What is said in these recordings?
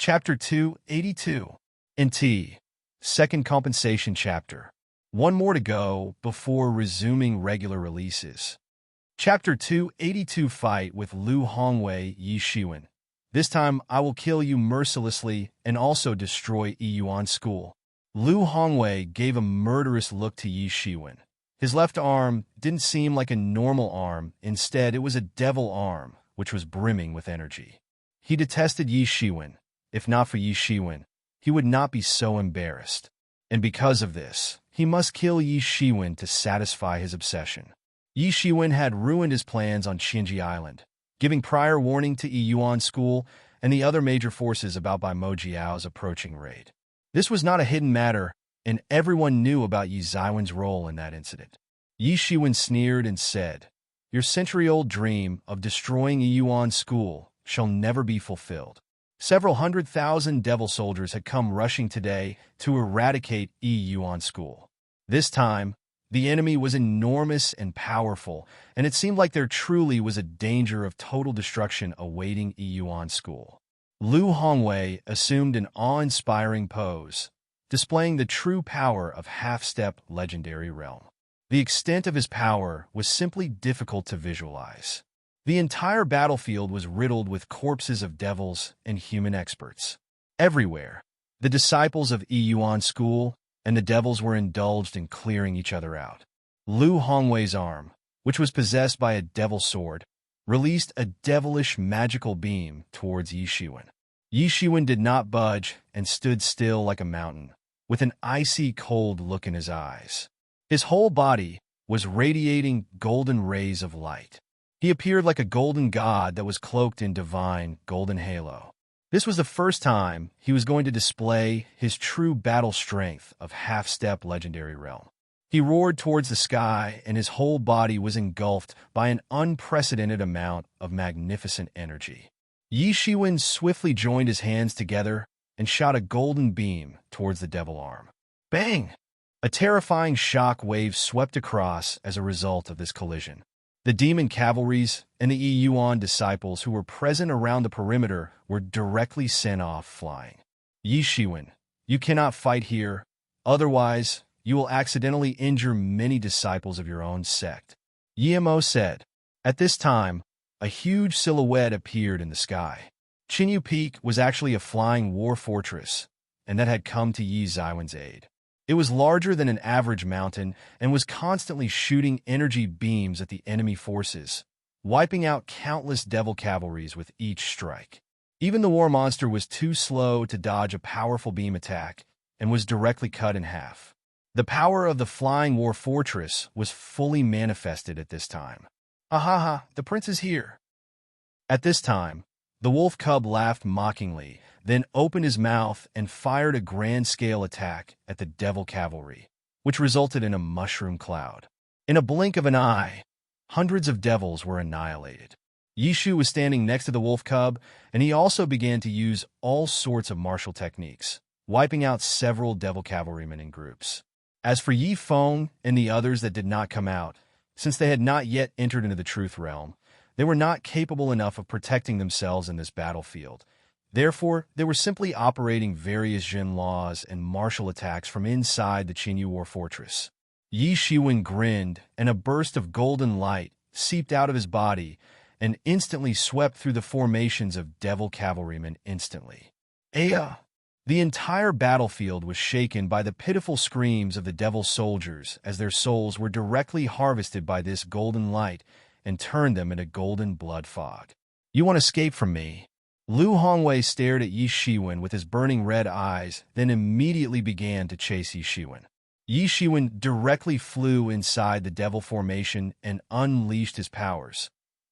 Chapter 282. NT. Second Compensation Chapter. One more to go before resuming regular releases. Chapter 282. Fight with Lu Hongwei Yi Shiwen. This time I will kill you mercilessly and also destroy Yuan School. Lu Hongwei gave a murderous look to Yi Shiwen. His left arm didn't seem like a normal arm. Instead, it was a devil arm, which was brimming with energy. He detested Yi Shiwen. If not for Yi Shiwen, he would not be so embarrassed. And because of this, he must kill Yi Shiwen to satisfy his obsession. Yi Shiwen had ruined his plans on Qinji Island, giving prior warning to Yuan School and the other major forces about Bai Mojiao's approaching raid. This was not a hidden matter, and everyone knew about Yi Ziwen's role in that incident. Yi Shiwen sneered and said, "Your century-old dream of destroying Yuan School shall never be fulfilled." Several 100,000 devil soldiers had come rushing today to eradicate Yuan School. This time, the enemy was enormous and powerful, and it seemed like there truly was a danger of total destruction awaiting Yuan School. Lu Hongwei assumed an awe-inspiring pose, displaying the true power of half-step legendary realm. The extent of his power was simply difficult to visualize. The entire battlefield was riddled with corpses of devils and human experts. Everywhere, the disciples of Yuan School and the devils were indulged in clearing each other out. Lu Hongwei's arm, which was possessed by a devil sword, released a devilish magical beam towards Yi Shiwen. Yi Shiwen did not budge and stood still like a mountain, with an icy cold look in his eyes. His whole body was radiating golden rays of light. He appeared like a golden god that was cloaked in divine golden halo. This was the first time he was going to display his true battle strength of half-step legendary realm. He roared towards the sky, and his whole body was engulfed by an unprecedented amount of magnificent energy. Yi Shiwen swiftly joined his hands together and shot a golden beam towards the devil arm. Bang! A terrifying shock wave swept across as a result of this collision. The demon cavalries and the Yuan disciples who were present around the perimeter were directly sent off flying. Yi Shiwen, you cannot fight here, otherwise you will accidentally injure many disciples of your own sect, Yi Mo said. At this time, a huge silhouette appeared in the sky. Qinyu Peak was actually a flying war fortress, and that had come to Yi Ziwen's aid. It was larger than an average mountain and was constantly shooting energy beams at the enemy forces, wiping out countless devil cavalries with each strike. Even the war monster was too slow to dodge a powerful beam attack and was directly cut in half. The power of the flying war fortress was fully manifested at this time. "Ahaha, the prince is here." At this time, the wolf cub laughed mockingly, then opened his mouth and fired a grand-scale attack at the devil cavalry, which resulted in a mushroom cloud. In a blink of an eye, hundreds of devils were annihilated. Yishu was standing next to the wolf cub, and he also began to use all sorts of martial techniques, wiping out several devil cavalrymen in groups. As for Yi Feng and the others that did not come out, since they had not yet entered into the truth realm, they were not capable enough of protecting themselves in this battlefield. Therefore, they were simply operating various Jin laws and martial attacks from inside the Qinyu War Fortress. Yi Shiwen grinned, and a burst of golden light seeped out of his body and instantly swept through the formations of devil cavalrymen instantly. Aya! The entire battlefield was shaken by the pitiful screams of the devil soldiers as their souls were directly harvested by this golden light and turned them into golden blood fog. "You want to escape from me?" Lu Hongwei stared at Yi Shiwen with his burning red eyes, then immediately began to chase Yi Shiwen. Yi Shiwen directly flew inside the devil formation and unleashed his powers,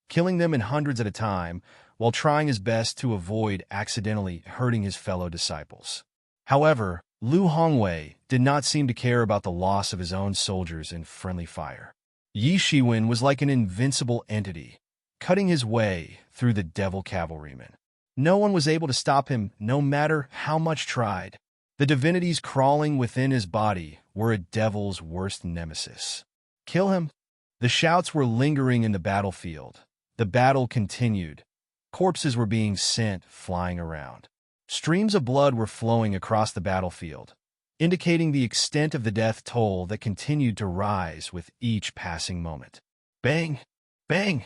killing them in hundreds at a time, while trying his best to avoid accidentally hurting his fellow disciples. However, Lu Hongwei did not seem to care about the loss of his own soldiers in friendly fire. Yi Shiwen was like an invincible entity, cutting his way through the devil cavalrymen. No one was able to stop him, no matter how much tried. The divinities crawling within his body were a devil's worst nemesis. "Kill him!" The shouts were lingering in the battlefield. The battle continued. Corpses were being sent flying around. Streams of blood were flowing across the battlefield, indicating the extent of the death toll that continued to rise with each passing moment. Bang! Bang!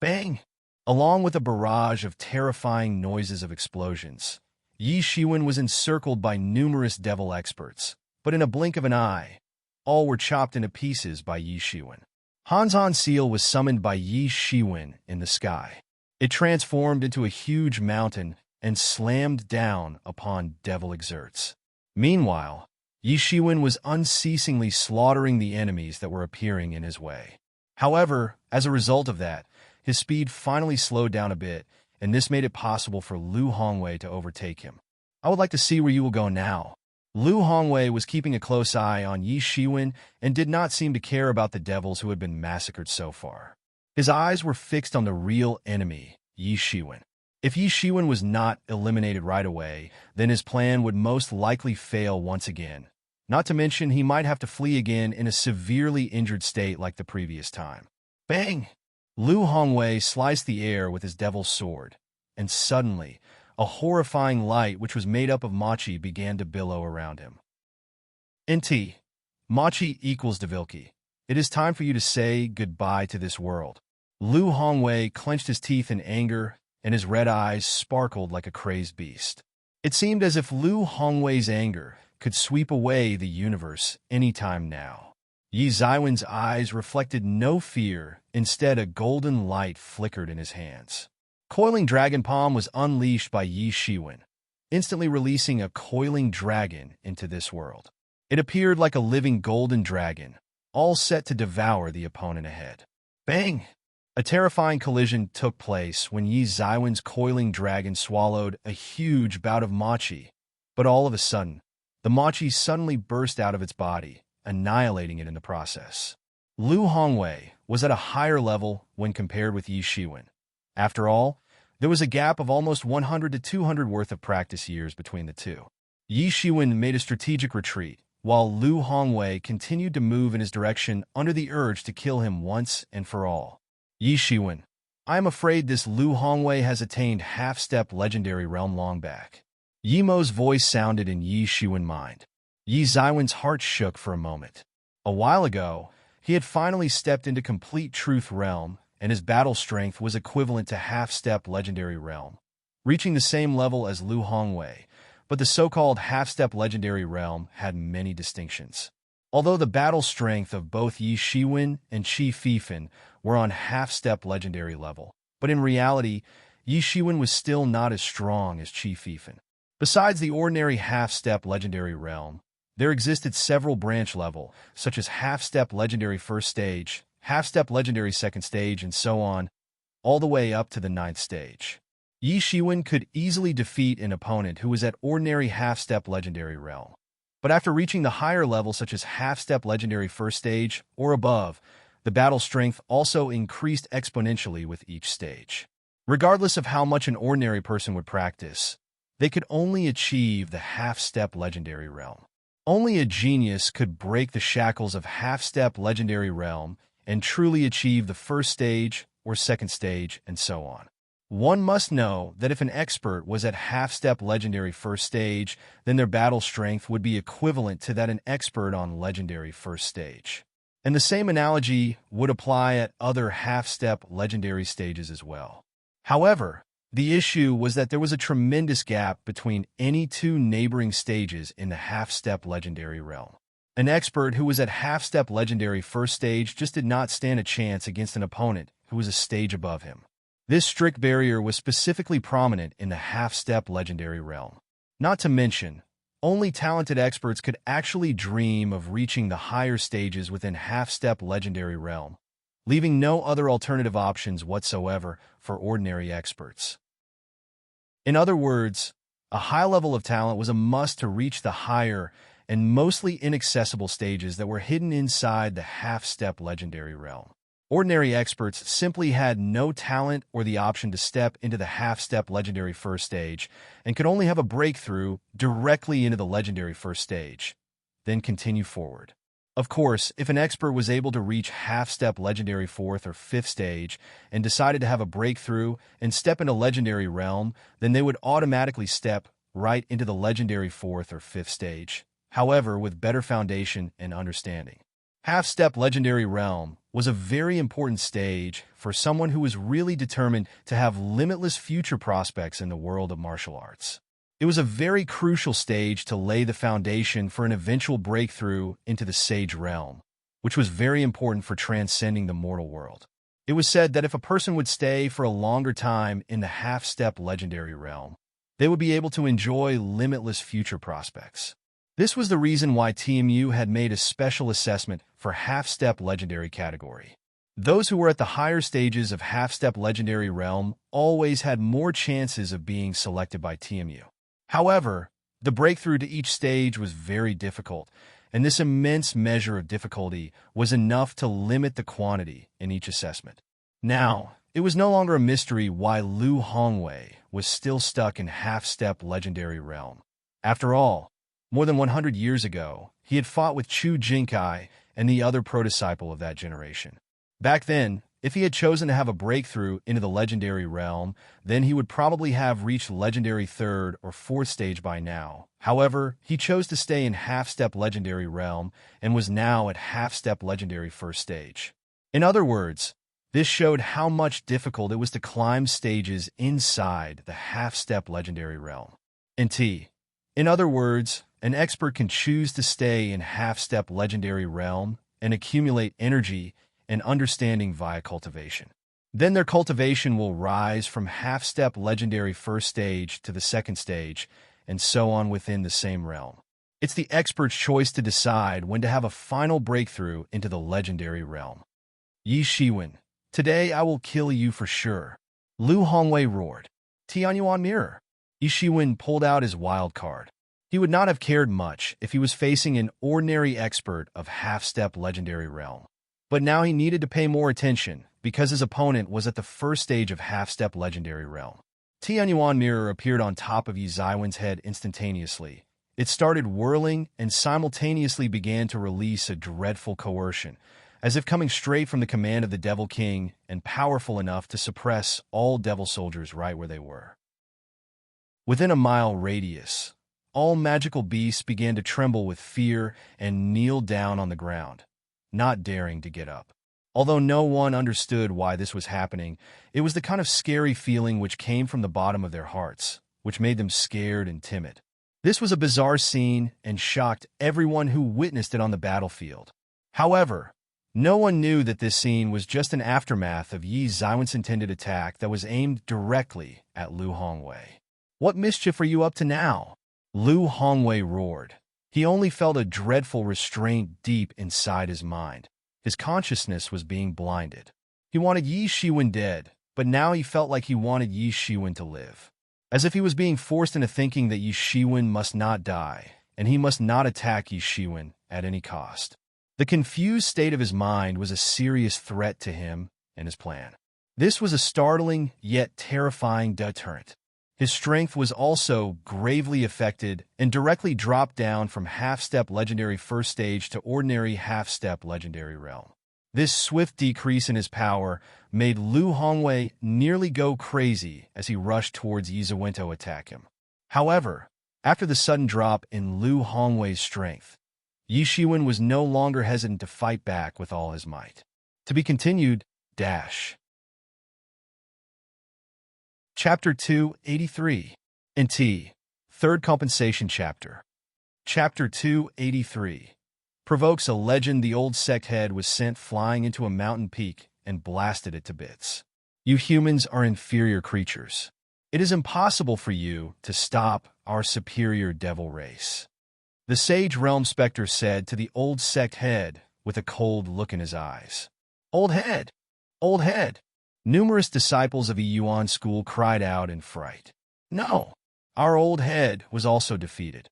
Bang! Along with a barrage of terrifying noises of explosions, Yi Shiwen was encircled by numerous devil experts, but in a blink of an eye, all were chopped into pieces by Yi Shiwen. Hanzhan Seal was summoned by Yi Shiwen in the sky. It transformed into a huge mountain and slammed down upon devil exerts. Meanwhile, Yi Shiwen was unceasingly slaughtering the enemies that were appearing in his way. However, as a result of that, his speed finally slowed down a bit, and this made it possible for Lu Hongwei to overtake him. I would like to see where you will go now. Lu Hongwei was keeping a close eye on Yi Shiwen and did not seem to care about the devils who had been massacred so far. His eyes were fixed on the real enemy, Yi Shiwen. If Yi Shiwen was not eliminated right away, then his plan would most likely fail once again. Not to mention he might have to flee again in a severely injured state like the previous time. Bang! Lu Hongwei sliced the air with his devil's sword, and suddenly, a horrifying light which was made up of machi began to billow around him. NT. Machi equals Devilki. It is time for you to say goodbye to this world. Lu Hongwei clenched his teeth in anger, and his red eyes sparkled like a crazed beast. It seemed as if Lu Hongwei's anger could sweep away the universe any time now. Yi Zaiwen's eyes reflected no fear, instead a golden light flickered in his hands. Coiling Dragon Palm was unleashed by Yi Shiwen, instantly releasing a coiling dragon into this world. It appeared like a living golden dragon, all set to devour the opponent ahead. Bang! A terrifying collision took place when Yi Zaiwen's coiling dragon swallowed a huge bout of machi, but all of a sudden, the machi suddenly burst out of its body, annihilating it in the process. Lu Hongwei was at a higher level when compared with Yi Shiwen. After all, there was a gap of almost 100 to 200 worth of practice years between the two. Yi Shiwen made a strategic retreat, while Lu Hongwei continued to move in his direction under the urge to kill him once and for all. Yi Shiwen, I am afraid this Lu Hongwei has attained half-step legendary realm long back. Yi Mo's voice sounded in Yi Shiwen's mind. Yi Zaiwen's heart shook for a moment. A while ago, he had finally stepped into complete truth realm, and his battle strength was equivalent to half-step legendary realm, reaching the same level as Lu Hongwei, but the so-called half-step legendary realm had many distinctions. Although the battle strength of both Yi Shiwen and Qi Fifan were on half-step legendary level, but in reality, Yi Shiwen was still not as strong as Qi Fifan. Besides the ordinary half-step legendary realm, there existed several branch level, such as half-step legendary first stage, half-step legendary second stage, and so on, all the way up to the 9th stage. Yi Shiwen could easily defeat an opponent who was at ordinary half-step legendary realm. But after reaching the higher level such as half-step legendary first stage or above, the battle strength also increased exponentially with each stage. Regardless of how much an ordinary person would practice, they could only achieve the half-step legendary realm. Only a genius could break the shackles of half-step legendary realm and truly achieve the first stage or second stage and so on. One must know that if an expert was at half-step legendary first stage, then their battle strength would be equivalent to that an expert on legendary first stage. And the same analogy would apply at other half-step legendary stages as well. However, the issue was that there was a tremendous gap between any two neighboring stages in the half-step legendary realm. An expert who was at half-step legendary first stage just did not stand a chance against an opponent who was a stage above him. This strict barrier was specifically prominent in the half-step legendary realm. Not to mention, only talented experts could actually dream of reaching the higher stages within half-step legendary realm, leaving no other alternative options whatsoever for ordinary experts. In other words, a high level of talent was a must to reach the higher and mostly inaccessible stages that were hidden inside the half-step legendary realm. Ordinary experts simply had no talent or the option to step into the half-step legendary first stage and could only have a breakthrough directly into the legendary first stage, then continue forward. Of course, if an expert was able to reach half-step legendary fourth or fifth stage and decided to have a breakthrough and step into legendary realm, then they would automatically step right into the legendary 4th or 5th stage, however, with better foundation and understanding. Half-step legendary realm was a very important stage for someone who was really determined to have limitless future prospects in the world of martial arts. It was a very crucial stage to lay the foundation for an eventual breakthrough into the Sage realm, which was very important for transcending the mortal world. It was said that if a person would stay for a longer time in the half-step legendary realm, they would be able to enjoy limitless future prospects. This was the reason why TMU had made a special assessment for half-step legendary category. Those who were at the higher stages of half-step legendary realm always had more chances of being selected by TMU. However, the breakthrough to each stage was very difficult, and this immense measure of difficulty was enough to limit the quantity in each assessment. Now, it was no longer a mystery why Lu Hongwei was still stuck in half-step legendary realm. After all, more than 100 years ago, he had fought with Chu Jinkai and the other pro-disciple of that generation. Back then, if he had chosen to have a breakthrough into the legendary realm, then he would probably have reached legendary 3rd or 4th stage by now. However, he chose to stay in half-step legendary realm and was now at half-step legendary 1st stage. In other words, this showed how much difficult it was to climb stages inside the half-step legendary realm. In other words, an expert can choose to stay in half-step legendary realm and accumulate energy and understanding via cultivation. Then their cultivation will rise from half-step legendary 1st stage to the 2nd stage, and so on within the same realm. It's the expert's choice to decide when to have a final breakthrough into the legendary realm. Yi Shiwen, today I will kill you for sure. Lu Hongwei roared. Tianyuan mirror. Yi Shiwen pulled out his wild card. He would not have cared much if he was facing an ordinary expert of half-step legendary realm. But now he needed to pay more attention because his opponent was at the 1st stage of half-step legendary realm. Tianyuan mirror appeared on top of Yi Zaiwen's head instantaneously. It started whirling and simultaneously began to release a dreadful coercion, as if coming straight from the command of the Devil King and powerful enough to suppress all devil soldiers right where they were. Within a mile radius, all magical beasts began to tremble with fear and kneel down on the ground, not daring to get up. Although no one understood why this was happening, it was the kind of scary feeling which came from the bottom of their hearts, which made them scared and timid. This was a bizarre scene and shocked everyone who witnessed it on the battlefield. However, no one knew that this scene was just an aftermath of Yi Zaiwen's intended attack that was aimed directly at Lu Hongwei. What mischief are you up to now? Lu Hongwei roared. He only felt a dreadful restraint deep inside his mind. His consciousness was being blinded. He wanted Yi Shiwen dead, but now he felt like he wanted Yi Shiwen to live. As if he was being forced into thinking that Yi Shiwen must not die, and he must not attack Yi Shiwen at any cost. The confused state of his mind was a serious threat to him and his plan. This was a startling yet terrifying deterrent. His strength was also gravely affected and directly dropped down from half-step legendary 1st stage to ordinary half-step legendary realm. This swift decrease in his power made Lu Hongwei nearly go crazy as he rushed towards Yi Zaiwen to attack him. However, after the sudden drop in Lu Hongwei's strength, Yi Shiwen was no longer hesitant to fight back with all his might. To be continued, dash. Chapter 283. NT. 3rd Compensation Chapter. Chapter 283. Provokes a legend. The old sect head was sent flying into a mountain peak and blasted it to bits. You humans are inferior creatures. It is impossible for you to stop our superior devil race. The Sage Realm Spectre said to the old sect head with a cold look in his eyes. Old head! Old head! Numerous disciples of the Yuan school cried out in fright. No! Our old head was also defeated.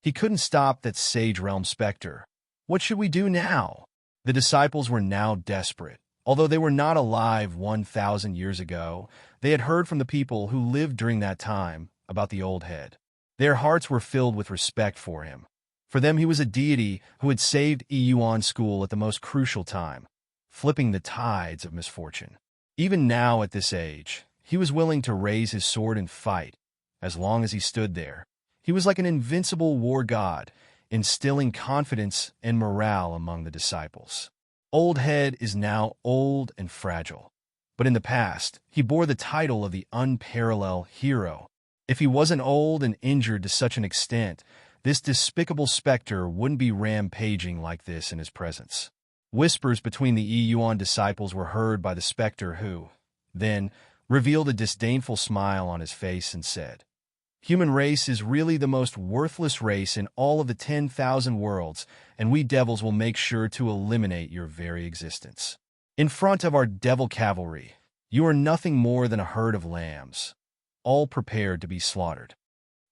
He couldn't stop that Sage Realm Spectre. What should we do now? The disciples were now desperate. Although they were not alive 1,000 years ago, they had heard from the people who lived during that time about the old head. Their hearts were filled with respect for him. For them, he was a deity who had saved Yuan school at the most crucial time, flipping the tides of misfortune. Even now, at this age, he was willing to raise his sword and fight, as long as he stood there, He was like an invincible war god, instilling confidence and morale among the disciples. Old Head is now old and fragile, but in the past, he bore the title of the unparalleled hero. If he wasn't old and injured to such an extent, this despicable specter wouldn't be rampaging like this in his presence. Whispers between the Yuan disciples were heard by the specter who, then, revealed a disdainful smile on his face and said, "Human race is really the most worthless race in all of the 10,000 worlds, and we devils will make sure to eliminate your very existence. In front of our devil cavalry, you are nothing more than a herd of lambs, all prepared to be slaughtered.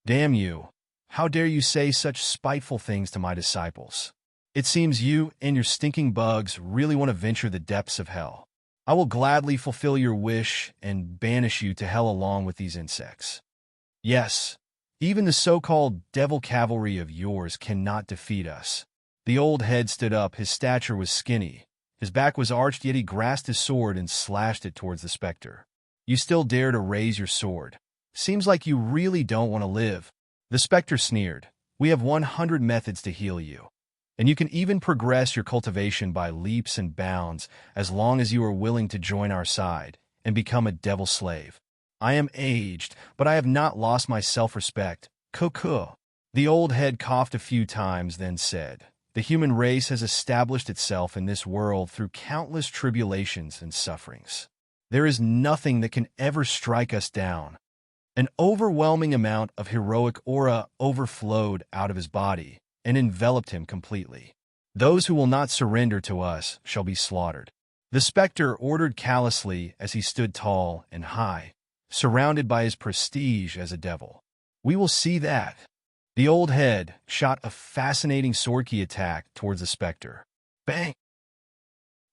Damn you! How dare you say such spiteful things to my disciples? It seems you and your stinking bugs really want to venture the depths of hell. I will gladly fulfill your wish and banish you to hell along with these insects. Yes, even the so-called devil cavalry of yours cannot defeat us." The Old Head stood up. His stature was skinny. His back was arched, yet he grasped his sword and slashed it towards the specter. "You still dare to raise your sword? Seems like you really don't want to live." The specter sneered. "We have 100 methods to heal you, and you can even progress your cultivation by leaps and bounds as long as you are willing to join our side and become a devil slave. I am aged, but I have not lost my self-respect. Cuckoo." The Old Head coughed a few times, then said, "The human race has established itself in this world through countless tribulations and sufferings. There is nothing that can ever strike us down." An overwhelming amount of heroic aura overflowed out of his body and enveloped him completely. "Those who will not surrender to us shall be slaughtered," the specter ordered callously as he stood tall and high, surrounded by his prestige as a devil. "We will see that." The Old Head shot a fascinating sword key attack towards the specter. Bang!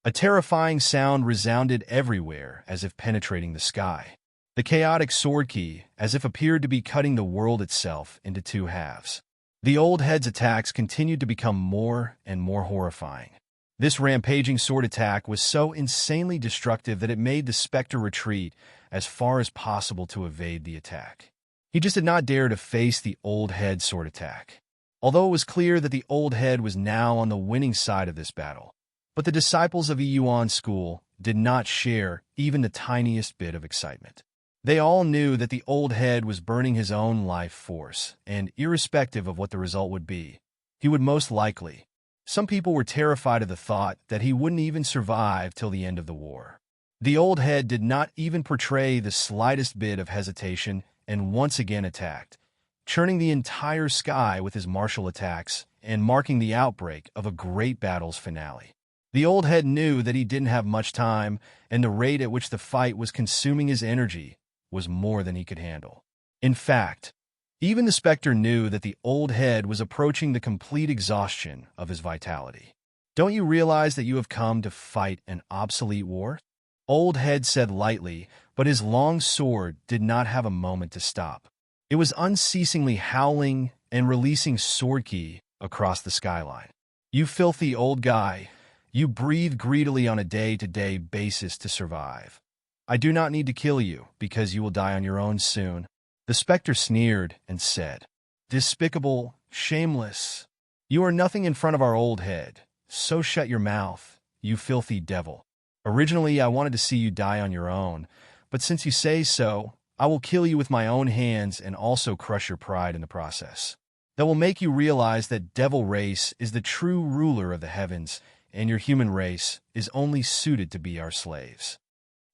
A terrifying sound resounded everywhere as if penetrating the sky. The chaotic sword key, as if appeared to be cutting the world itself into two halves. The Old Head's attacks continued to become more and more horrifying. This rampaging sword attack was so insanely destructive that it made the specter retreat as far as possible to evade the attack. He just did not dare to face the Old Head sword attack. Although it was clear that the Old Head was now on the winning side of this battle, but the disciples of Yuan school did not share even the tiniest bit of excitement. They all knew that the Old Head was burning his own life force, and irrespective of what the result would be, he would most likely. Some people were terrified of the thought that he wouldn't even survive till the end of the war. The Old Head did not even portray the slightest bit of hesitation and once again attacked, churning the entire sky with his martial attacks and marking the outbreak of a great battle's finale. The Old Head knew that he didn't have much time, and the rate at which the fight was consuming his energy was more than he could handle. In fact, even the specter knew that the Old Head was approaching the complete exhaustion of his vitality. "Don't you realize that you have come to fight an obsolete war?" Old Head said lightly, but his long sword did not have a moment to stop. It was unceasingly howling and releasing sword ki across the skyline. "You filthy old guy, you breathe greedily on a day-to-day basis to survive. I do not need to kill you, because you will die on your own soon." The specter sneered and said, "Despicable, shameless. You are nothing in front of our Old Head, so shut your mouth, you filthy devil. Originally, I wanted to see you die on your own, but since you say so, I will kill you with my own hands and also crush your pride in the process. That will make you realize that devil race is the true ruler of the heavens, and your human race is only suited to be our slaves."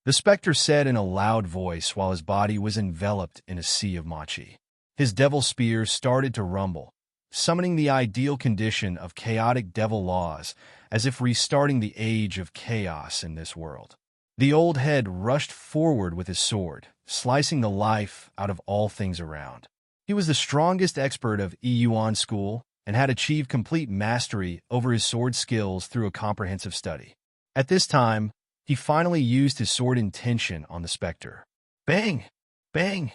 The specter said in a loud voice while his body was enveloped in a sea of machi. His devil spear started to rumble, summoning the ideal condition of chaotic devil laws, as if restarting the age of chaos in this world. The Old Head rushed forward with his sword, slicing the life out of all things around. He was the strongest expert of Yuan school and had achieved complete mastery over his sword skills through a comprehensive study. At this time, he finally used his sword intention on the specter. Bang! Bang!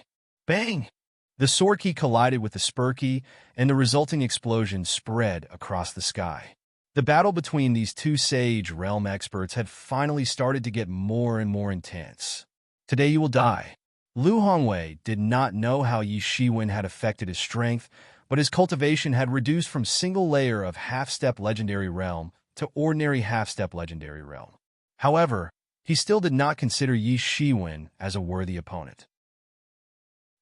Bang! The sword key collided with the spur key, and the resulting explosion spread across the sky. The battle between these two Sage Realm experts had finally started to get more and more intense. "Today you will die," Lu Hongwei did not know how Yi Shiwen had affected his strength, but his cultivation had reduced from single layer of half-step legendary realm to ordinary half-step legendary realm. However, he still did not consider Yi Shiwen as a worthy opponent.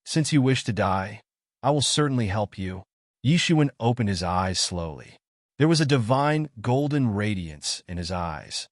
Since you wish to die, I will certainly help you. Yi Shiwen opened his eyes slowly. There was a divine golden radiance in his eyes,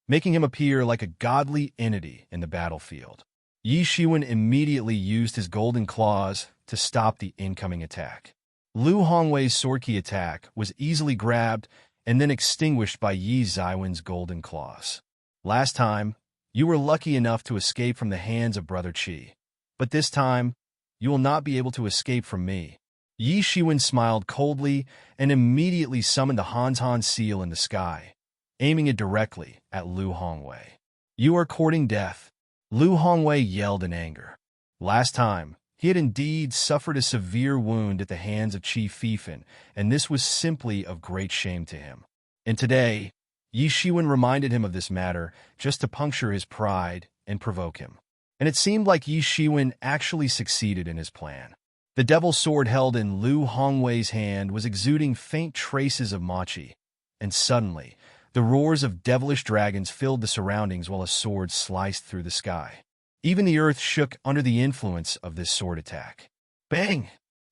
making him appear like a godly entity in the battlefield. Yi Shiwen immediately used his golden claws to stop the incoming attack. Lu Hongwei's sword key attack was easily grabbed and then extinguished by Yi Ziwen's golden claws. Last time, you were lucky enough to escape from the hands of Brother Qi, but this time, you will not be able to escape from me. Yi Shiwen smiled coldly and immediately summoned the Han seal in the sky, aiming it directly at Lu Hongwei. You are courting death, Lu Hongwei yelled in anger. Last time, he had indeed suffered a severe wound at the hands of Qi Fifan, and this was simply of great shame to him. And today, Yi Shiwen reminded him of this matter just to puncture his pride and provoke him. And it seemed like Yi Shiwen actually succeeded in his plan. The devil sword held in Lu Hongwei's hand was exuding faint traces of mochi, and suddenly, the roars of devilish dragons filled the surroundings while a sword sliced through the sky. Even the earth shook under the influence of this sword attack. Bang!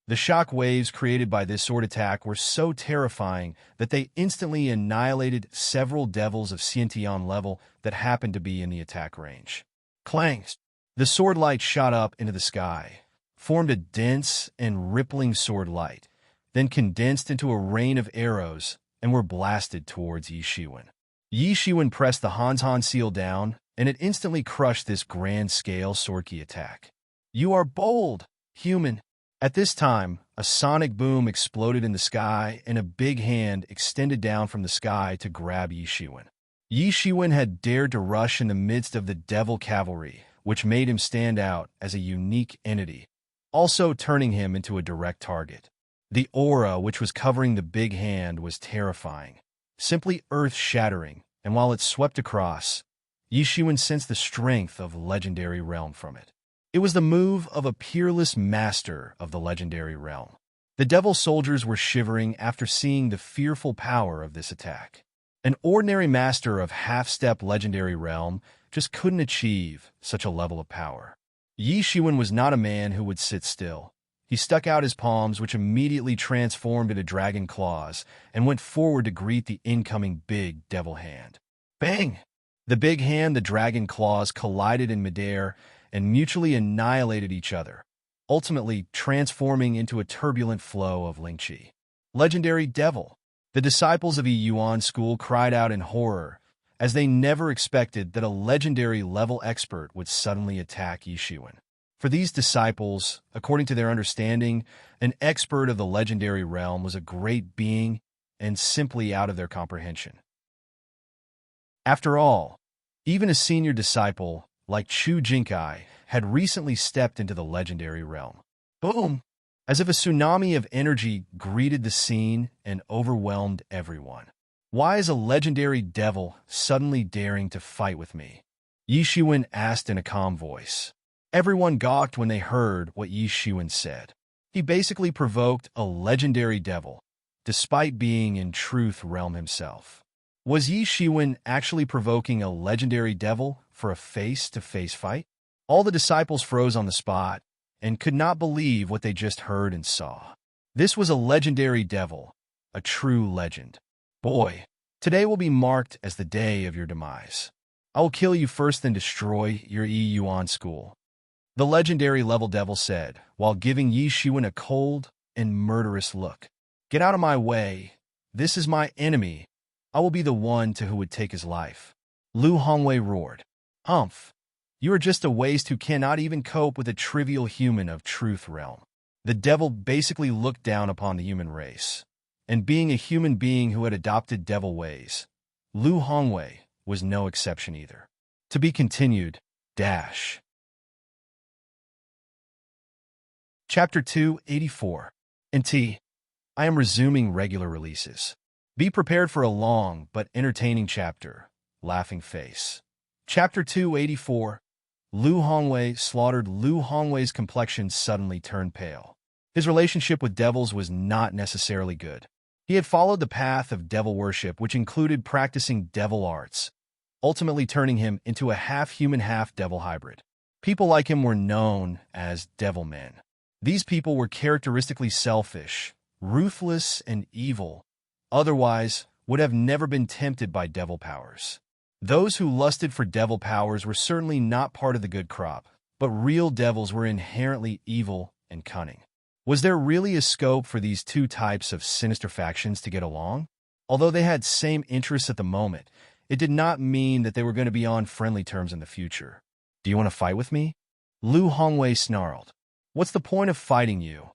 The shock waves created by this sword attack were so terrifying that they instantly annihilated several devils of Xiantian level that happened to be in the attack range. Clangs! The sword light shot up into the sky, formed a dense and rippling sword light, then condensed into a rain of arrows and were blasted towards Yi Shiwen. Yi Shiwen pressed the Han seal down, and it instantly crushed this grand-scale swordkey attack. You are bold, human. At this time, a sonic boom exploded in the sky, and a big hand extended down from the sky to grab Yi Shiwen. Yi Shiwen had dared to rush in the midst of the devil cavalry, which made him stand out as a unique entity, also turning him into a direct target. The aura which was covering the big hand was terrifying, simply earth-shattering, and while it swept across, Yi Shiwen sensed the strength of legendary realm from it. It was the move of a peerless master of the legendary realm. The devil soldiers were shivering after seeing the fearful power of this attack. An ordinary master of half-step legendary realm just couldn't achieve such a level of power. Yi Shiwen was not a man who would sit still. He stuck out his palms, which immediately transformed into dragon claws, and went forward to greet the incoming big devil hand. Bang! The big hand, the dragon claws collided in midair and mutually annihilated each other, ultimately transforming into a turbulent flow of Ling Qi. Legendary devil! The disciples of Yi Yuan school cried out in horror, as they never expected that a legendary level expert would suddenly attack Yi Shiwen. For these disciples, according to their understanding, an expert of the legendary realm was a great being and simply out of their comprehension. After all, even a senior disciple like Chu Jinkai had recently stepped into the legendary realm. Boom! As if a tsunami of energy greeted the scene and overwhelmed everyone. Why is a legendary devil suddenly daring to fight with me? Yi Shiwen asked in a calm voice. Everyone gawked when they heard what Yi Shiwen said. He basically provoked a legendary devil, despite being in truth realm himself. Was Yi Shiwen actually provoking a legendary devil for a face-to-face fight? All the disciples froze on the spot and could not believe what they just heard and saw. This was a legendary devil, a true legend. Boy, today will be marked as the day of your demise. I will kill you first, then destroy your Yi Yuan school. The legendary level devil said, while giving Yi Shiwen a cold and murderous look. Get out of my way. This is my enemy. I will be the one to who would take his life. Lu Hongwei roared. Humph. You are just a waste who cannot even cope with a trivial human of truth realm. The devil basically looked down upon the human race. And being a human being who had adopted devil ways, Lu Hongwei was no exception either. To be continued, dash. Chapter 284. NT. I am resuming regular releases. Be prepared for a long but entertaining chapter. Laughing face. Chapter 284. Lu Hongwei slaughtered. Lu Hongwei's complexion suddenly turned pale. His relationship with devils was not necessarily good. He had followed the path of devil worship, which included practicing devil arts, ultimately turning him into a half-human, half-devil hybrid. People like him were known as devil men. These people were characteristically selfish, ruthless, and evil, otherwise would have never been tempted by devil powers. Those who lusted for devil powers were certainly not part of the good crop, but real devils were inherently evil and cunning. Was there really a scope for these two types of sinister factions to get along? Although they had same interests at the moment, it did not mean that they were going to be on friendly terms in the future. Do you want to fight with me? Lu Hongwei snarled. What's the point of fighting you?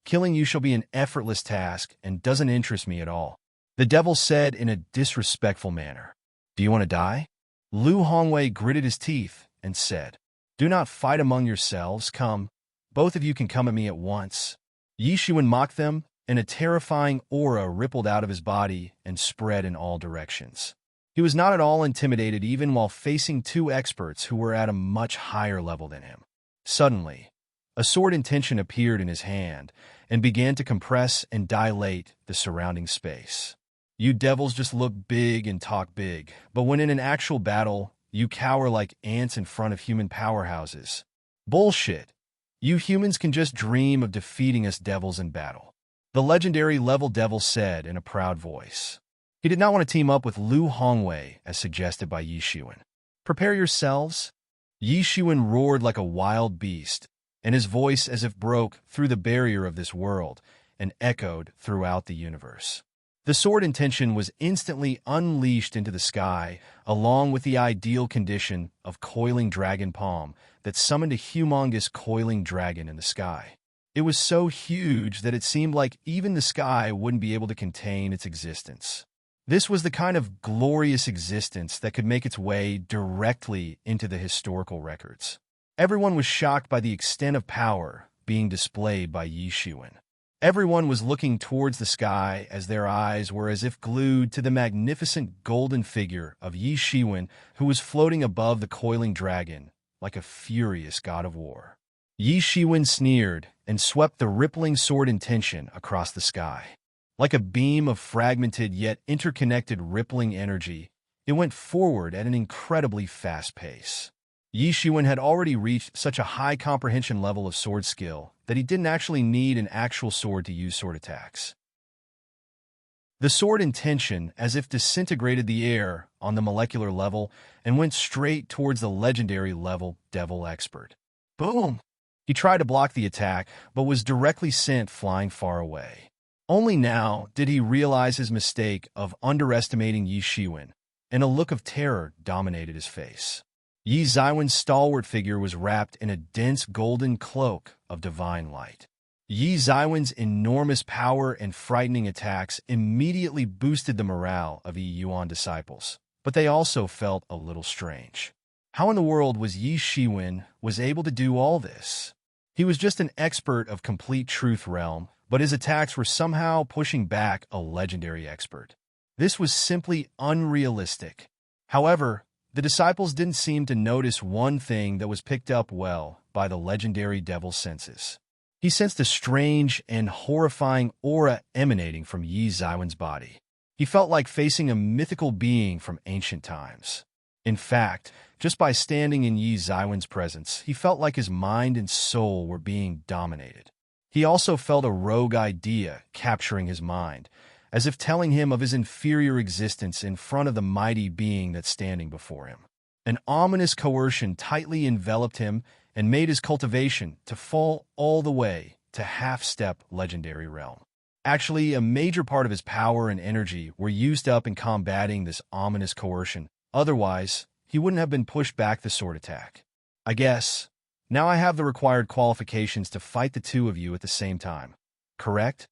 Killing you shall be an effortless task and doesn't interest me at all. The devil said in a disrespectful manner. Do you want to die? Lu Hongwei gritted his teeth and said, Do not fight among yourselves. Come, both of you can come at me at once. Yi Xuan mocked them, and a terrifying aura rippled out of his body and spread in all directions. He was not at all intimidated even while facing two experts who were at a much higher level than him. Suddenly, a sword intention appeared in his hand and began to compress and dilate the surrounding space. You devils just look big and talk big, but when in an actual battle, you cower like ants in front of human powerhouses. Bullshit. You humans can just dream of defeating us devils in battle. The legendary level devil said in a proud voice. He did not want to team up with Lu Hongwei as suggested by Yi Xuan. Prepare yourselves. Yi Xuan roared like a wild beast, and his voice as if broke through the barrier of this world and echoed throughout the universe. The sword intention was instantly unleashed into the sky, along with the ideal condition of coiling dragon palm that summoned a humongous coiling dragon in the sky. It was so huge that it seemed like even the sky wouldn't be able to contain its existence. This was the kind of glorious existence that could make its way directly into the historical records. Everyone was shocked by the extent of power being displayed by Yi Xuan. Everyone was looking towards the sky as their eyes were as if glued to the magnificent golden figure of Yi Xuan, who was floating above the coiling dragon like a furious god of war. Yi Xuan sneered and swept the rippling sword intention across the sky. Like a beam of fragmented yet interconnected rippling energy, it went forward at an incredibly fast pace. Yi Xuan had already reached such a high comprehension level of sword skill that he didn't actually need an actual sword to use sword attacks. The sword intention as if disintegrated the air on the molecular level and went straight towards the legendary level devil expert. Boom! He tried to block the attack, but was directly sent flying far away. Only now did he realize his mistake of underestimating Yi Xuan, and a look of terror dominated his face. Yi Xuan's stalwart figure was wrapped in a dense golden cloak of divine light. Yi Xuan's enormous power and frightening attacks immediately boosted the morale of Yi Yuan disciples, but they also felt a little strange. How in the world was Yi Xuan able to do all this? He was just an expert of complete truth realm, but his attacks were somehow pushing back a legendary expert. This was simply unrealistic. However, the disciples didn't seem to notice one thing that was picked up well by the legendary devil's senses. He sensed a strange and horrifying aura emanating from Yi Xuan's body. He felt like facing a mythical being from ancient times. In fact, just by standing in Yi Xuan's presence, he felt like his mind and soul were being dominated. He also felt a rogue idea capturing his mind, as if telling him of his inferior existence in front of the mighty being that's standing before him. An ominous coercion tightly enveloped him and made his cultivation to fall all the way to half-step legendary realm. Actually, a major part of his power and energy were used up in combating this ominous coercion. Otherwise, he wouldn't have been pushed back the sword attack. I guess, now I have the required qualifications to fight the two of you at the same time. Correct?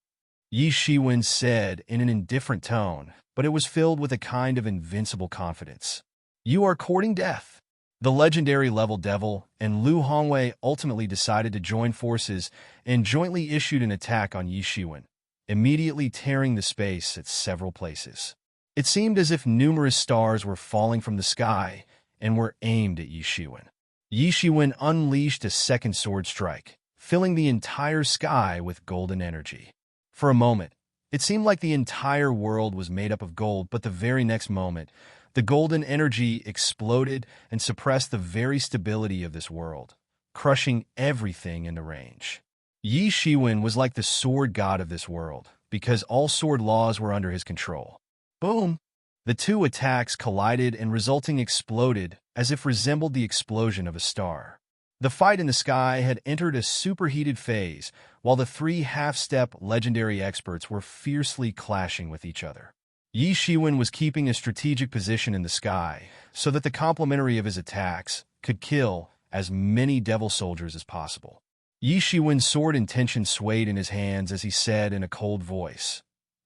Yi Xuan said in an indifferent tone, but it was filled with a kind of invincible confidence. You are courting death. The legendary level devil and Lu Hongwei ultimately decided to join forces and jointly issued an attack on Yi Xuan, immediately tearing the space at several places. It seemed as if numerous stars were falling from the sky and were aimed at Yi Xuan. Yi Shiwen unleashed a second sword strike, filling the entire sky with golden energy. For a moment, it seemed like the entire world was made up of gold, but the very next moment, the golden energy exploded and suppressed the very stability of this world, crushing everything in the range. Yi Shiwen was like the sword god of this world, because all sword laws were under his control. Boom! The two attacks collided and resulting exploded as if resembled the explosion of a star. The fight in the sky had entered a superheated phase, while the three half-step legendary experts were fiercely clashing with each other. Yi Shiwen was keeping a strategic position in the sky so that the complementary of his attacks could kill as many devil soldiers as possible. Yi Shiwen's sword intention swayed in his hands as he said in a cold voice,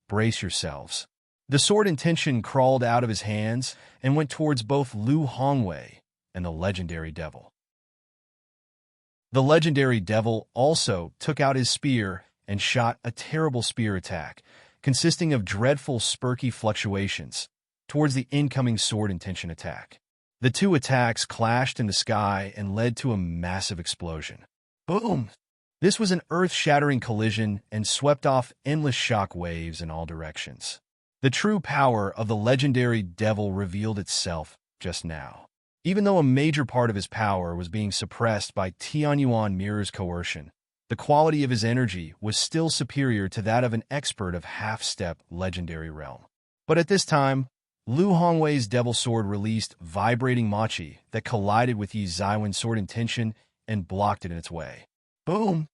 "Brace yourselves." The sword intention crawled out of his hands and went towards both Lu Hongwei and the legendary devil. The legendary devil also took out his spear and shot a terrible spear attack, consisting of dreadful spurky fluctuations, towards the incoming sword intention attack. The two attacks clashed in the sky and led to a massive explosion. Boom! This was an earth-shattering collision and swept off endless shock waves in all directions. The true power of the legendary devil revealed itself just now. Even though a major part of his power was being suppressed by Tianyuan Mirror's coercion, the quality of his energy was still superior to that of an expert of half-step legendary realm. But at this time, Lu Hongwei's devil sword released vibrating machi that collided with Yi Zaiwen's sword intention and blocked it in its way. Boom!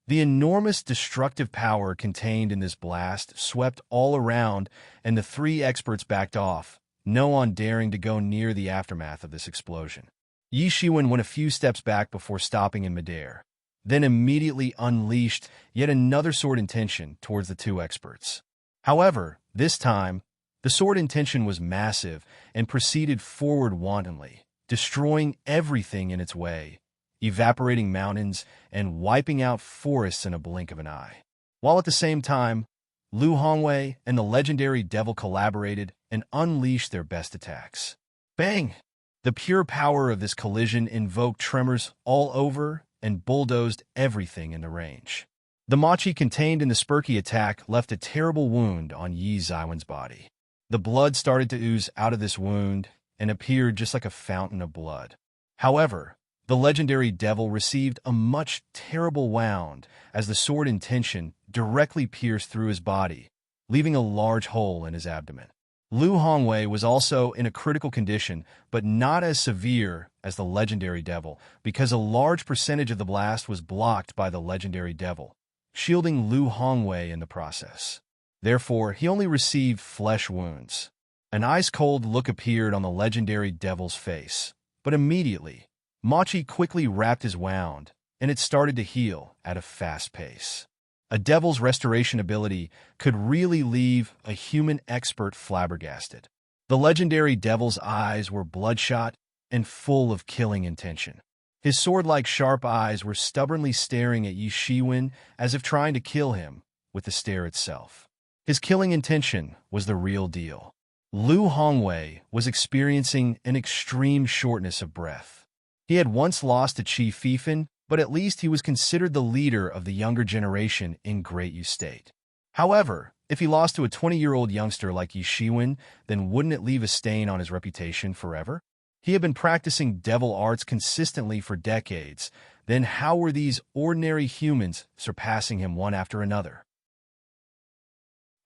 The enormous destructive power contained in this blast swept all around, and the three experts backed off, no one daring to go near the aftermath of this explosion. Yi Shiwen went a few steps back before stopping in midair, then immediately unleashed yet another sword intention towards the two experts. However, this time, the sword intention was massive and proceeded forward wantonly, destroying everything in its way, evaporating mountains and wiping out forests in a blink of an eye. While at the same time, Lu Hongwei and the legendary devil collaborated and unleashed their best attacks. Bang! The pure power of this collision invoked tremors all over and bulldozed everything in the range. The machi contained in the spurky attack left a terrible wound on Yi Zaiwen's body. The blood started to ooze out of this wound and appeared just like a fountain of blood. However, the legendary devil received a much terrible wound as the sword intention directly pierced through his body, leaving a large hole in his abdomen. Lu Hongwei was also in a critical condition, but not as severe as the legendary devil, because a large percentage of the blast was blocked by the legendary devil, shielding Lu Hongwei in the process. Therefore, he only received flesh wounds. An ice-cold look appeared on the legendary devil's face, but immediately, machi quickly wrapped his wound, and it started to heal at a fast pace. A devil's restoration ability could really leave a human expert flabbergasted. The legendary devil's eyes were bloodshot and full of killing intention. His sword-like sharp eyes were stubbornly staring at Yi Shiwen as if trying to kill him with the stare itself. His killing intention was the real deal. Lu Hongwei was experiencing an extreme shortness of breath. He had once lost to Qi Fifan, but at least he was considered the leader of the younger generation in Great Yu State. However, if he lost to a 20-year-old youngster like Yi Shiwen, then wouldn't it leave a stain on his reputation forever? He had been practicing devil arts consistently for decades. Then how were these ordinary humans surpassing him one after another?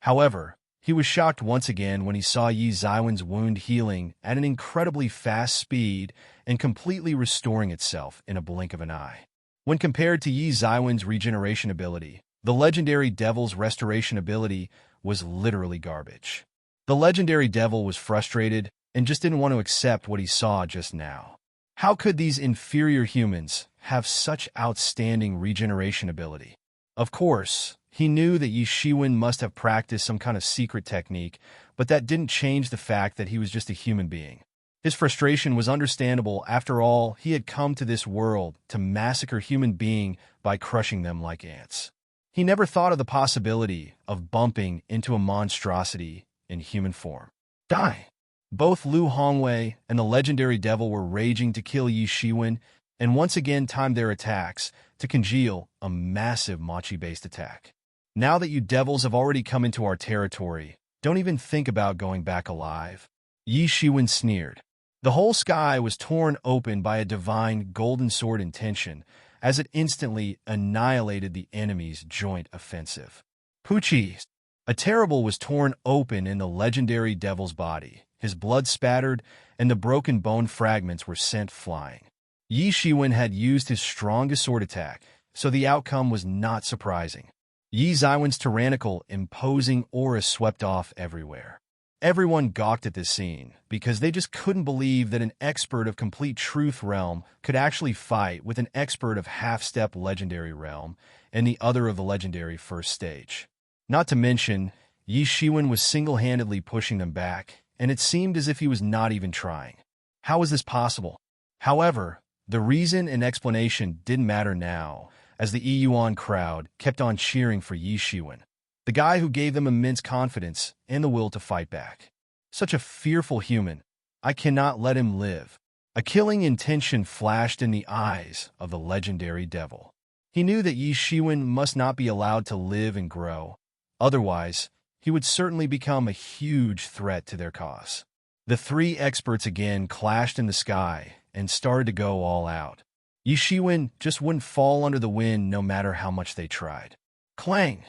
However, he was shocked once again when he saw Yi Zaiwen's wound healing at an incredibly fast speed and completely restoring itself in a blink of an eye. When compared to Yi Zaiwen's regeneration ability, the legendary devil's restoration ability was literally garbage. The legendary devil was frustrated and just didn't want to accept what he saw just now. How could these inferior humans have such outstanding regeneration ability? Of course, he knew that Yi Shiwen must have practiced some kind of secret technique, but that didn't change the fact that he was just a human being. His frustration was understandable. After all, he had come to this world to massacre human beings by crushing them like ants. He never thought of the possibility of bumping into a monstrosity in human form. Die! Both Lu Hongwei and the legendary devil were raging to kill Yi Shiwen, and once again timed their attacks to congeal a massive Machi-based attack. Now that you devils have already come into our territory, don't even think about going back alive. Yi Shiwen sneered. The whole sky was torn open by a divine golden sword intention as it instantly annihilated the enemy's joint offensive. Puchi! A terrible was torn open in the legendary devil's body. His blood spattered, and the broken bone fragments were sent flying. Yi Shiwen had used his strongest sword attack, so the outcome was not surprising. Yi Zaiwen's tyrannical, imposing aura swept off everywhere. Everyone gawked at this scene, because they just couldn't believe that an expert of complete truth realm could actually fight with an expert of half-step legendary realm and the other of the legendary first stage. Not to mention, Yi Shiwen was single-handedly pushing them back, and it seemed as if he was not even trying. How was this possible? However, the reason and explanation didn't matter now, as the Yuan crowd kept on cheering for Yi Shiwen, the guy who gave them immense confidence and the will to fight back. Such a fearful human. I cannot let him live. A killing intention flashed in the eyes of the legendary devil. He knew that Yi Shiwen must not be allowed to live and grow. Otherwise, he would certainly become a huge threat to their cause. The three experts again clashed in the sky and started to go all out. Yi Shiwen just wouldn't fall under the wind no matter how much they tried. Clang!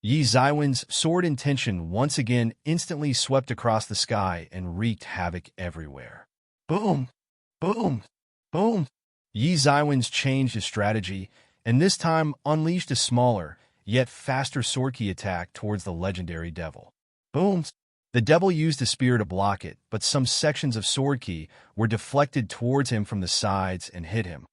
Yi Zaiwen's sword intention once again instantly swept across the sky and wreaked havoc everywhere. Boom! Boom! Boom! Yi Zaiwen's changed his strategy, and this time unleashed a smaller, yet faster sword key attack towards the legendary devil. Boom! The devil used a spear to block it, but some sections of sword key were deflected towards him from the sides and hit him,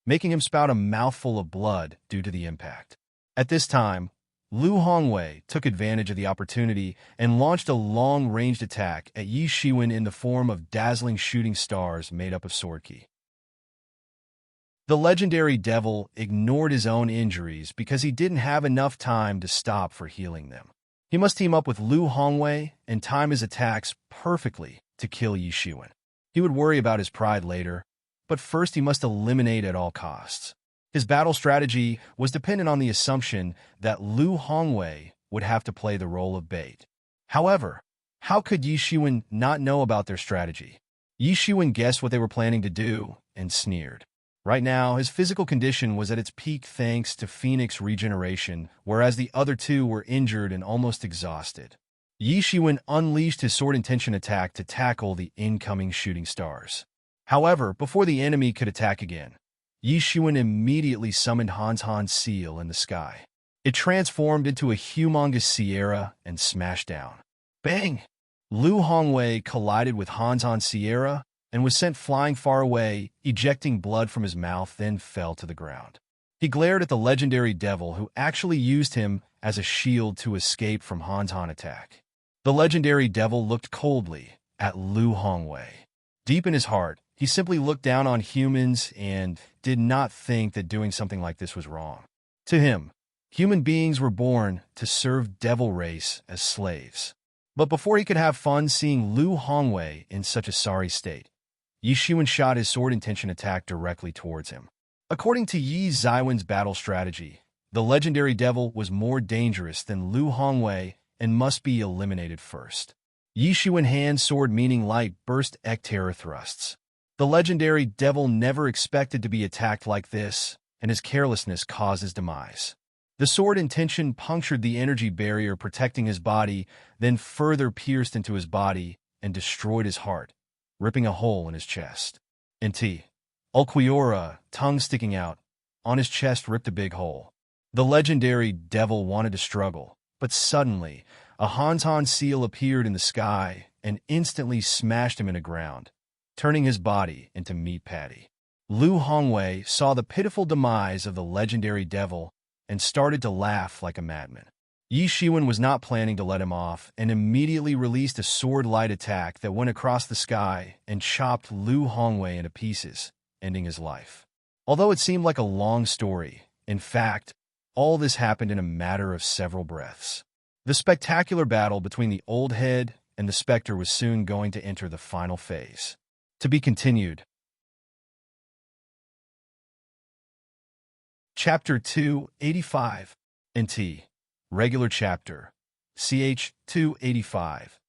making him spout a mouthful of blood due to the impact. At this time, Lu Hongwei took advantage of the opportunity and launched a long-ranged attack at Yi Shiwen in the form of dazzling shooting stars made up of sword ki. The legendary devil ignored his own injuries because he didn't have enough time to stop for healing them. He must team up with Lu Hongwei and time his attacks perfectly to kill Yi Shiwen. He would worry about his pride later, but first he must eliminate at all costs. His battle strategy was dependent on the assumption that Lu Hongwei would have to play the role of bait. However, how could Yi Shiwen not know about their strategy? Yi Shiwen guessed what they were planning to do and sneered. Right now, his physical condition was at its peak thanks to Phoenix regeneration, whereas the other two were injured and almost exhausted. Yi Shiwen unleashed his sword intention attack to tackle the incoming shooting stars. However, before the enemy could attack again, Yi Shiwen immediately summoned Han's seal in the sky. It transformed into a humongous Sierra and smashed down. Bang! Lu Hongwei collided with Han's Sierra and was sent flying far away, ejecting blood from his mouth, then fell to the ground. He glared at the legendary devil who actually used him as a shield to escape from Han's attack. The legendary devil looked coldly at Lu Hongwei. Deep in his heart, he simply looked down on humans and did not think that doing something like this was wrong. To him, human beings were born to serve devil race as slaves. But before he could have fun seeing Lu Hongwei in such a sorry state, Yi Shiwen shot his sword intention attack directly towards him. According to Yi Zaiwen's battle strategy, the legendary devil was more dangerous than Lu Hongwei and must be eliminated first. Yi Shiwen hand sword meaning light burst terror thrusts. The legendary devil never expected to be attacked like this, and his carelessness caused his demise. The sword intention punctured the energy barrier protecting his body, then further pierced into his body and destroyed his heart, ripping a hole in his chest. Nt. Ulquiorra, tongue sticking out, on his chest ripped a big hole. The legendary devil wanted to struggle, but suddenly, a Han's seal appeared in the sky and instantly smashed him into ground, turning his body into meat patty. Lu Hongwei saw the pitiful demise of the legendary devil and started to laugh like a madman. Yi Shiwen was not planning to let him off and immediately released a sword-light attack that went across the sky and chopped Lu Hongwei into pieces, ending his life. Although it seemed like a long story, in fact, all this happened in a matter of several breaths. The spectacular battle between the old head and the specter was soon going to enter the final phase. To be continued. Chapter 285, NT, regular chapter, ch. 285.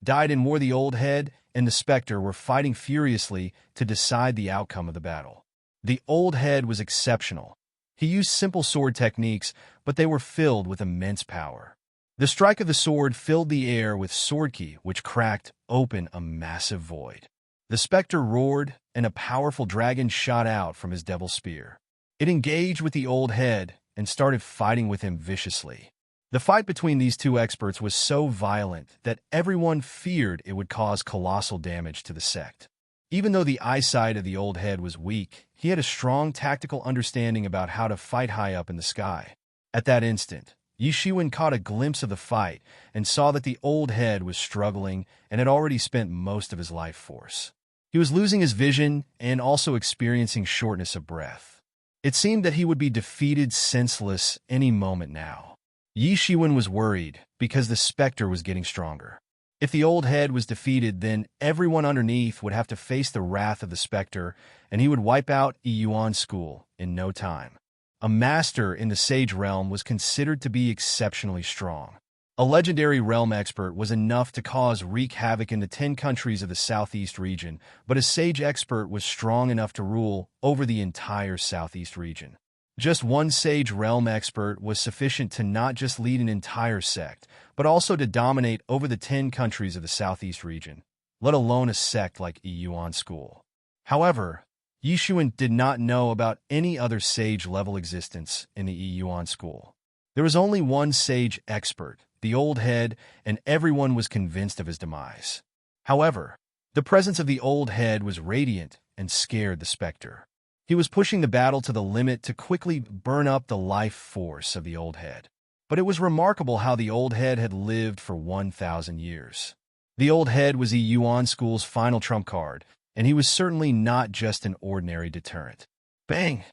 Died and War. The Old Head and the Spectre were fighting furiously to decide the outcome of the battle. The Old Head was exceptional. He used simple sword techniques, but they were filled with immense power. The strike of the sword filled the air with sword ki, which cracked open a massive void. The Spectre roared, and a powerful dragon shot out from his devil spear. It engaged with the Old Head and started fighting with him viciously. The fight between these two experts was so violent that everyone feared it would cause colossal damage to the sect. Even though the eyesight of the Old Head was weak, he had a strong tactical understanding about how to fight high up in the sky. At that instant, Yi Shiwen caught a glimpse of the fight and saw that the Old Head was struggling and had already spent most of his life force. He was losing his vision and also experiencing shortness of breath. It seemed that he would be defeated senseless any moment now. Yi Shiwen was worried because the Spectre was getting stronger. If the Old Head was defeated, then everyone underneath would have to face the wrath of the Spectre, and he would wipe out Yuan School in no time. A master in the Sage realm was considered to be exceptionally strong. A legendary realm expert was enough to wreak havoc in the 10 countries of the Southeast region, but a Sage expert was strong enough to rule over the entire Southeast region. Just one Sage realm expert was sufficient to not just lead an entire sect, but also to dominate over the 10 countries of the Southeast region, let alone a sect like Yuan School. However, Yi Shiwen did not know about any other Sage-level existence in the Yuan School. There was only one Sage expert, the Old Head, and everyone was convinced of his demise. However, the presence of the Old Head was radiant and scared the Spectre. He was pushing the battle to the limit to quickly burn up the life force of the Old Head. But it was remarkable how the Old Head had lived for 1,000 years. The Old Head was Yuan School's final trump card, and he was certainly not just an ordinary deterrent. Bang!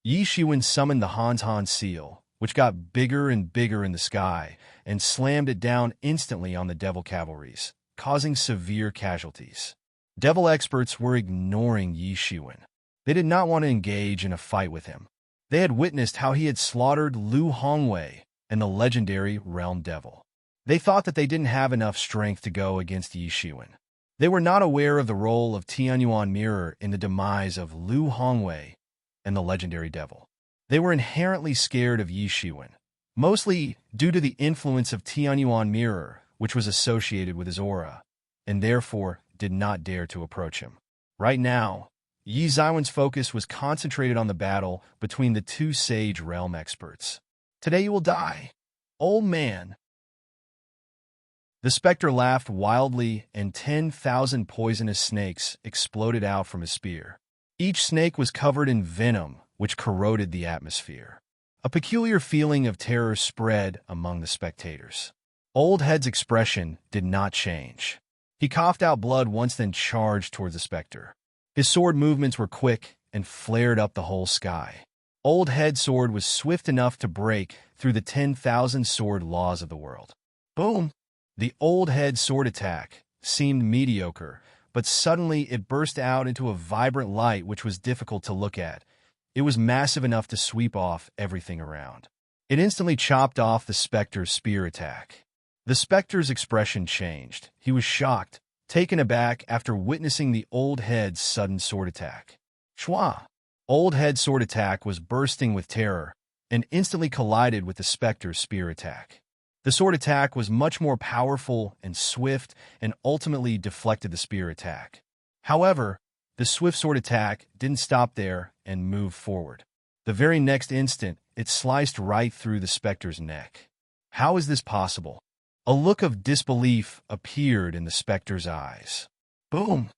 Yi Shiwen summoned the Han seal, which got bigger and bigger in the sky, and slammed it down instantly on the Devil cavalries, causing severe casualties. Devil experts were ignoring Yi Shiwen. They did not want to engage in a fight with him. They had witnessed how he had slaughtered Lu Hongwei and the legendary Realm Devil. They thought that they didn't have enough strength to go against Yi Shiwen. They were not aware of the role of Tianyuan Mirror in the demise of Lu Hongwei and the legendary Devil. They were inherently scared of Yi Shiwen, mostly due to the influence of Tianyuan Mirror, which was associated with his aura, and therefore did not dare to approach him. Right now, Yi Shiwen's focus was concentrated on the battle between the two Sage realm experts. Today you will die, old man. The Spectre laughed wildly, and 10,000 poisonous snakes exploded out from his spear. Each snake was covered in venom, which corroded the atmosphere. A peculiar feeling of terror spread among the spectators. Old Head's expression did not change. He coughed out blood once, then charged towards the Spectre. His sword movements were quick and flared up the whole sky. Old Head's sword was swift enough to break through the 10,000 sword laws of the world. Boom! The Old Head's sword attack seemed mediocre, but suddenly it burst out into a vibrant light which was difficult to look at. It was massive enough to sweep off everything around. It instantly chopped off the Spectre's spear attack. The Spectre's expression changed. He was shocked, taken aback after witnessing the Old Head's sudden sword attack. Shwa! Old Head's sword attack was bursting with terror and instantly collided with the Spectre's spear attack. The sword attack was much more powerful and swift and ultimately deflected the spear attack. However, the swift sword attack didn't stop there and moved forward. The very next instant, it sliced right through the Spectre's neck. How is this possible? A look of disbelief appeared in the Spectre's eyes. Boom!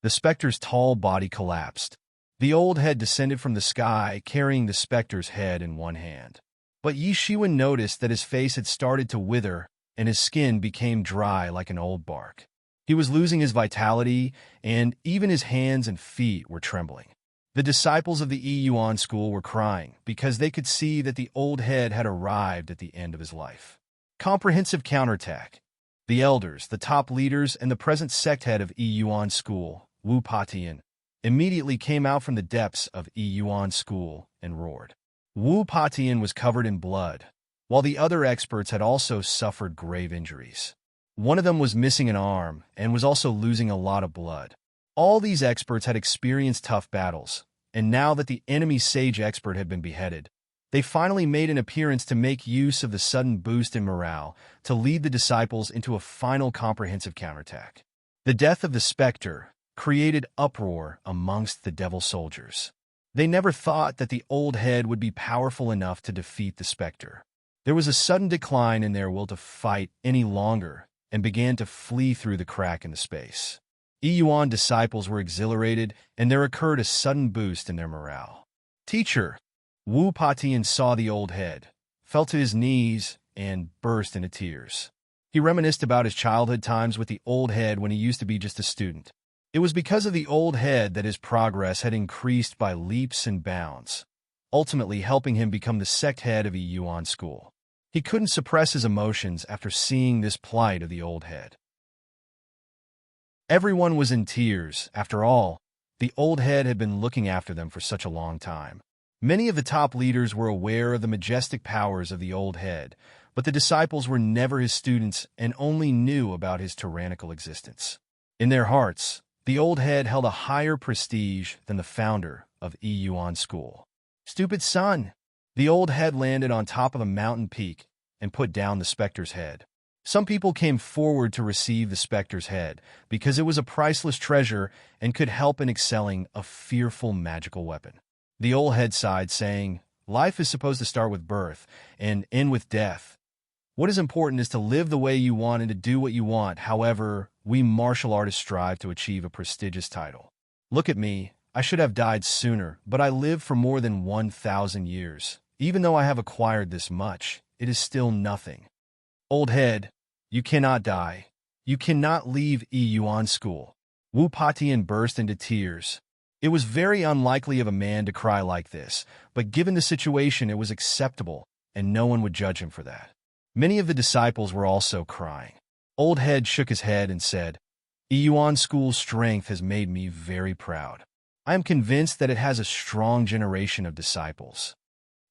The Spectre's tall body collapsed. The Old Head descended from the sky, carrying the Spectre's head in one hand. But Yi Shiwen noticed that his face had started to wither, and his skin became dry like an old bark. He was losing his vitality, and even his hands and feet were trembling. The disciples of the Yuan School were crying because they could see that the Old Head had arrived at the end of his life. Comprehensive counterattack. The elders, the top leaders, and the present sect head of Yuan School, Wu Patian, immediately came out from the depths of Yuan School and roared. Wu Patian was covered in blood, while the other experts had also suffered grave injuries. One of them was missing an arm and was also losing a lot of blood. All these experts had experienced tough battles, and now that the enemy sage expert had been beheaded, they finally made an appearance to make use of the sudden boost in morale to lead the disciples into a final comprehensive counterattack. The death of the Spectre created uproar amongst the devil soldiers. They never thought that the old head would be powerful enough to defeat the Spectre. There was a sudden decline in their will to fight any longer and began to flee through the crack in the space. Yuan disciples were exhilarated, and there occurred a sudden boost in their morale. Teacher, Wu Patian saw the old head, fell to his knees, and burst into tears. He reminisced about his childhood times with the old head when he used to be just a student. It was because of the old head that his progress had increased by leaps and bounds, ultimately helping him become the sect head of a Yuan school. He couldn't suppress his emotions after seeing this plight of the old head. Everyone was in tears. After all, the old head had been looking after them for such a long time. Many of the top leaders were aware of the majestic powers of the old head, but the disciples were never his students and only knew about his tyrannical existence. In their hearts, the old head held a higher prestige than the founder of Yuan School. Stupid son! The old head landed on top of a mountain peak and put down the Spectre's head. Some people came forward to receive the Spectre's head because it was a priceless treasure and could help in excelling a fearful magical weapon. The old head sighed, saying, "Life is supposed to start with birth and end with death. What is important is to live the way you want and to do what you want. However, we martial artists strive to achieve a prestigious title. Look at me. I should have died sooner, but I lived for more than 1,000 years. Even though I have acquired this much, it is still nothing. Old head, you cannot die. You cannot leave Yuan School." Wu Patian burst into tears. It was very unlikely of a man to cry like this, but given the situation, it was acceptable, and no one would judge him for that. Many of the disciples were also crying. Old head shook his head and said, "Yuan School's strength has made me very proud. I am convinced that it has a strong generation of disciples."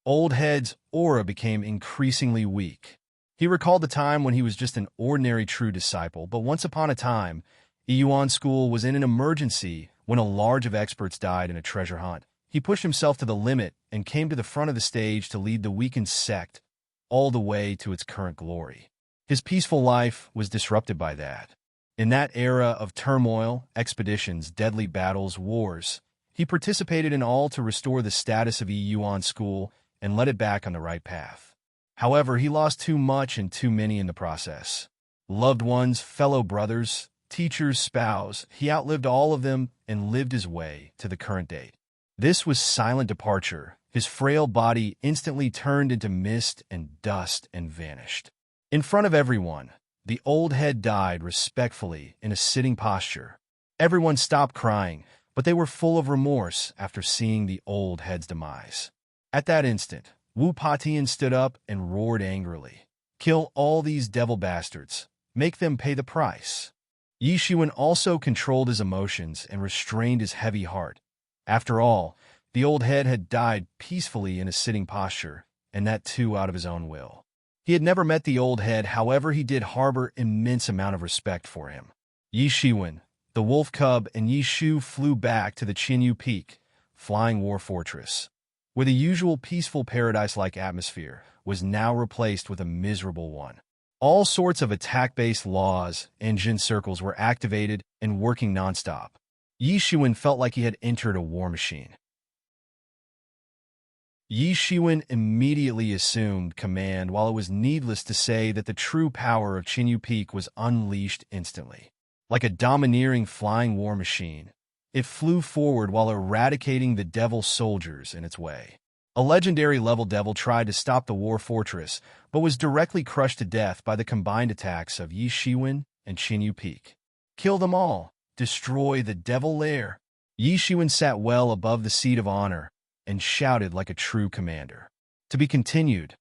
Old head's aura became increasingly weak. He recalled the time when he was just an ordinary true disciple, but once upon a time, Yuan School was in an emergency when a large of experts died in a treasure hunt. He pushed himself to the limit and came to the front of the stage to lead the weakened sect all the way to its current glory. His peaceful life was disrupted by that. In that era of turmoil, expeditions, deadly battles, wars, he participated in all to restore the status of Yuan School and led it back on the right path. However, he lost too much and too many in the process. Loved ones, fellow brothers, teachers, spouse, he outlived all of them and lived his way to the current date. This was silent departure. His frail body instantly turned into mist and dust and vanished. In front of everyone, the old head died respectfully in a sitting posture. Everyone stopped crying, but they were full of remorse after seeing the old head's demise. At that instant, Wu Patian stood up and roared angrily, "Kill all these devil bastards. Make them pay the price." Yishuan also controlled his emotions and restrained his heavy heart. After all, the old head had died peacefully in a sitting posture, and that too out of his own will. He had never met the old head, however he did harbor immense amount of respect for him. Yishuan, the wolf cub, and Yishu flew back to the Qinyu Peak, flying war fortress, where the usual peaceful paradise-like atmosphere was now replaced with a miserable one. All sorts of attack-based laws and Jin circles were activated and working nonstop. Yishuan felt like he had entered a war machine. Yishuan immediately assumed command, while it was needless to say that the true power of Qinyu Peak was unleashed instantly. Like a domineering flying war machine, it flew forward while eradicating the devil soldiers in its way. A legendary level devil tried to stop the war fortress, but was directly crushed to death by the combined attacks of Yishuan and Qinyu Peak. Kill them all. Destroy the devil lair. Yishuan sat well above the seat of honor and shouted like a true commander. To be continued.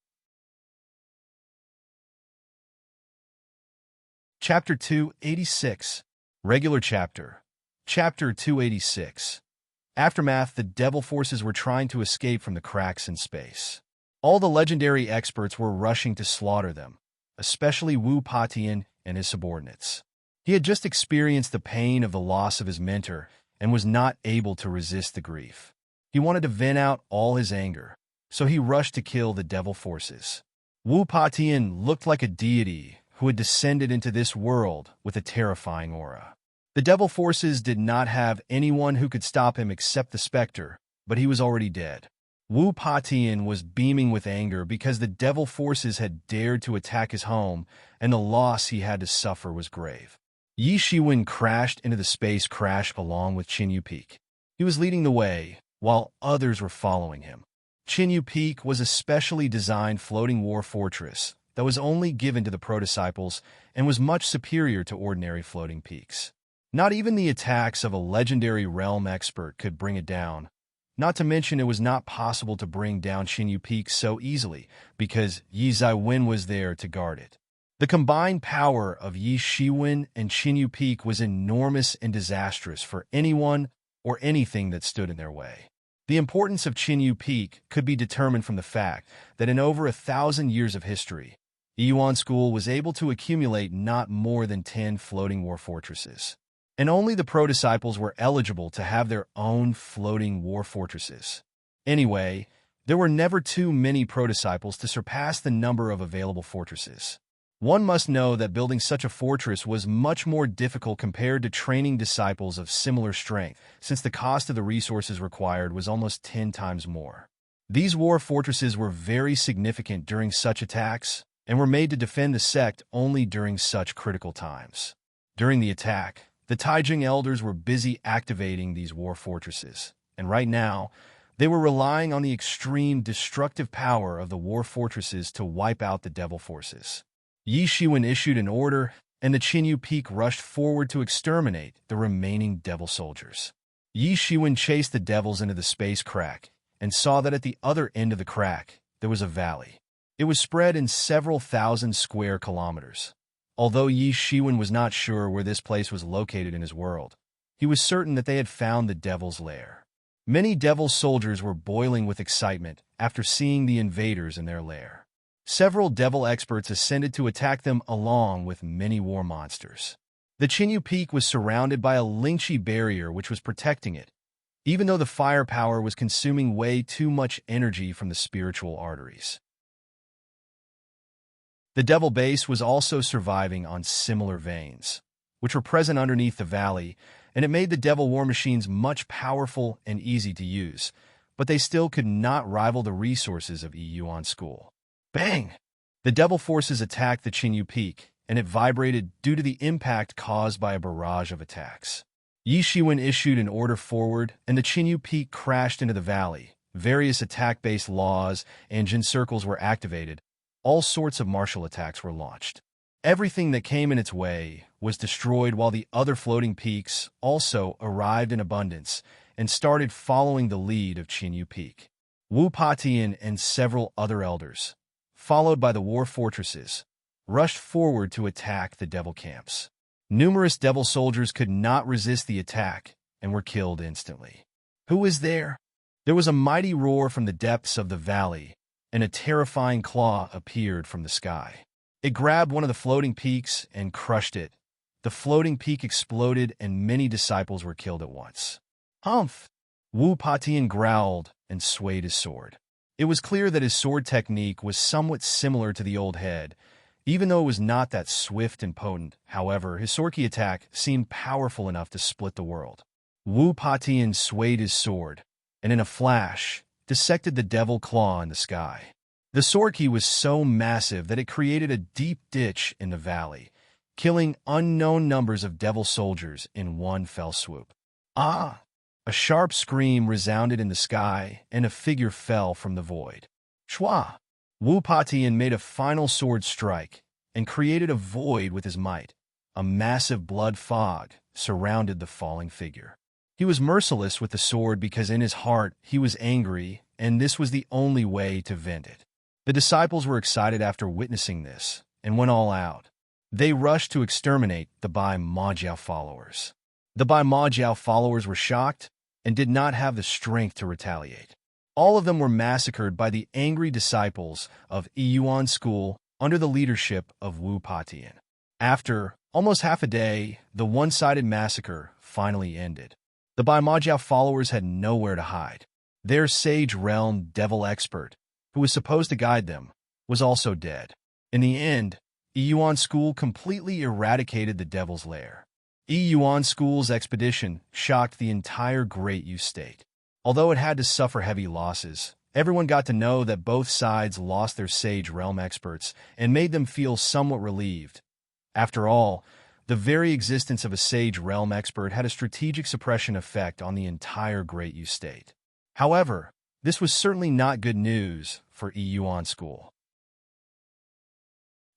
Chapter 286. Regular Chapter. Chapter 286. Aftermath, the devil forces were trying to escape from the cracks in space. All the legendary experts were rushing to slaughter them, especially Wu Patian and his subordinates. He had just experienced the pain of the loss of his mentor and was not able to resist the grief. He wanted to vent out all his anger, so he rushed to kill the devil forces. Wu Patian looked like a deity who had descended into this world with a terrifying aura. The devil forces did not have anyone who could stop him except the specter, but he was already dead. Wu Patian was beaming with anger because the devil forces had dared to attack his home, and the loss he had to suffer was grave. Yi Shiwen crashed into the space crash along with Qinyu Peak. He was leading the way, while others were following him. Qinyu Peak was a specially designed floating war fortress that was only given to the pro-disciples and was much superior to ordinary floating peaks. Not even the attacks of a legendary realm expert could bring it down. Not to mention it was not possible to bring down Qinyu Peak so easily because Yi Zaiwen was there to guard it. The combined power of Yi Shiwen and Qinyu Peak was enormous and disastrous for anyone or anything that stood in their way. The importance of Qinyu Peak could be determined from the fact that in over 1,000 years of history, Yuan School was able to accumulate not more than 10 floating war fortresses. And only the pro-disciples were eligible to have their own floating war fortresses. Anyway, there were never too many pro-disciples to surpass the number of available fortresses. One must know that building such a fortress was much more difficult compared to training disciples of similar strength, since the cost of the resources required was almost 10 times more. These war fortresses were very significant during such attacks, and were made to defend the sect only during such critical times. During the attack, the Taijing elders were busy activating these war fortresses, and right now, they were relying on the extreme destructive power of the war fortresses to wipe out the devil forces. Yi Shiwen issued an order, and the Qinyu Peak rushed forward to exterminate the remaining devil soldiers. Yi Shiwen chased the devils into the space crack and saw that at the other end of the crack, there was a valley. It was spread in several thousand square kilometers. Although Yi Shiwen was not sure where this place was located in his world, he was certain that they had found the devil's lair. Many devil soldiers were boiling with excitement after seeing the invaders in their lair. Several devil experts ascended to attack them along with many war monsters. The Qinyu Peak was surrounded by a Lingqi barrier which was protecting it, even though the firepower was consuming way too much energy from the spiritual arteries. The devil base was also surviving on similar veins, which were present underneath the valley, and it made the devil war machines much powerful and easy to use, but they still could not rival the resources of Yuan School. Bang! The devil forces attacked the Qinyu Peak, and it vibrated due to the impact caused by a barrage of attacks. Yi Shiwen issued an order forward, and the Qinyu Peak crashed into the valley. Various attack-based laws and Jin circles were activated. All sorts of martial attacks were launched. Everything that came in its way was destroyed, while the other floating peaks also arrived in abundance and started following the lead of Qinyu Peak. Wu Patian and several other elders, followed by the war fortresses, rushed forward to attack the devil camps. Numerous devil soldiers could not resist the attack and were killed instantly. Who is there? There was a mighty roar from the depths of the valley, and a terrifying claw appeared from the sky. It grabbed one of the floating peaks and crushed it. The floating peak exploded and many disciples were killed at once. Humph! Wu Patian growled and swayed his sword. It was clear that his sword technique was somewhat similar to the old head, even though it was not that swift and potent. However, his Sorki attack seemed powerful enough to split the world. Wu Patian swayed his sword, and in a flash, dissected the devil claw in the sky. The Sorki was so massive that it created a deep ditch in the valley, killing unknown numbers of devil soldiers in one fell swoop. Ah! A sharp scream resounded in the sky, and a figure fell from the void. Shwa! Wu Patian made a final sword strike and created a void with his might. A massive blood fog surrounded the falling figure. He was merciless with the sword because in his heart he was angry, and this was the only way to vent it. The disciples were excited after witnessing this and went all out. They rushed to exterminate the Bai Ma Jiao followers. The Bai Ma Jiao followers were shocked, and did not have the strength to retaliate. All of them were massacred by the angry disciples of Yuan school under the leadership of Wu Patian. After almost half a day, the one-sided massacre finally ended. The Bai Majiao followers had nowhere to hide. Their sage realm devil expert, who was supposed to guide them, was also dead. In the end, Yuan school completely eradicated the devil's lair. Yuan school's expedition shocked the entire Great Yu state. Although it had to suffer heavy losses, everyone got to know that both sides lost their sage realm experts and made them feel somewhat relieved. After all, the very existence of a sage realm expert had a strategic suppression effect on the entire Great Yu state. However, this was certainly not good news for Yuan school.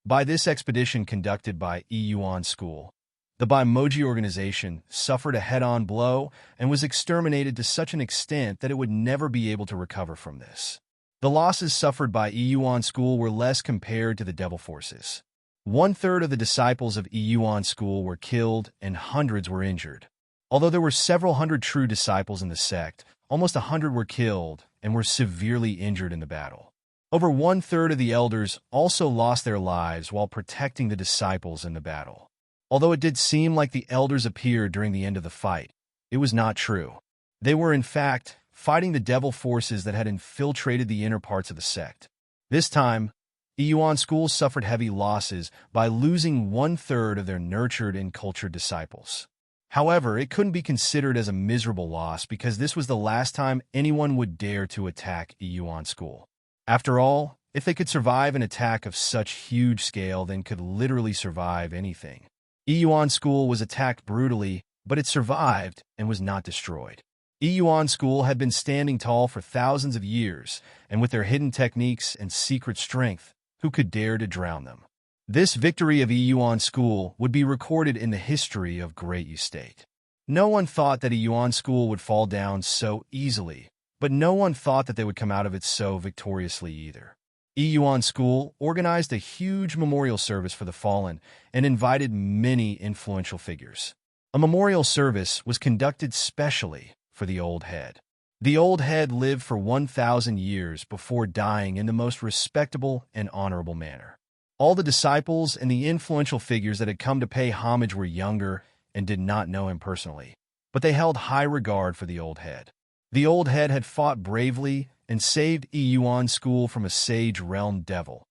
By this expedition conducted by Yuan school, the Baimoji organization suffered a head-on blow and was exterminated to such an extent that it would never be able to recover from this. The losses suffered by Yuan school were less compared to the devil forces. 1/3 of the disciples of Yuan school were killed and hundreds were injured. Although there were several hundred true disciples in the sect, almost 100 were killed and were severely injured in the battle. Over 1/3 of the elders also lost their lives while protecting the disciples in the battle. Although it did seem like the elders appeared during the end of the fight, it was not true. They were, in fact, fighting the devil forces that had infiltrated the inner parts of the sect. This time, Yuan school suffered heavy losses by losing 1/3 of their nurtured and cultured disciples. However, it couldn't be considered as a miserable loss because this was the last time anyone would dare to attack Yuan school. After all, if they could survive an attack of such huge scale, then could literally survive anything. Yuan school was attacked brutally, but it survived and was not destroyed. Yuan school had been standing tall for thousands of years, and with their hidden techniques and secret strength, who could dare to drown them? This victory of Yuan school would be recorded in the history of Great Yu State. No one thought that Yuan school would fall down so easily, but no one thought that they would come out of it so victoriously either. Yuan school organized a huge memorial service for the fallen and invited many influential figures. A memorial service was conducted specially for the old head. The old head lived for 1,000 years before dying in the most respectable and honorable manner. All the disciples and the influential figures that had come to pay homage were younger and did not know him personally, but they held high regard for the old head. The old head had fought bravely and saved Yuan school from a sage realm devil.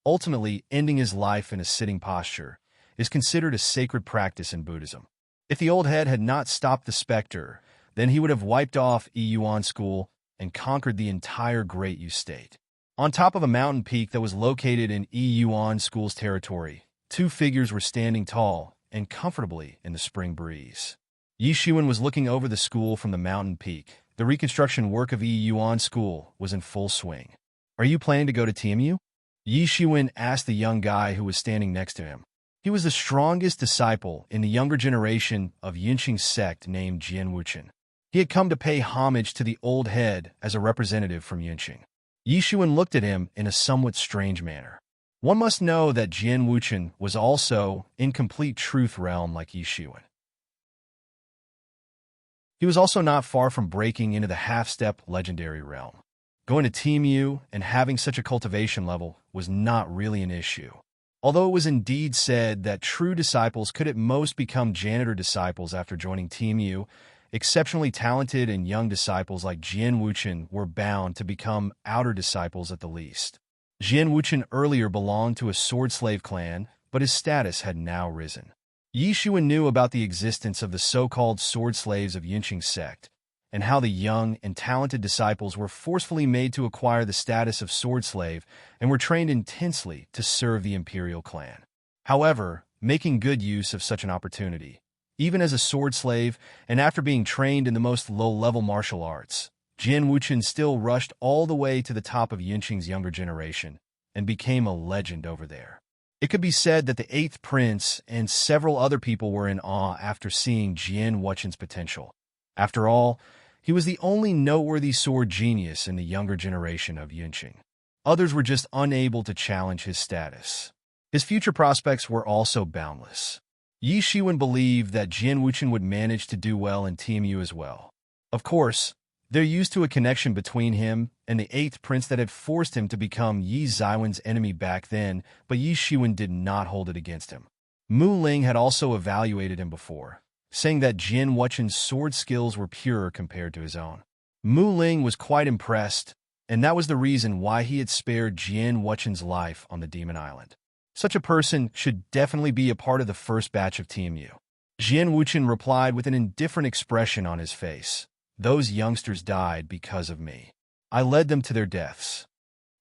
Ultimately, ending his life in a sitting posture is considered a sacred practice in Buddhism. If the old head had not stopped the specter, then he would have wiped off Yuan school and conquered the entire Great Yu State. On top of a mountain peak that was located in Yuan school's territory, two figures were standing tall and comfortably in the spring breeze. Yi Xuan was looking over the school from the mountain peak. The reconstruction work of Yuan school was in full swing. "Are you planning to go to TMU?" Yi Xuan asked the young guy who was standing next to him. He was the strongest disciple in the younger generation of Yinqing's sect named Jian Wuchen. He had come to pay homage to the old head as a representative from Yinqing. Yi Xuan looked at him in a somewhat strange manner. One must know that Jian Wuchen was also in complete truth realm like Yi Xuan. He was also not far from breaking into the half-step legendary realm. Going to Team U and having such a cultivation level was not really an issue. Although it was indeed said that true disciples could at most become janitor disciples after joining Team U, exceptionally talented and young disciples like Jian Wuchen were bound to become outer disciples at the least. Jian Wuchen earlier belonged to a sword slave clan, but his status had now risen. Yi Xuan knew about the existence of the so-called sword slaves of Yinqing sect, and how the young and talented disciples were forcefully made to acquire the status of sword slave and were trained intensely to serve the imperial clan. However, making good use of such an opportunity, even as a sword slave and after being trained in the most low-level martial arts, Jian Wuchen still rushed all the way to the top of Yinqing's younger generation and became a legend over there. It could be said that the 8th Prince and several other people were in awe after seeing Jian Wuchen's potential. After all, he was the only noteworthy sword genius in the younger generation of Yinqing. Others were just unable to challenge his status. His future prospects were also boundless. Yi Xuan believed that Jian Wuchen would manage to do well in TMU as well. Of course, they're used to a connection between him and the 8th prince that had forced him to become Yi Zaiwen's enemy back then, but Yi Shiwen did not hold it against him. Mu Ling had also evaluated him before, saying that Jian Wuchen's sword skills were pure compared to his own. Mu Ling was quite impressed, and that was the reason why he had spared Jian Wuchen's life on the Demon Island. Such a person should definitely be a part of the first batch of TMU. Jian Wuchen replied with an indifferent expression on his face. Those youngsters died because of me. I led them to their deaths.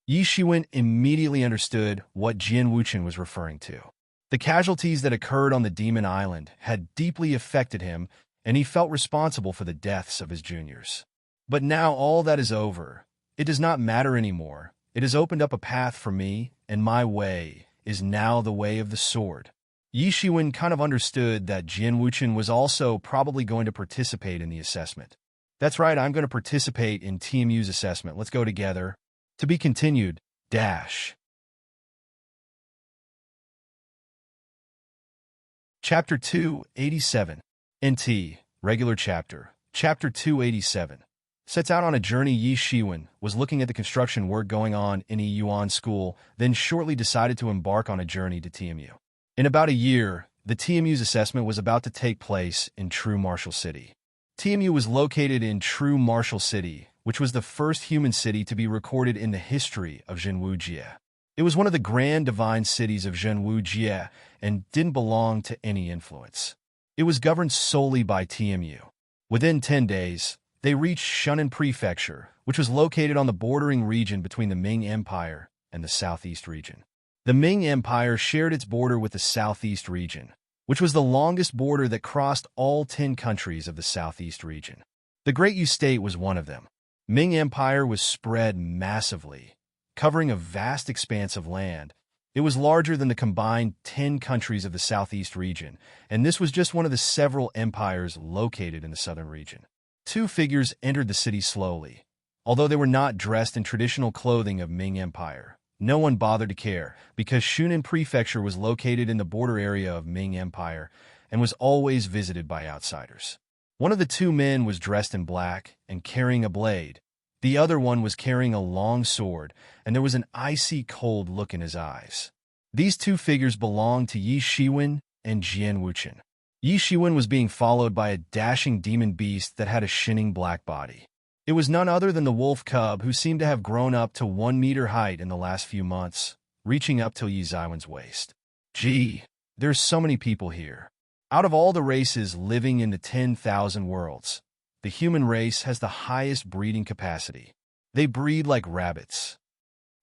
Yi Shiwen immediately understood what Jian Wuchen was referring to. The casualties that occurred on the Demon Island had deeply affected him, and he felt responsible for the deaths of his juniors. But now all that is over. It does not matter anymore. It has opened up a path for me, and my way is now the way of the sword. Yi Shiwen kind of understood that Jian Wuchen was also probably going to participate in the assessment. That's right, I'm going to participate in TMU's assessment. Let's go together. To be continued, dash. Chapter 287. NT, regular chapter. Chapter 287. Sets out on a journey. Yi Shiwen was looking at the construction work going on in a Yuan school, then shortly decided to embark on a journey to TMU. In about a year, the TMU's assessment was about to take place in True Martial City. TMU was located in True Martial City, which was the first human city to be recorded in the history of Zhenwu Jie. It was one of the grand divine cities of Zhenwu Jie and didn't belong to any influence. It was governed solely by TMU. Within 10 days, they reached Shunan Prefecture, which was located on the bordering region between the Ming Empire and the Southeast region. The Ming Empire shared its border with the Southeast region, which was the longest border that crossed all 10 countries of the Southeast region. The Great Yu State was one of them. Ming Empire was spread massively, covering a vast expanse of land. It was larger than the combined 10 countries of the Southeast region, and this was just one of the several empires located in the southern region. Two figures entered the city slowly. Although they were not dressed in traditional clothing of Ming Empire, no one bothered to care, because Shunan Prefecture was located in the border area of Ming Empire and was always visited by outsiders. One of the two men was dressed in black and carrying a blade. The other one was carrying a long sword, and there was an icy cold look in his eyes. These two figures belonged to Yi Shiwen and Jian Wuchen. Yi Shiwen was being followed by a dashing demon beast that had a shining black body. It was none other than the wolf cub, who seemed to have grown up to 1 meter height in the last few months, reaching up till Yi Zaiwen's waist. Gee, there's so many people here. Out of all the races living in the 10,000 worlds, the human race has the highest breeding capacity. They breed like rabbits.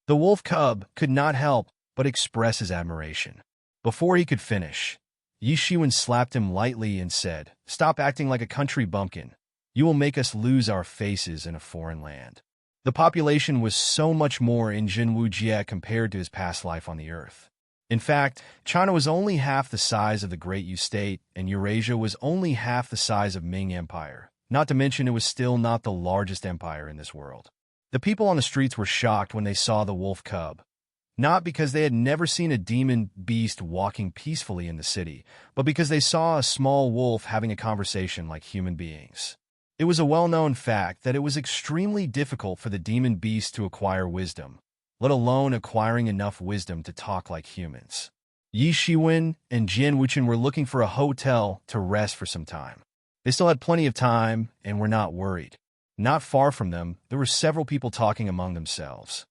The wolf cub could not help but express his admiration. Before he could finish, Yi Shiwen slapped him lightly and said, "Stop acting like a country bumpkin. You will make us lose our faces in a foreign land." The population was so much more in Zhenwu Jie compared to his past life on the earth. In fact, China was only half the size of the Great Yu State, and Eurasia was only half the size of Ming Empire. Not to mention it was still not the largest empire in this world. The people on the streets were shocked when they saw the wolf cub. Not because they had never seen a demon beast walking peacefully in the city, but because they saw a small wolf having a conversation like human beings. It was a well-known fact that it was extremely difficult for the demon beast to acquire wisdom, let alone acquiring enough wisdom to talk like humans. Yi Shiwen and Jian Wuchen were looking for a hotel to rest for some time. They still had plenty of time and were not worried. Not far from them, there were several people talking among themselves.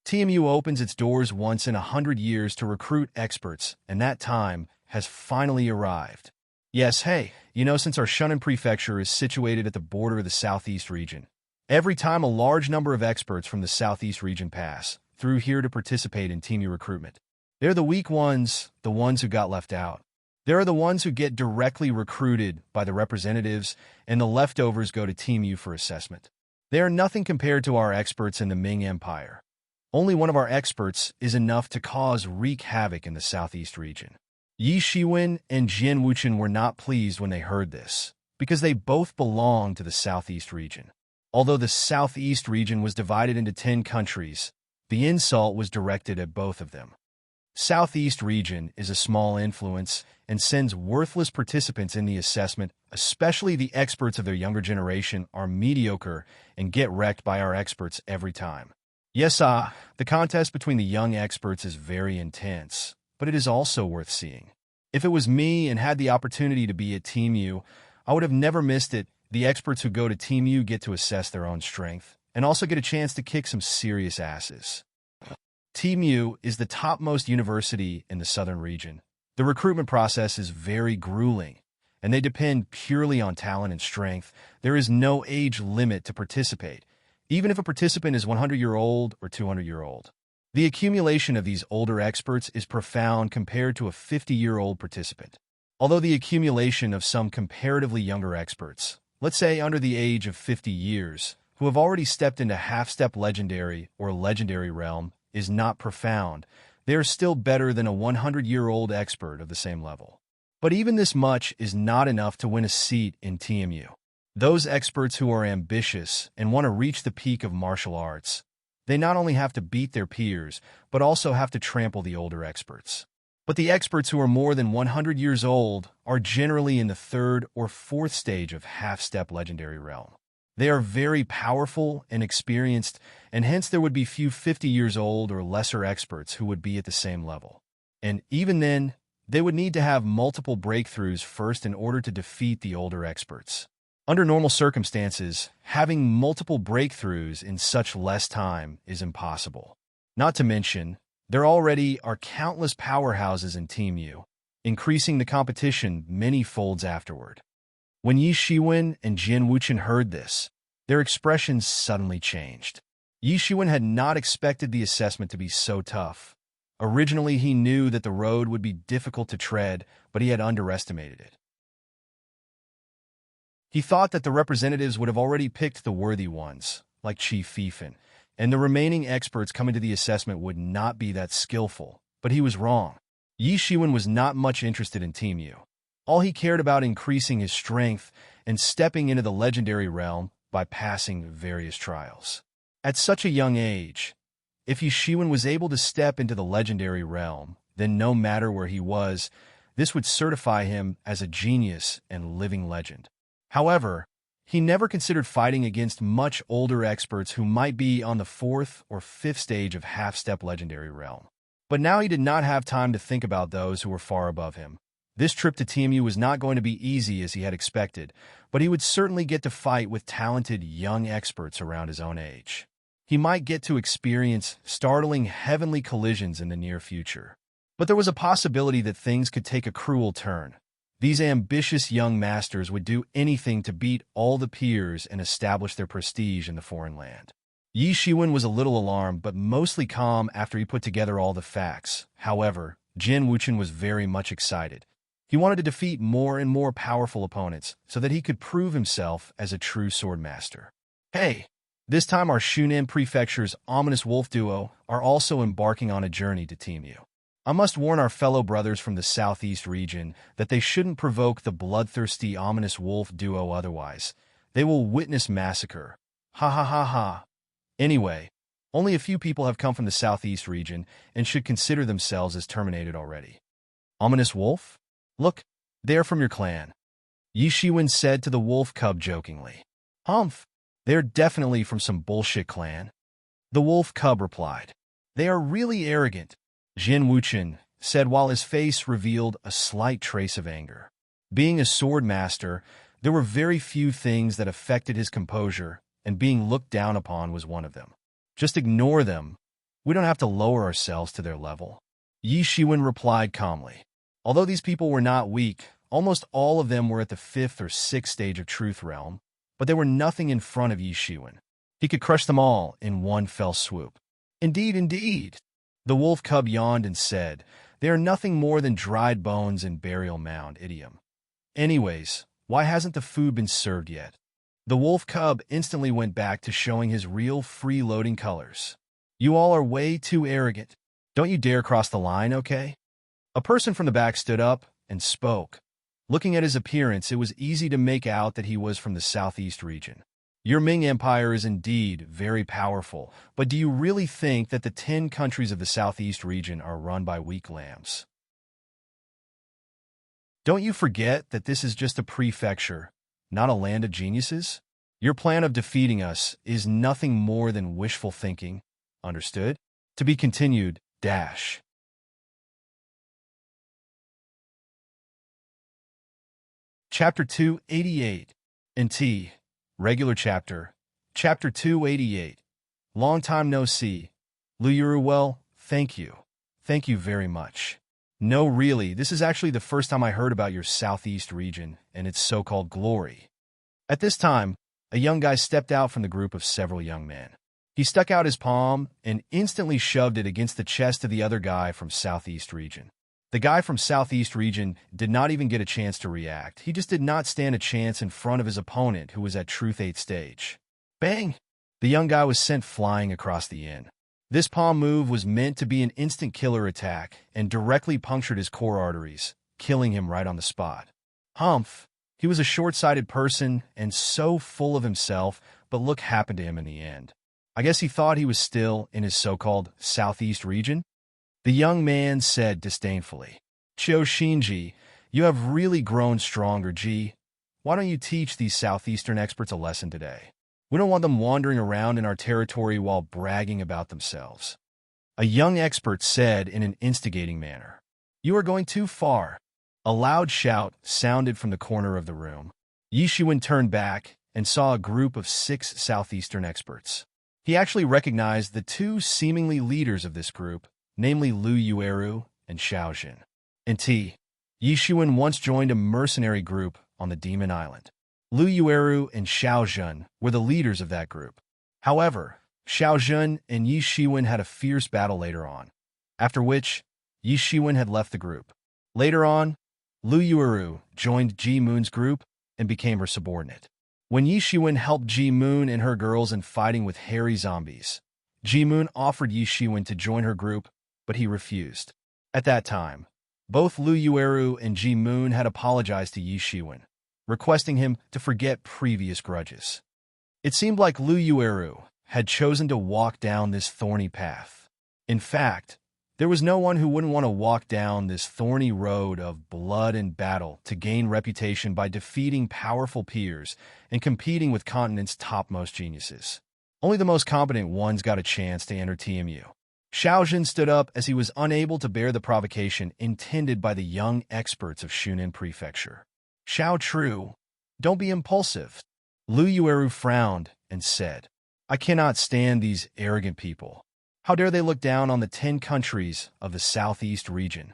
TMU opens its doors once in 100 years to recruit experts, and that time has finally arrived. Yes, hey, since our Shunan Prefecture is situated at the border of the Southeast region, every time a large number of experts from the Southeast region pass through here to participate in TMU recruitment, they're the weak ones, the ones who got left out. They're the ones who get directly recruited by the representatives, and the leftovers go to TMU for assessment. They are nothing compared to our experts in the Ming Empire. Only one of our experts is enough to wreak havoc in the Southeast region. Yi Shiwen and Jian Wuchen were not pleased when they heard this, because they both belonged to the Southeast region. Although the Southeast region was divided into 10 countries, the insult was directed at both of them. Southeast region is a small influence and sends worthless participants in the assessment, especially the experts of their younger generation are mediocre and get wrecked by our experts every time. Yes, the contest between the young experts is very intense, but it is also worth seeing. If it was me and had the opportunity to be at Team U, I would have never missed it. The experts who go to Team U get to assess their own strength and also get a chance to kick some serious asses. Team U is the topmost university in the southern region. The recruitment process is very grueling, and they depend purely on talent and strength. There is no age limit to participate, even if a participant is 100-year-old or 200-year-old. The accumulation of these older experts is profound compared to a 50-year-old participant. Although the accumulation of some comparatively younger experts, let's say under the age of 50 years, who have already stepped into half-step legendary or legendary realm, is not profound, they are still better than a 100-year-old expert of the same level. But even this much is not enough to win a seat in TMU. Those experts who are ambitious and want to reach the peak of martial arts, they not only have to beat their peers, but also have to trample the older experts. But the experts who are more than 100 years old are generally in the third or fourth stage of half-step legendary realm. They are very powerful and experienced, and hence there would be few 50 years old or lesser experts who would be at the same level. And even then, they would need to have multiple breakthroughs first in order to defeat the older experts. Under normal circumstances, having multiple breakthroughs in such less time is impossible. Not to mention, there already are countless powerhouses in Team U, increasing the competition many folds afterward. When Yi Shiwen and Jin Wuchen heard this, their expressions suddenly changed. Yi Shiwen had not expected the assessment to be so tough. Originally, he knew that the road would be difficult to tread, but he had underestimated it. He thought that the representatives would have already picked the worthy ones, like Chief Fifan, and the remaining experts coming to the assessment would not be that skillful, but he was wrong. Yi Shiwen was not much interested in Team U. All he cared about increasing his strength and stepping into the legendary realm by passing various trials. At such a young age, if Yi Shiwen was able to step into the legendary realm, then no matter where he was, this would certify him as a genius and living legend. However, he never considered fighting against much older experts who might be on the fourth or fifth stage of half-step legendary realm. But now he did not have time to think about those who were far above him. This trip to TMU was not going to be easy as he had expected, but he would certainly get to fight with talented young experts around his own age. He might get to experience startling heavenly collisions in the near future. But there was a possibility that things could take a cruel turn. These ambitious young masters would do anything to beat all the peers and establish their prestige in the foreign land. Yi Shiwen was a little alarmed, but mostly calm after he put together all the facts. However, Jin Wuchen was very much excited. He wanted to defeat more and more powerful opponents so that he could prove himself as a true sword master. Hey, this time our Shunan Prefecture's ominous wolf duo are also embarking on a journey to Team U. I must warn our fellow brothers from the southeast region that they shouldn't provoke the bloodthirsty ominous wolf duo otherwise. They will witness massacre. Ha ha ha ha. Anyway, only a few people have come from the southeast region and should consider themselves as terminated already. Ominous wolf? Look, they're from your clan. Yi Shiwen said to the wolf cub jokingly. Humph, they're definitely from some bullshit clan. The wolf cub replied. They are really arrogant, Jin Wuchen said while his face revealed a slight trace of anger. Being a sword master, there were very few things that affected his composure, and being looked down upon was one of them. Just ignore them. We don't have to lower ourselves to their level. Yi Shiwen replied calmly. Although these people were not weak, almost all of them were at the fifth or sixth stage of Truth Realm, but they were nothing in front of Yi Shiwen. He could crush them all in one fell swoop. Indeed, indeed. The wolf cub yawned and said, they are nothing more than dried bones and burial mound idiom. Anyways, why hasn't the food been served yet? The wolf cub instantly went back to showing his real freeloading colors. You all are way too arrogant. Don't you dare cross the line, okay? A person from the back stood up and spoke. Looking at his appearance, it was easy to make out that he was from the southeast region. Your Ming Empire is indeed very powerful, but do you really think that the 10 countries of the southeast region are run by weak lambs? Don't you forget that this is just a prefecture, not a land of geniuses? Your plan of defeating us is nothing more than wishful thinking. Understood? To be continued, dash. Chapter 288. NT. Regular Chapter. Chapter 288. Long time no see. Luyuru, well, thank you. Thank you very much. No, really, this is actually the first time I heard about your southeast region and its so-called glory. At this time, a young guy stepped out from the group of several young men. He stuck out his palm and instantly shoved it against the chest of the other guy from southeast region. The guy from southeast region did not even get a chance to react. He just did not stand a chance in front of his opponent, who was at Truth 8 stage. Bang! The young guy was sent flying across the inn. This palm move was meant to be an instant killer attack and directly punctured his core arteries, killing him right on the spot. Humph! He was a short-sighted person and so full of himself, but look happened to him in the end. I guess he thought he was still in his so-called southeast region? The young man said disdainfully. Chio Shinji, you have really grown stronger, G. Why don't you teach these southeastern experts a lesson today? We don't want them wandering around in our territory while bragging about themselves. A young expert said in an instigating manner. You are going too far. A loud shout sounded from the corner of the room. Yi Shiwen turned back and saw a group of 6 southeastern experts. He actually recognized the 2 seemingly leaders of this group, namely Lu Yueru and Xiaojin. Yi Shiwen once joined a mercenary group on the Demon Island. Lu Yueru and Xiaojin were the leaders of that group. However, Xiaojin and Yi Shiwen had a fierce battle later on, after which Yi Shiwen had left the group. Later on, Lu Yueru joined Ji Moon's group and became her subordinate. When Yi Shiwen helped Ji Moon and her girls in fighting with hairy zombies, Ji Moon offered Yi Shiwen to join her group, but he refused. At that time, both Lu Yueru and Ji Moon had apologized to Yi Shiwen, requesting him to forget previous grudges. It seemed like Lu Yueru had chosen to walk down this thorny path. In fact, there was no one who wouldn't want to walk down this thorny road of blood and battle to gain reputation by defeating powerful peers and competing with continent's topmost geniuses. Only the most competent ones got a chance to enter TMU. Xiaojin stood up as he was unable to bear the provocation intended by the young experts of Shunan Prefecture. Xiao Tru, don't be impulsive. Lu Yueru frowned and said, I cannot stand these arrogant people. How dare they look down on the 10 countries of the southeast region?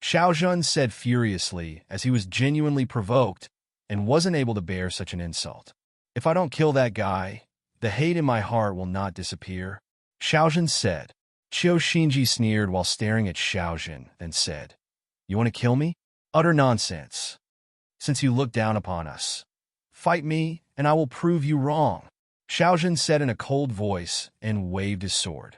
Xiaojun said furiously as he was genuinely provoked and wasn't able to bear such an insult. If I don't kill that guy, the hate in my heart will not disappear. Xiaojun said. Chio Shinji sneered while staring at Xiaojin, then said, You want to kill me? Utter nonsense. Since you look down upon us, fight me and I will prove you wrong. Xiaojin said in a cold voice and waved his sword.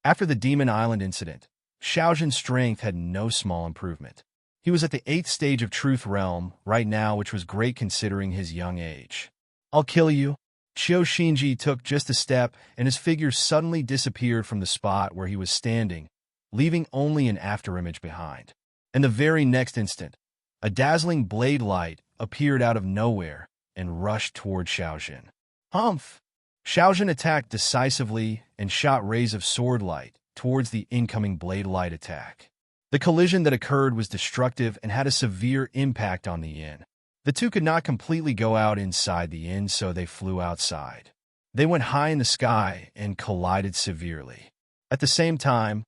After the Demon Island incident, Xiaojin's strength had no small improvement. He was at the 8th stage of Truth Realm right now, which was great considering his young age. I'll kill you. Chio Shinji took just a step, and his figure suddenly disappeared from the spot where he was standing, leaving only an afterimage behind. In the very next instant, a dazzling blade light appeared out of nowhere and rushed toward Xiaojin. Humph! Xiaojin attacked decisively and shot rays of sword light towards the incoming blade light attack. The collision that occurred was destructive and had a severe impact on the inn. The two could not completely go out inside the inn, so they flew outside. They went high in the sky and collided severely. At the same time,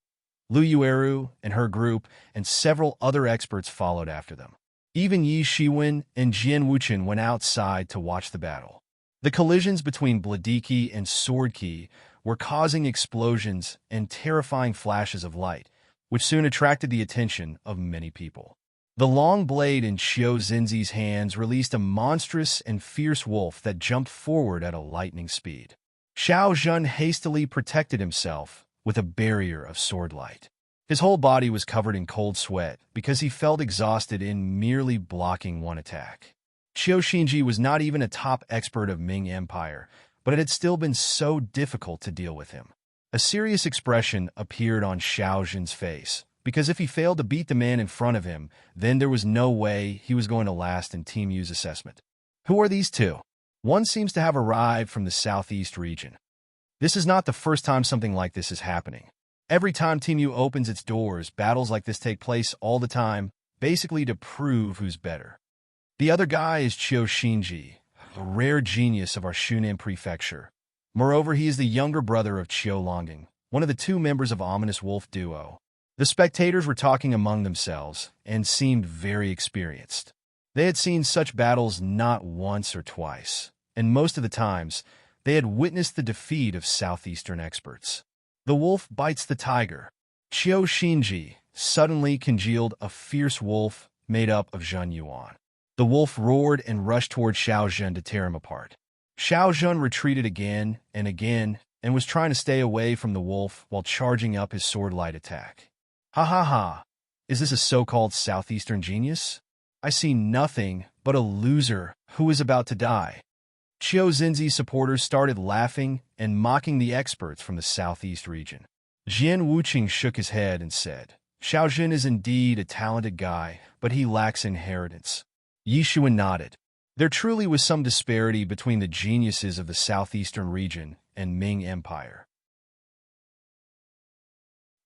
Lu Yueru and her group and several other experts followed after them. Even Yi Shiwen and Jian Wuchen went outside to watch the battle. The collisions between Bladiki and Swordki were causing explosions and terrifying flashes of light, which soon attracted the attention of many people. The long blade in Xiao Zinzi's hands released a monstrous and fierce wolf that jumped forward at a lightning speed. Xiao Zhen hastily protected himself with a barrier of sword light. His whole body was covered in cold sweat because he felt exhausted in merely blocking one attack. Qiu Xinji was not even a top expert of Ming Empire, but it had still been so difficult to deal with him. A serious expression appeared on Xiao Zhen's face, because if he failed to beat the man in front of him, then there was no way he was going to last in Team Yu's assessment. Who are these two? One seems to have arrived from the southeast region. This is not the first time something like this is happening. Every time Team Yu opens its doors, battles like this take place all the time, basically to prove who's better. The other guy is Qiu Xinji, a rare genius of our Shunan prefecture. Moreover, he is the younger brother of Qiu Longging, one of the two members of Ominous Wolf duo. The spectators were talking among themselves and seemed very experienced. They had seen such battles not once or twice, and most of the times, they had witnessed the defeat of southeastern experts. The wolf bites the tiger. Qiu Xinji suddenly congealed a fierce wolf made up of Zhen Yuan. The wolf roared and rushed toward Xiao Zhen to tear him apart. Xiao Zhen retreated again and was trying to stay away from the wolf while charging up his sword-light attack. Ha ha ha! Is this a so-called southeastern genius? I see nothing but a loser who is about to die. Qiu Xinji's supporters started laughing and mocking the experts from the southeast region. Jian Wuqing shook his head and said, Xiao Zhen is indeed a talented guy, but he lacks inheritance. Yi Xuan nodded. There truly was some disparity between the geniuses of the southeastern region and Ming Empire.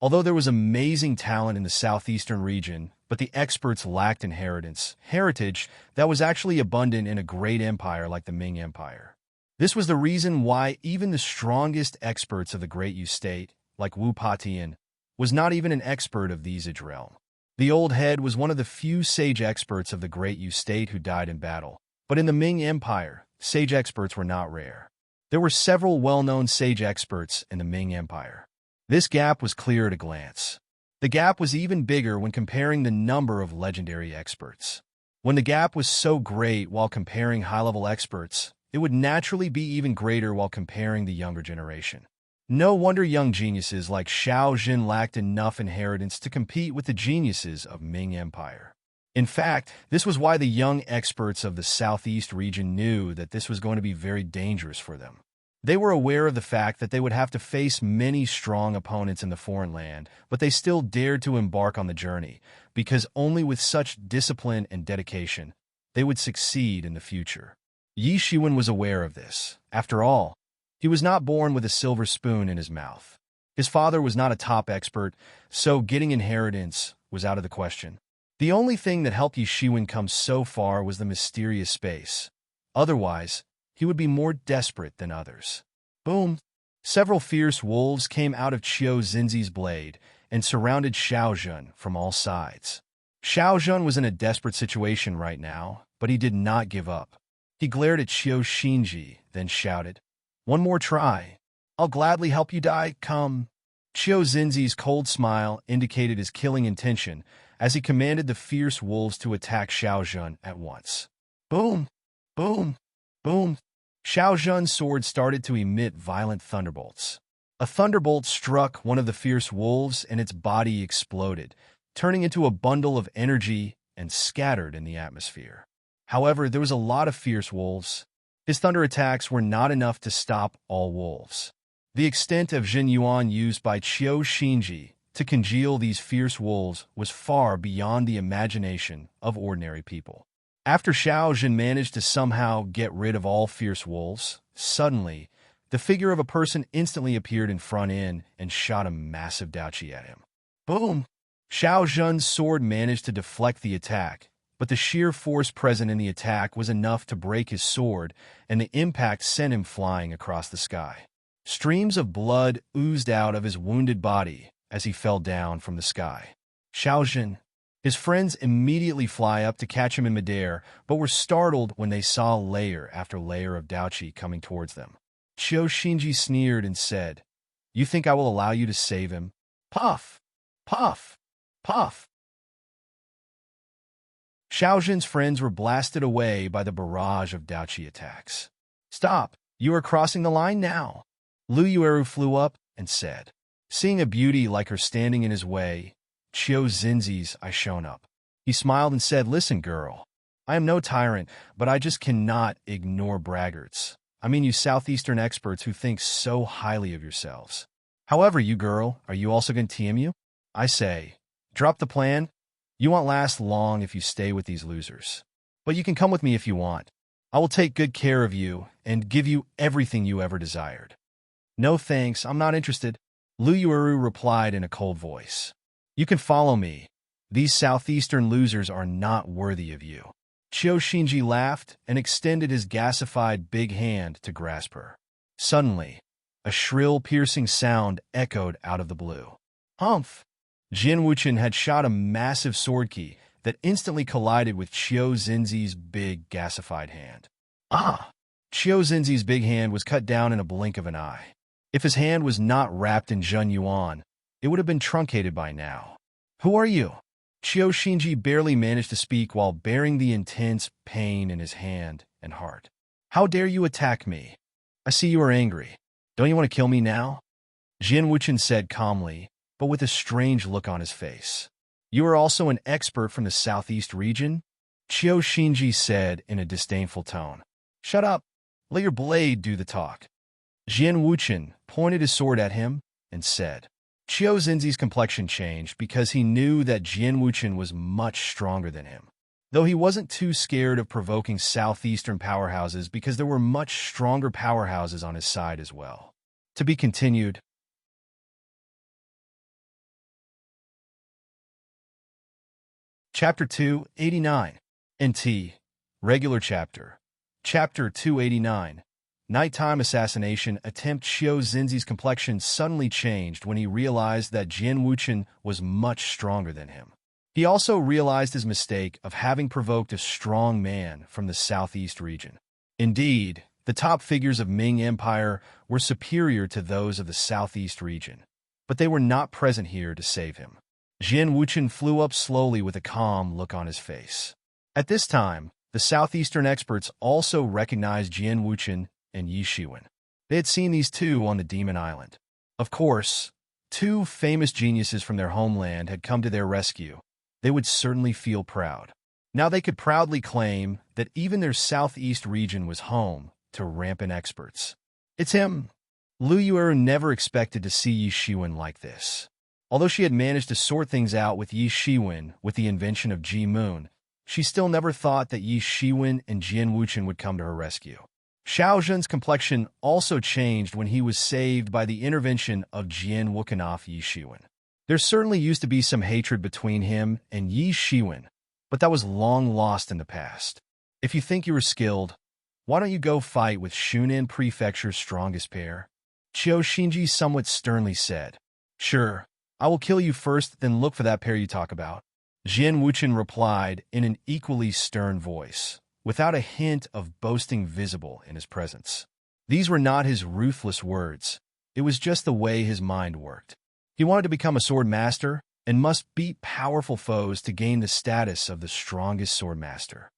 Although there was amazing talent in the southeastern region, but the experts lacked heritage that was actually abundant in a great empire like the Ming Empire. This was the reason why even the strongest experts of the Great Yu State, like Wu Patian, was not even an expert of the Age realm. The old head was one of the few sage experts of the Great Yu State who died in battle, but in the Ming Empire, sage experts were not rare. There were several well-known sage experts in the Ming Empire. This gap was clear at a glance. The gap was even bigger when comparing the number of legendary experts. When the gap was so great while comparing high-level experts, it would naturally be even greater while comparing the younger generation. No wonder young geniuses like Xiao Zhen lacked enough inheritance to compete with the geniuses of Ming Empire. In fact, this was why the young experts of the southeast region knew that this was going to be very dangerous for them. They were aware of the fact that they would have to face many strong opponents in the foreign land, but they still dared to embark on the journey, because only with such discipline and dedication, they would succeed in the future. Yi Xuan was aware of this. After all, he was not born with a silver spoon in his mouth. His father was not a top expert, so getting inheritance was out of the question. The only thing that helped Yi Xuan come so far was the mysterious space. Otherwise, he would be more desperate than others. Boom! Several fierce wolves came out of Qiu Xinji's blade and surrounded Xiao Zhen from all sides. Xiao Zhen was in a desperate situation right now, but he did not give up. He glared at Qiu Xinji, then shouted, "One more try. I'll gladly help you die, come." Qiu Xinji's cold smile indicated his killing intention as he commanded the fierce wolves to attack Xiao Zhen at once. Boom! Boom! Boom! Xiao Zhen's sword started to emit violent thunderbolts. A thunderbolt struck one of the fierce wolves and its body exploded, turning into a bundle of energy and scattered in the atmosphere. However, there was a lot of fierce wolves. His thunder attacks were not enough to stop all wolves. The extent of Zhen Yuan used by Qiu Xinji to congeal these fierce wolves was far beyond the imagination of ordinary people. After Xiao Zhen managed to somehow get rid of all fierce wolves, suddenly, the figure of a person instantly appeared in front and shot a massive daoqi at him. Boom! Xiao Zhen's sword managed to deflect the attack, but the sheer force present in the attack was enough to break his sword, and the impact sent him flying across the sky. Streams of blood oozed out of his wounded body as he fell down from the sky. Xiao Zhen. His friends immediately fly up to catch him in midair, but were startled when they saw layer after layer of daoqi coming towards them. Qiu Xinji sneered and said, "You think I will allow you to save him?" Puff! Puff! Puff! Xiao Zhen's friends were blasted away by the barrage of daoqi attacks. "Stop! You are crossing the line now!" Lu Yueru flew up and said. Seeing a beauty like her standing in his way, Qiu Xinji's eye shone up. He smiled and said, "Listen, girl. I am no tyrant, but I just cannot ignore braggarts. I mean you southeastern experts who think so highly of yourselves. However, you girl, are you also going to TMU? I say, drop the plan. You won't last long if you stay with these losers. But you can come with me if you want. I will take good care of you and give you everything you ever desired. No thanks, I'm not interested, Lu Yueru replied in a cold voice. You can follow me. These southeastern losers are not worthy of you. Chiyo Shinji laughed and extended his gasified big hand to grasp her. Suddenly, a shrill, piercing sound echoed out of the blue. Humph! Jin Wuchen had shot a massive sword key that instantly collided with Chiyo Zinzi's big, gasified hand. Ah! Chiyo Zinzi's big hand was cut down in a blink of an eye. If his hand was not wrapped in Jun Yuan, it would have been truncated by now. Who are you? Chiyo Shinji barely managed to speak while bearing the intense pain in his hand and heart. How dare you attack me? I see you are angry. Don't you want to kill me now? Jin Wuchen said calmly, but with a strange look on his face. You are also an expert from the southeast region? Chiyo Shinji said in a disdainful tone. Shut up. Let your blade do the talk. Jin Wuchen pointed his sword at him and said. Chiyo Zinzi's complexion changed because he knew that Jin Wuchen was much stronger than him. Though he wasn't too scared of provoking southeastern powerhouses because there were much stronger powerhouses on his side as well. To be continued. Chapter 289. NT. Regular Chapter. Chapter 289. Nighttime assassination attempt. Chiyo Zinzi's complexion suddenly changed when he realized that Jin Wuchen was much stronger than him. He also realized his mistake of having provoked a strong man from the southeast region. Indeed, the top figures of Ming Empire were superior to those of the southeast region, but they were not present here to save him. Jin Wuchen flew up slowly with a calm look on his face. At this time, the southeastern experts also recognized Jin Wuchen and Yi Shiwen. They had seen these two on the Demon Island. Of course, two famous geniuses from their homeland had come to their rescue. They would certainly feel proud. Now they could proudly claim that even their southeast region was home to rampant experts. It's him. Lu Yueru never expected to see Yi Shiwen like this. Although she had managed to sort things out with Yi Shiwen with the invention of Ji Moon, she still never thought that Yi Shiwen and Jin Wuchen would come to her rescue. Xiao Zhen's complexion also changed when he was saved by the intervention of Jian Wukanoff Yi Shiwen. There certainly used to be some hatred between him and Yi Shiwen, but that was long lost in the past. If you think you were skilled, why don't you go fight with Shunan Prefecture's strongest pair? Chiyo Shinji somewhat sternly said. Sure, I will kill you first, then look for that pair you talk about. Jin Wuchen replied in an equally stern voice, without a hint of boasting visible in his presence. These were not his ruthless words. It was just the way his mind worked. He wanted to become a sword master and must beat powerful foes to gain the status of the strongest sword master.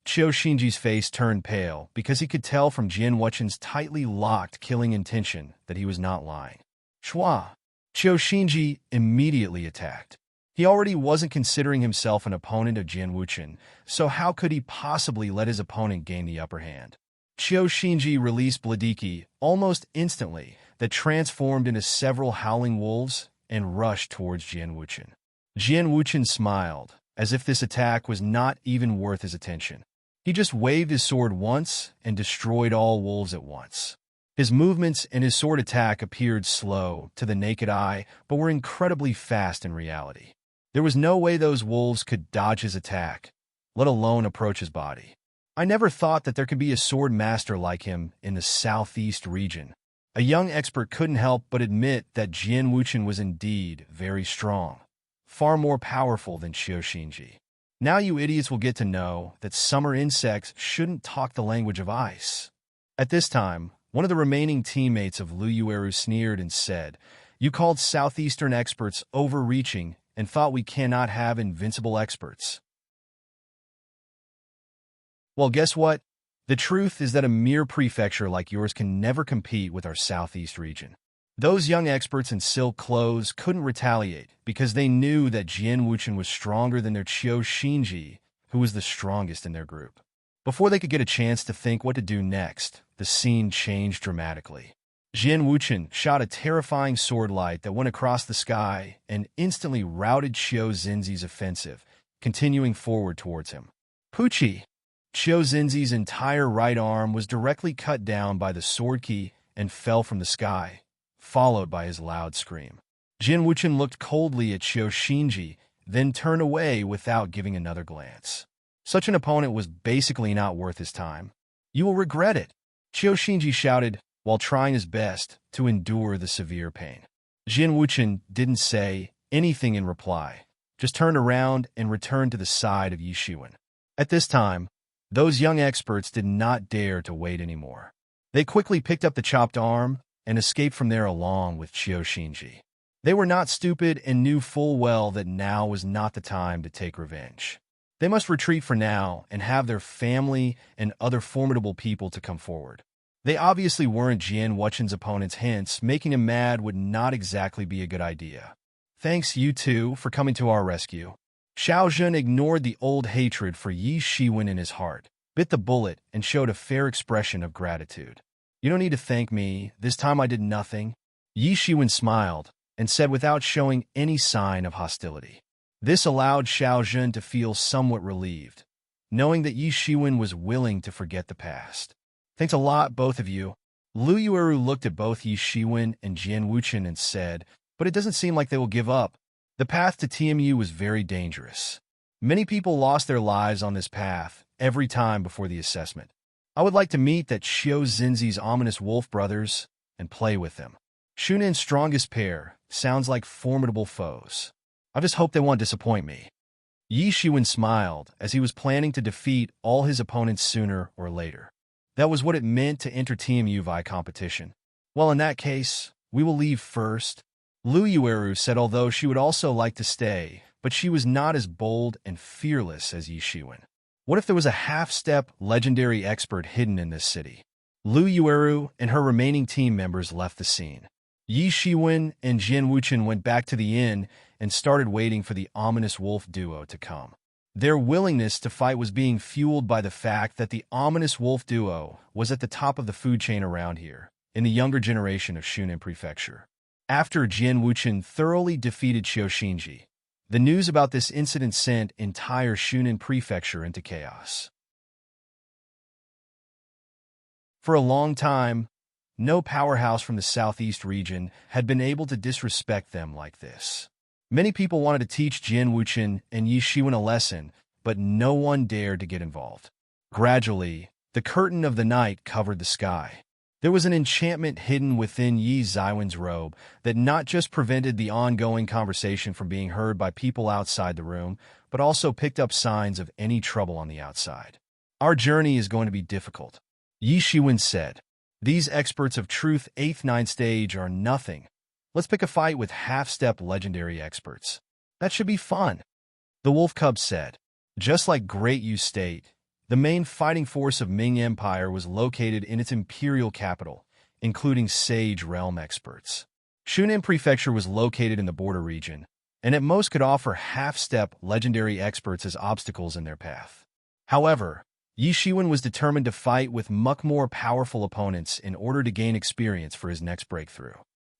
Chiyo Shinji's face turned pale because he could tell from Jin Wuchen's tightly locked killing intention that he was not lying. Shua! Chiyo Shinji immediately attacked. He already wasn't considering himself an opponent of Jin Wuchen, so how could he possibly let his opponent gain the upper hand? Chiyo Shinji released Bladiki almost instantly that transformed into several howling wolves and rushed towards Jin Wuchen. Jin Wuchen smiled, as if this attack was not even worth his attention. He just waved his sword once and destroyed all wolves at once. His movements and his sword attack appeared slow to the naked eye, but were incredibly fast in reality. There was no way those wolves could dodge his attack, let alone approach his body. I never thought that there could be a sword master like him in the southeast region. A young expert couldn't help but admit that Jin Wuchen was indeed very strong, far more powerful than Chiyo Shinji. Now you idiots will get to know that summer insects shouldn't talk the language of ice. At this time, one of the remaining teammates of Lu Yueru sneered and said, You called southeastern experts overreaching and thought we cannot have invincible experts. Well, guess what? The truth is that a mere prefecture like yours can never compete with our southeast region. Those young experts in silk clothes couldn't retaliate because they knew that Jin Wuchen was stronger than their Chiyo Shinji, who was the strongest in their group. Before they could get a chance to think what to do next, the scene changed dramatically. Jian Wuchen shot a terrifying sword light that went across the sky and instantly routed Qiu Xinzi's offensive, continuing forward towards him. Pucci! Qiu Xinzi's entire right arm was directly cut down by the sword key and fell from the sky, followed by his loud scream. Jian Wuchen looked coldly at Qiu Xinji, then turned away without giving another glance. Such an opponent was basically not worth his time. You will regret it, Qiu Xinji shouted, while trying his best to endure the severe pain. Jian Wuchen didn't say anything in reply, just turned around and returned to the side of Yi Shiwen. At this time, those young experts did not dare to wait anymore. They quickly picked up the chopped arm and escaped from there along with Qiu Xinji. They were not stupid and knew full well that now was not the time to take revenge. They must retreat for now and have their family and other formidable people to come forward. They obviously weren't Jian Wuchen's opponents, hence making him mad would not exactly be a good idea. Thanks, you two, for coming to our rescue. Xiao Zhen ignored the old hatred for Yi Shiwen in his heart, bit the bullet, and showed a fair expression of gratitude. You don't need to thank me. This time I did nothing. Yi Shiwen smiled and said without showing any sign of hostility. This allowed Xiao Zhen to feel somewhat relieved, knowing that Yi Shiwen was willing to forget the past. Thanks a lot, both of you. Lu Yueru looked at both Yi Shiwen and Jian Wuchen and said, but it doesn't seem like they will give up. The path to TMU was very dangerous. Many people lost their lives on this path every time before the assessment. I would like to meet that Qiu Xinzi's ominous wolf brothers and play with them. Shunan's strongest pair sounds like formidable foes. I just hope they won't disappoint me. Yi Shiwen smiled as he was planning to defeat all his opponents sooner or later. That was what it meant to enter TMU via competition. Well, in that case, we will leave first. Lu Yueru said although she would also like to stay, but she was not as bold and fearless as Yi Shiwen. What if there was a half-step legendary expert hidden in this city? Lu Yueru and her remaining team members left the scene. Yi Shiwen and Jian Wuchen went back to the inn and started waiting for the ominous wolf duo to come. Their willingness to fight was being fueled by the fact that the ominous wolf duo was at the top of the food chain around here, in the younger generation of Shunan Prefecture. After Jian Wuchen thoroughly defeated Qiu Xinji, the news about this incident sent entire Shunan Prefecture into chaos. For a long time, no powerhouse from the southeast region had been able to disrespect them like this. Many people wanted to teach Jian Wuchen and Yi Shiwen a lesson, but no one dared to get involved. Gradually, the curtain of the night covered the sky. There was an enchantment hidden within Yi Xiwen's robe that not just prevented the ongoing conversation from being heard by people outside the room, but also picked up signs of any trouble on the outside. Our journey is going to be difficult, Yi Shiwen said. These experts of Truth 8th 9th stage are nothing. Let's pick a fight with half-step legendary experts. That should be fun, the Wolf Cub said. Just like Great Yu State, the main fighting force of Ming Empire was located in its imperial capital, including Sage Realm experts. Shunan Prefecture was located in the border region, and at most could offer half-step legendary experts as obstacles in their path. However, Yi Shiwen was determined to fight with much more powerful opponents in order to gain experience for his next breakthrough.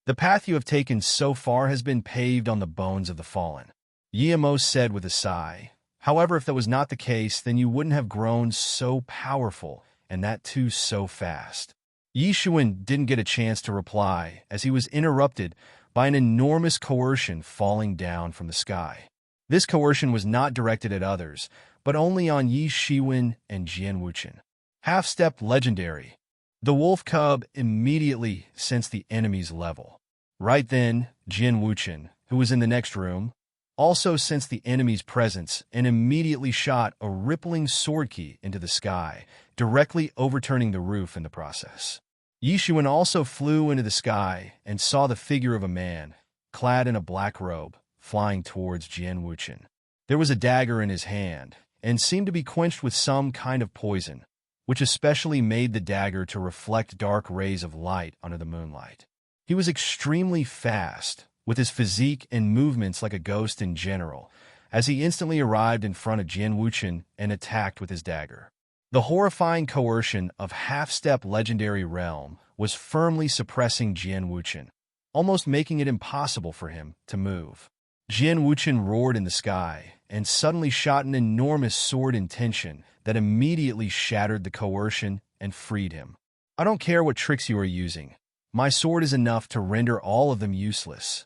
The path you have taken so far has been paved on the bones of the fallen, Yi Amos said with a sigh. However, if that was not the case, then you wouldn't have grown so powerful, and that too so fast. Yi Shiwen didn't get a chance to reply, as he was interrupted by an enormous coercion falling down from the sky. This coercion was not directed at others, but only on Yi Shiwen and Jian Wuchen. Half-step legendary. The wolf cub immediately sensed the enemy's level. Right then, Jian Wuchen, who was in the next room, also sensed the enemy's presence and immediately shot a rippling sword key into the sky, directly overturning the roof in the process. Yi Shiwen also flew into the sky and saw the figure of a man, clad in a black robe, flying towards Jian Wuchen. There was a dagger in his hand, and seemed to be quenched with some kind of poison, which especially made the dagger to reflect dark rays of light under the moonlight. He was extremely fast, with his physique and movements like a ghost in general, as he instantly arrived in front of Jian Wuchen and attacked with his dagger. The horrifying coercion of half-step legendary realm was firmly suppressing Jian Wuchen, almost making it impossible for him to move. Jian Wuchen roared in the sky and suddenly shot an enormous sword in tension that immediately shattered the coercion and freed him. I don't care what tricks you are using. My sword is enough to render all of them useless.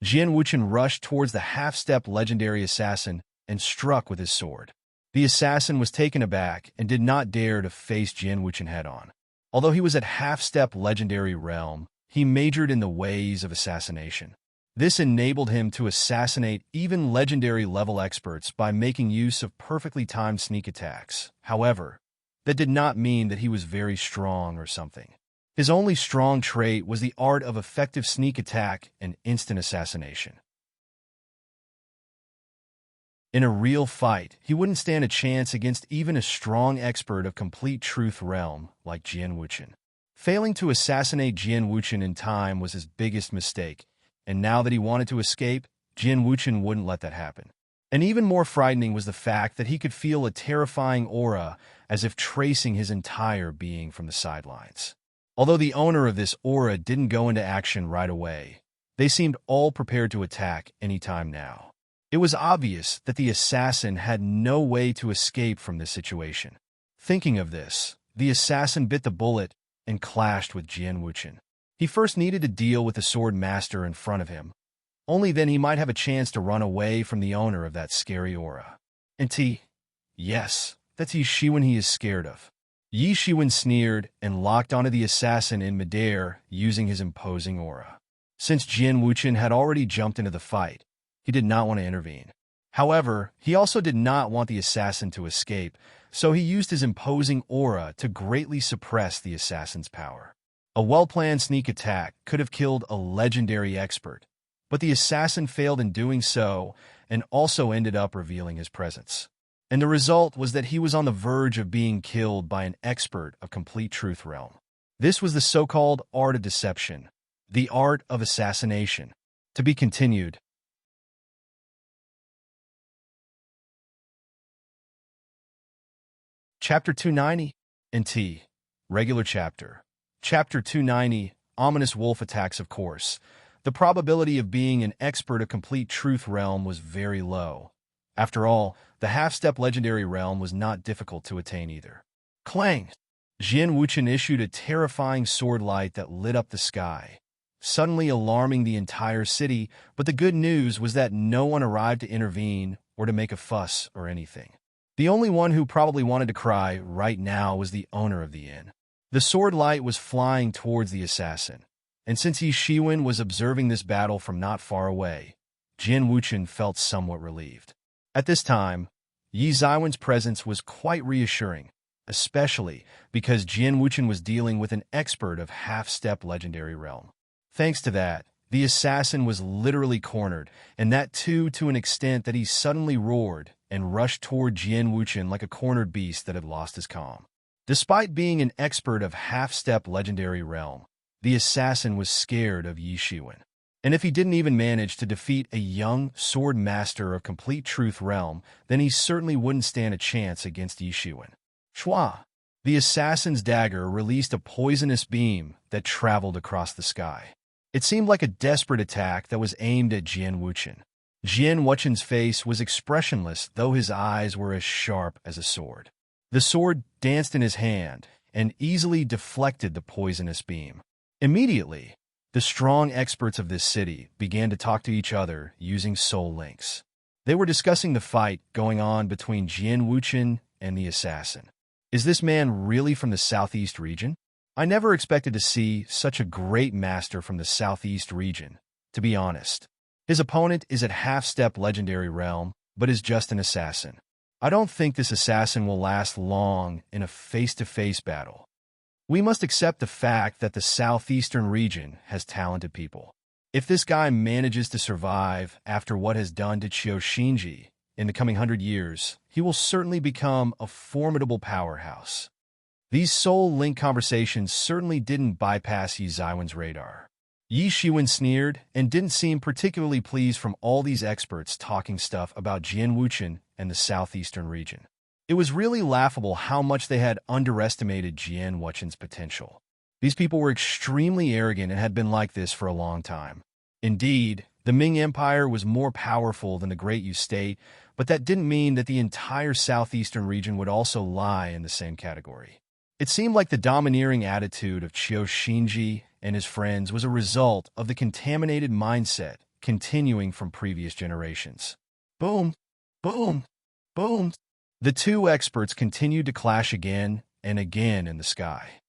Jian Wuchen rushed towards the half-step legendary assassin and struck with his sword. The assassin was taken aback and did not dare to face Jian Wuchen head-on. Although he was at half-step legendary realm, he majored in the ways of assassination. This enabled him to assassinate even legendary level experts by making use of perfectly timed sneak attacks. However, that did not mean that he was very strong or something. His only strong trait was the art of effective sneak attack and instant assassination. In a real fight, he wouldn't stand a chance against even a strong expert of complete truth realm like Jian Wuchen. Failing to assassinate Jian Wuchen in time was his biggest mistake, and now that he wanted to escape, Jian Wuchen wouldn't let that happen. And even more frightening was the fact that he could feel a terrifying aura as if tracing his entire being from the sidelines. Although the owner of this aura didn't go into action right away, they seemed all prepared to attack any time now. It was obvious that the assassin had no way to escape from this situation. Thinking of this, the assassin bit the bullet and clashed with Jian Wuchen. He first needed to deal with the sword master in front of him. Only then he might have a chance to run away from the owner of that scary aura. And yes, that's Yi Shiwen he is scared of. Yi Shiwen sneered and locked onto the assassin in midair using his imposing aura. Since Jian Wuchen had already jumped into the fight, he did not want to intervene. However, he also did not want the assassin to escape, so he used his imposing aura to greatly suppress the assassin's power. A well-planned sneak attack could have killed a legendary expert, but the assassin failed in doing so and also ended up revealing his presence. And the result was that he was on the verge of being killed by an expert of complete truth realm. This was the so-called art of deception, the art of assassination. To be continued. Chapter 290, NT, regular chapter. Chapter 290, ominous wolf attacks. Of course, the probability of being an expert of complete truth realm was very low. After all, the half-step legendary realm was not difficult to attain either. Clang! Jian Wuchen issued a terrifying sword light that lit up the sky, suddenly alarming the entire city, but the good news was that no one arrived to intervene or to make a fuss or anything. The only one who probably wanted to cry right now was the owner of the inn. The sword light was flying towards the assassin, and since Yi Shiwen was observing this battle from not far away, Jian Wuchen felt somewhat relieved. At this time, Yi Shiwen's presence was quite reassuring, especially because Jian Wuchen was dealing with an expert of half-step legendary realm. Thanks to that, the assassin was literally cornered, and that too to an extent that he suddenly roared and rushed toward Jian Wuchen like a cornered beast that had lost his calm. Despite being an expert of half-step legendary realm, the assassin was scared of Yi Shiwen. And if he didn't even manage to defeat a young sword master of complete truth realm, then he certainly wouldn't stand a chance against Yi Shiwen. Shua! The assassin's dagger released a poisonous beam that traveled across the sky. It seemed like a desperate attack that was aimed at Jian Wuchen. Jian Wuchen's face was expressionless, though his eyes were as sharp as a sword. The sword danced in his hand and easily deflected the poisonous beam. Immediately, the strong experts of this city began to talk to each other using soul links. They were discussing the fight going on between Jian Wuchen and the assassin. Is this man really from the southeast region? I never expected to see such a great master from the southeast region, to be honest. His opponent is at half-step legendary realm, but is just an assassin. I don't think this assassin will last long in a face-to-face battle. We must accept the fact that the southeastern region has talented people. If this guy manages to survive after what has done to Qiu Xinji in the coming 100 years, he will certainly become a formidable powerhouse. These soul link conversations certainly didn't bypass Yi Shiwen's radar. Yi Shiwen sneered and didn't seem particularly pleased from all these experts talking stuff about Jian Wuchen and the southeastern region. It was really laughable how much they had underestimated Jian Wuchen's potential. These people were extremely arrogant and had been like this for a long time. Indeed, the Ming Empire was more powerful than the Great Yu State, but that didn't mean that the entire southeastern region would also lie in the same category. It seemed like the domineering attitude of Qiu Xinji and his friends was a result of the contaminated mindset continuing from previous generations. Boom, boom, boom. The two experts continued to clash again and again in the sky.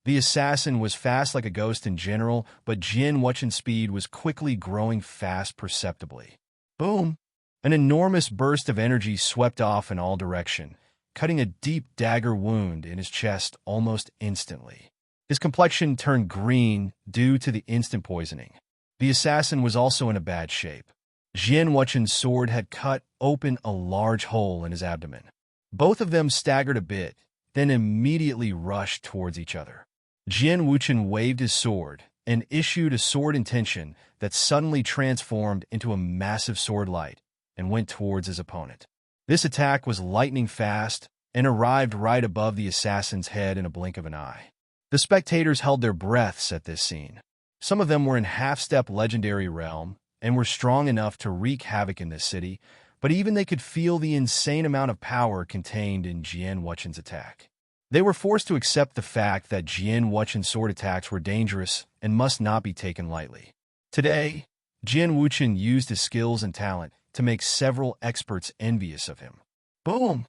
The assassin was fast like a ghost in general, but Jian Wuchen's speed was quickly growing fast perceptibly. Boom! An enormous burst of energy swept off in all directions, cutting a deep dagger wound in his chest almost instantly. His complexion turned green due to the instant poisoning. The assassin was also in a bad shape. Jian Wuchen's sword had cut open a large hole in his abdomen. Both of them staggered a bit, then immediately rushed towards each other. Jian Wuchen waved his sword and issued a sword intention that suddenly transformed into a massive sword light and went towards his opponent. This attack was lightning fast and arrived right above the assassin's head in a blink of an eye. The spectators held their breaths at this scene. Some of them were in half-step legendary realm and were strong enough to wreak havoc in this city, but even they could feel the insane amount of power contained in Jian Wuchen's attack. They were forced to accept the fact that Jian Wuchen's sword attacks were dangerous and must not be taken lightly. Today, Jian Wuchen used his skills and talent to make several experts envious of him. Boom!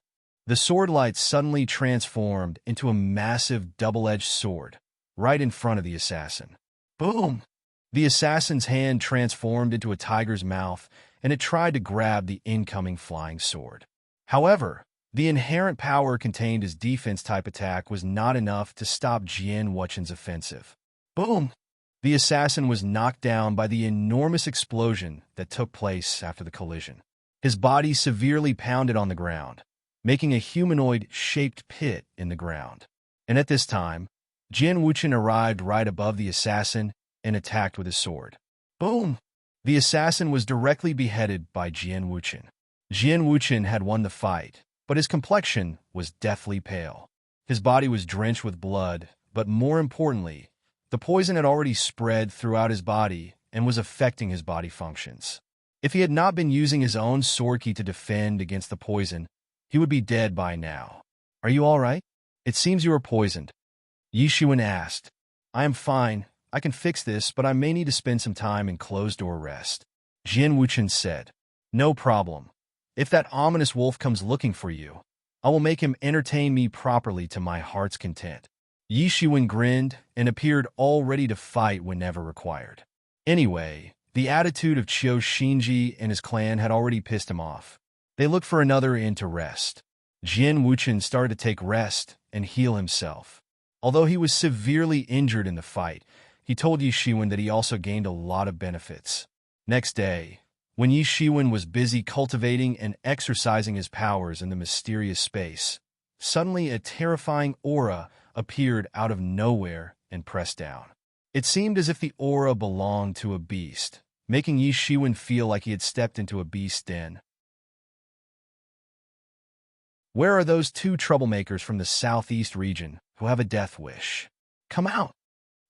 The sword light suddenly transformed into a massive double-edged sword right in front of the assassin. Boom! The assassin's hand transformed into a tiger's mouth, and it tried to grab the incoming flying sword. However, the inherent power contained as defense-type attack was not enough to stop Jian Wuchen's offensive. Boom! The assassin was knocked down by the enormous explosion that took place after the collision. His body severely pounded on the ground, making a humanoid-shaped pit in the ground. And at this time, Jian Wuchen arrived right above the assassin and attacked with his sword. Boom! The assassin was directly beheaded by Jian Wuchen. Jian Wuchen had won the fight, but his complexion was deathly pale. His body was drenched with blood, but more importantly, the poison had already spread throughout his body and was affecting his body functions. If he had not been using his own sword key to defend against the poison, he would be dead by now. Are you all right? It seems you are poisoned. Yi Shiwen asked. I am fine. I can fix this, but I may need to spend some time in closed-door rest. Jian Wuchen said. No problem. If that ominous wolf comes looking for you, I will make him entertain me properly to my heart's content. Yi Shiwen grinned and appeared all ready to fight whenever required. Anyway, the attitude of Qiu Xinji and his clan had already pissed him off. They looked for another inn to rest. Jian Wuchen started to take rest and heal himself. Although he was severely injured in the fight, he told Yi Shiwen that he also gained a lot of benefits. Next day, when Yi Shiwen was busy cultivating and exercising his powers in the mysterious space, suddenly a terrifying aura appeared out of nowhere and pressed down. It seemed as if the aura belonged to a beast, making Yi Shiwen feel like he had stepped into a beast's den. Where are those two troublemakers from the southeast region who have a death wish? Come out!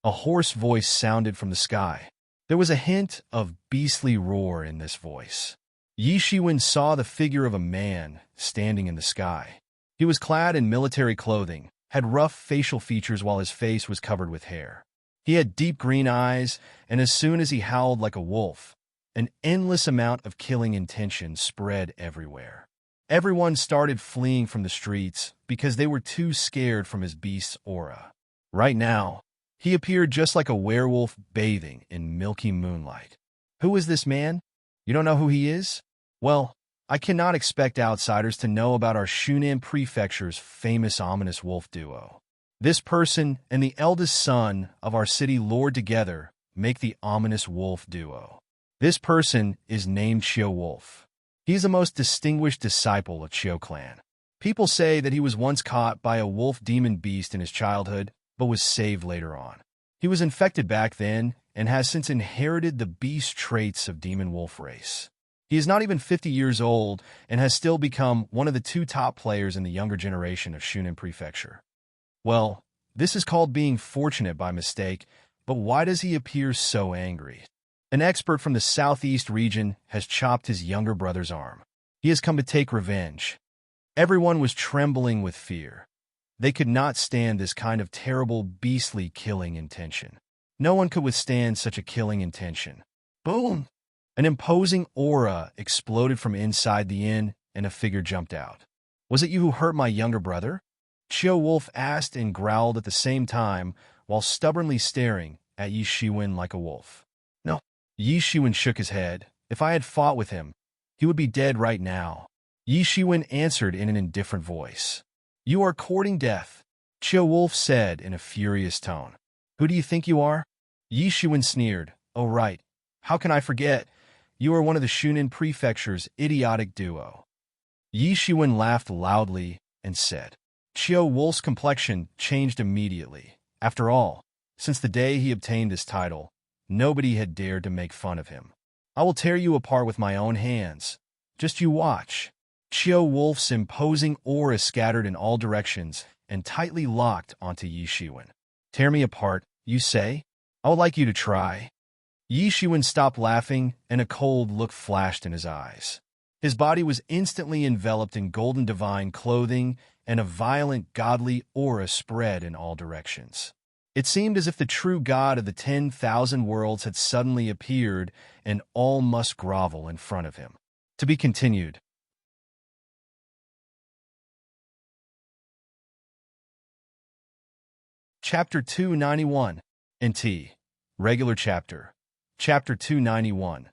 A hoarse voice sounded from the sky. There was a hint of beastly roar in this voice. Yi Shiwen saw the figure of a man standing in the sky. He was clad in military clothing, had rough facial features while his face was covered with hair. He had deep green eyes, and as soon as he howled like a wolf, an endless amount of killing intention spread everywhere. Everyone started fleeing from the streets because they were too scared from his beast's aura. Right now, he appeared just like a werewolf bathing in milky moonlight. Who is this man? You don't know who he is? Well, I cannot expect outsiders to know about our Shunan Prefecture's famous ominous wolf duo. This person and the eldest son of our city lord together make the ominous wolf duo. This person is named Qiu Wolf. He is the most distinguished disciple of Qiu clan. People say that he was once caught by a wolf demon beast in his childhood, but was saved later on. He was infected back then and has since inherited the beast traits of demon wolf race. He is not even 50 years old and has still become one of the two top players in the younger generation of Shunan Prefecture. Well, this is called being fortunate by mistake, but why does he appear so angry? An expert from the southeast region has chopped his younger brother's arm. He has come to take revenge. Everyone was trembling with fear. They could not stand this kind of terrible, beastly killing intention. No one could withstand such a killing intention. Boom! An imposing aura exploded from inside the inn, and a figure jumped out. Was it you who hurt my younger brother? Chio Wolf asked and growled at the same time, while stubbornly staring at Yi Shiwen like a wolf. No. Yi Shiwen shook his head. If I had fought with him, he would be dead right now. Yi Shiwen answered in an indifferent voice. You are courting death, Chio Wolf said in a furious tone. Who do you think you are? Yi Shiwen sneered. Oh right, how can I forget? You are one of the Shunan Prefecture's idiotic duo. Yi Shiwen laughed loudly and said. Chio Wolf's complexion changed immediately. After all, since the day he obtained this title, nobody had dared to make fun of him. I will tear you apart with my own hands. Just you watch. Chio Wolf's imposing aura scattered in all directions and tightly locked onto Yi Shiwen. Tear me apart, you say? I would like you to try. Yi Shiwen stopped laughing, and a cold look flashed in his eyes. His body was instantly enveloped in golden divine clothing, and a violent godly aura spread in all directions. It seemed as if the true god of the 10,000 worlds had suddenly appeared, and all must grovel in front of him. To be continued. Chapter 291. NT. Regular Chapter. Chapter 291.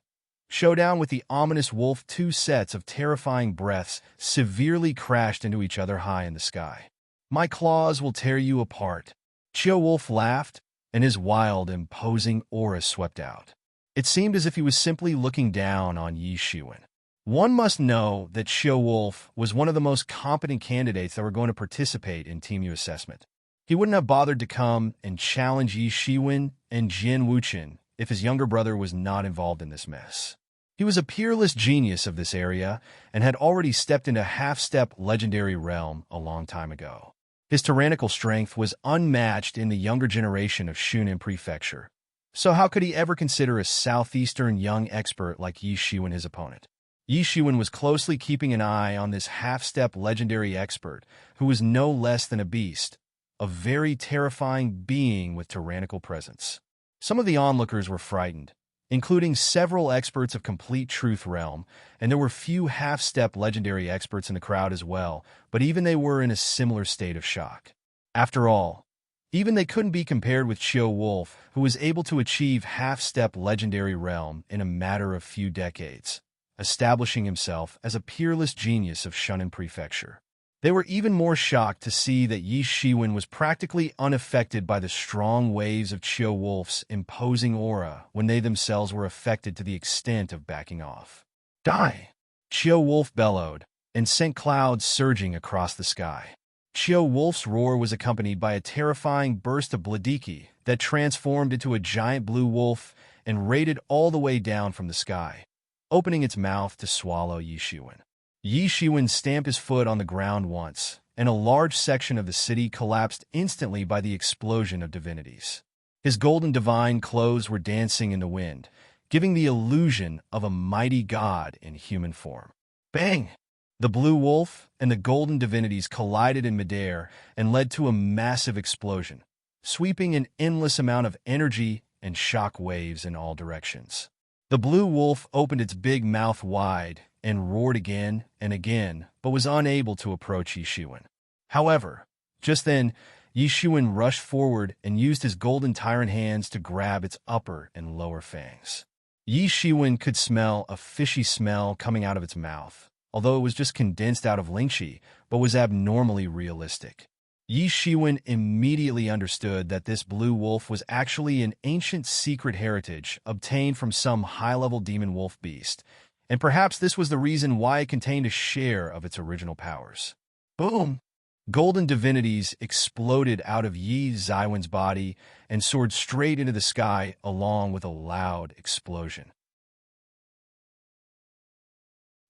Showdown with the ominous wolf. Two sets of terrifying breaths severely crashed into each other high in the sky. My claws will tear you apart. Chio Wolf laughed, and his wild, imposing aura swept out. It seemed as if he was simply looking down on Yi Shiwen. One must know that Chio Wolf was one of the most competent candidates that were going to participate in Team U assessment. He wouldn't have bothered to come and challenge Yi Shiwen and Jin Wuchen if his younger brother was not involved in this mess. He was a peerless genius of this area and had already stepped into half-step legendary realm a long time ago. His tyrannical strength was unmatched in the younger generation of Shunan Prefecture. So how could he ever consider a southeastern young expert like Yi Shiwen his opponent? Yi Shiwen was closely keeping an eye on this half-step legendary expert who was no less than a beast, a very terrifying being with tyrannical presence. Some of the onlookers were frightened, including several experts of Complete Truth Realm, and there were few half-step legendary experts in the crowd as well, but even they were in a similar state of shock. After all, even they couldn't be compared with Chio Wolf, who was able to achieve half-step legendary realm in a matter of few decades, establishing himself as a peerless genius of Shunan Prefecture. They were even more shocked to see that Yi Shiwen was practically unaffected by the strong waves of Chio Wolf's imposing aura when they themselves were affected to the extent of backing off. Die! Chio Wolf bellowed and sent clouds surging across the sky. Chio Wolf's roar was accompanied by a terrifying burst of Bladiki that transformed into a giant blue wolf and raided all the way down from the sky, opening its mouth to swallow Yi Shiwen. Yi Shiwen stamped his foot on the ground once, and a large section of the city collapsed instantly by the explosion of divinities. His golden divine clothes were dancing in the wind, giving the illusion of a mighty god in human form. Bang! The blue wolf and the golden divinities collided in midair and led to a massive explosion, sweeping an endless amount of energy and shock waves in all directions. The blue wolf opened its big mouth wide and roared again and again, but was unable to approach Yi Shiwen. However, just then, Yi Shiwen rushed forward and used his golden tyrant hands to grab its upper and lower fangs. Yi Shiwen could smell a fishy smell coming out of its mouth, although it was just condensed out of Lingxi, but was abnormally realistic. Yi Shiwen immediately understood that this blue wolf was actually an ancient secret heritage obtained from some high-level demon wolf beast, and perhaps this was the reason why it contained a share of its original powers. Boom! Golden divinities exploded out of Yi Zaiwen's body and soared straight into the sky along with a loud explosion.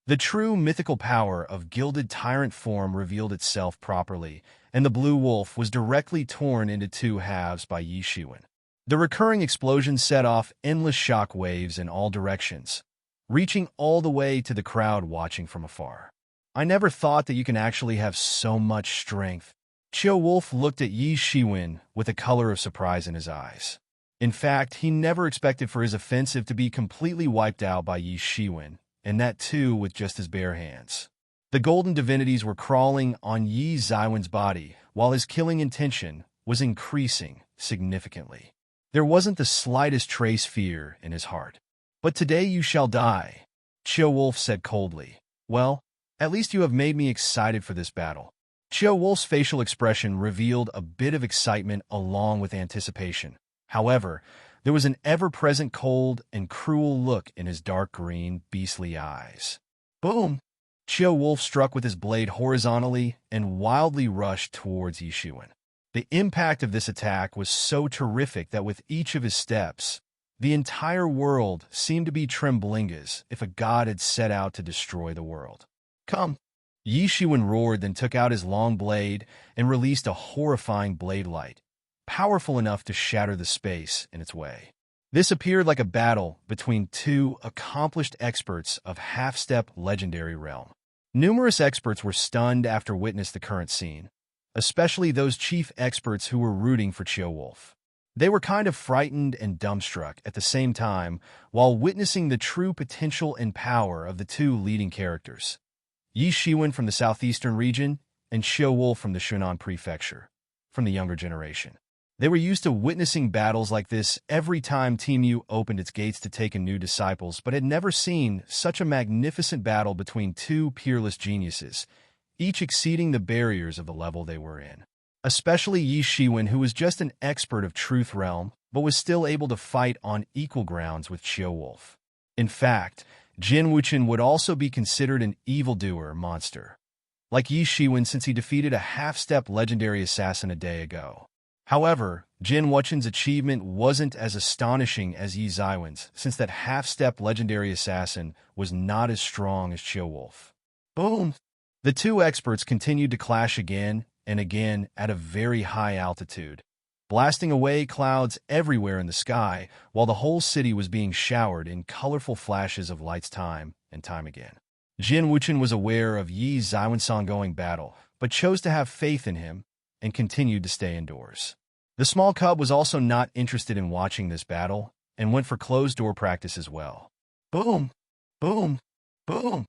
The true mythical power of gilded tyrant form revealed itself properly, and the blue wolf was directly torn into two halves by Yi Shiwen. The recurring explosion set off endless shock waves in all directions, reaching all the way to the crowd watching from afar. I never thought that you can actually have so much strength. Qiu Wolf looked at Yi Shiwen with a color of surprise in his eyes. In fact, he never expected for his offensive to be completely wiped out by Yi Shiwen, and that too with just his bare hands. The golden divinities were crawling on Yi Zaiwen's body, while his killing intention was increasing significantly. There wasn't the slightest trace fear in his heart. "But today you shall die," Qiu Wolf said coldly. "Well, at least you have made me excited for this battle." Qiu Wolf's facial expression revealed a bit of excitement along with anticipation. However, there was an ever-present cold and cruel look in his dark green, beastly eyes. Boom! Qiu Wolf struck with his blade horizontally and wildly rushed towards Yi Shiwen. The impact of this attack was so terrific that with each of his steps, the entire world seemed to be trembling as if a god had set out to destroy the world. "Come!" Yi Shiwen roared, then took out his long blade and released a horrifying blade light, powerful enough to shatter the space in its way. This appeared like a battle between two accomplished experts of half-step legendary realm. Numerous experts were stunned after witnessing the current scene, especially those chief experts who were rooting for Qiu Wolf. They were kind of frightened and dumbstruck at the same time while witnessing the true potential and power of the two leading characters, Yi Shiwen from the southeastern region and Qiu Wolf from the Shunan prefecture, from the younger generation. They were used to witnessing battles like this every time Team Yu opened its gates to take in new disciples, but had never seen such a magnificent battle between two peerless geniuses, each exceeding the barriers of the level they were in. Especially Yi Shiwen, who was just an expert of Truth Realm, but was still able to fight on equal grounds with Qiu Wolf. In fact, Jin Wuchen would also be considered an evildoer monster, like Yi Shiwen since he defeated a half-step legendary assassin a day ago. However, Jin Wuchen's achievement wasn't as astonishing as Yi Zaiwen's, since that half-step legendary assassin was not as strong as Qiu Wolf. Boom! The two experts continued to clash again and again at a very high altitude, blasting away clouds everywhere in the sky, while the whole city was being showered in colorful flashes of lights time and time again. Jin Wuchen was aware of Yi Zaiwen's ongoing battle, but chose to have faith in him and continued to stay indoors. The small cub was also not interested in watching this battle and went for closed-door practice as well. Boom! Boom! Boom!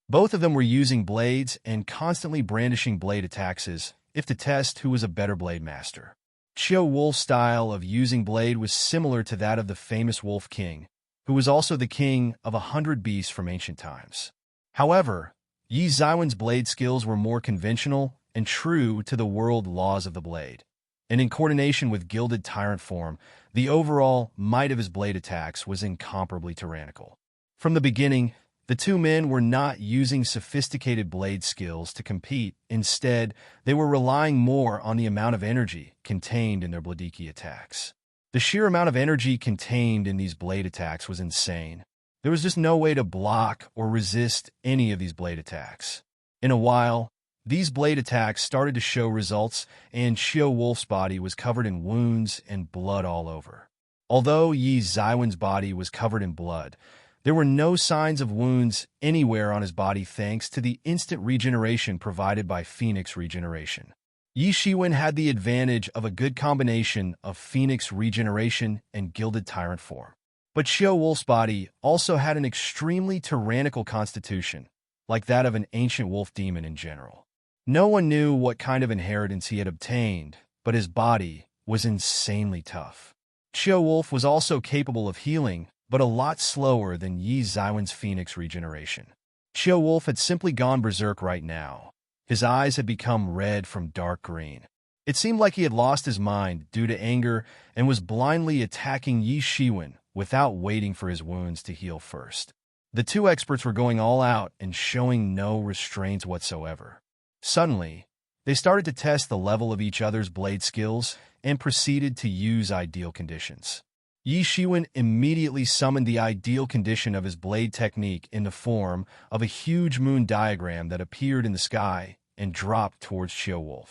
Both of them were using blades and constantly brandishing blade attacks as if to test who was a better blade master. Qiu Wolf's style of using blade was similar to that of the famous Wolf King, who was also the king of 100 beasts from ancient times. However, Yi Zaiwen's blade skills were more conventional and true to the world laws of the blade, and in coordination with gilded tyrant form, the overall might of his blade attacks was incomparably tyrannical. From the beginning, the two men were not using sophisticated blade skills to compete. Instead, they were relying more on the amount of energy contained in their bladiki attacks. The sheer amount of energy contained in these blade attacks was insane. There was just no way to block or resist any of these blade attacks. In a while, these blade attacks started to show results, and Qiu Wolf's body was covered in wounds and blood all over. Although Yi Zaiwen's body was covered in blood, there were no signs of wounds anywhere on his body thanks to the instant regeneration provided by Phoenix Regeneration. Yi Shiwen had the advantage of a good combination of Phoenix Regeneration and Gilded Tyrant form. But Qiu Wolf's body also had an extremely tyrannical constitution, like that of an ancient wolf demon in general. No one knew what kind of inheritance he had obtained, but his body was insanely tough. Qiu Wolf was also capable of healing, but a lot slower than Yi Zaiwen's Phoenix Regeneration. Qiu Wolf had simply gone berserk right now. His eyes had become red from dark green. It seemed like he had lost his mind due to anger and was blindly attacking Yi Shiwen without waiting for his wounds to heal first. The two experts were going all out and showing no restraints whatsoever. Suddenly, they started to test the level of each other's blade skills and proceeded to use ideal conditions. Yi Shiwen immediately summoned the ideal condition of his blade technique in the form of a huge moon diagram that appeared in the sky and dropped towards Xiao.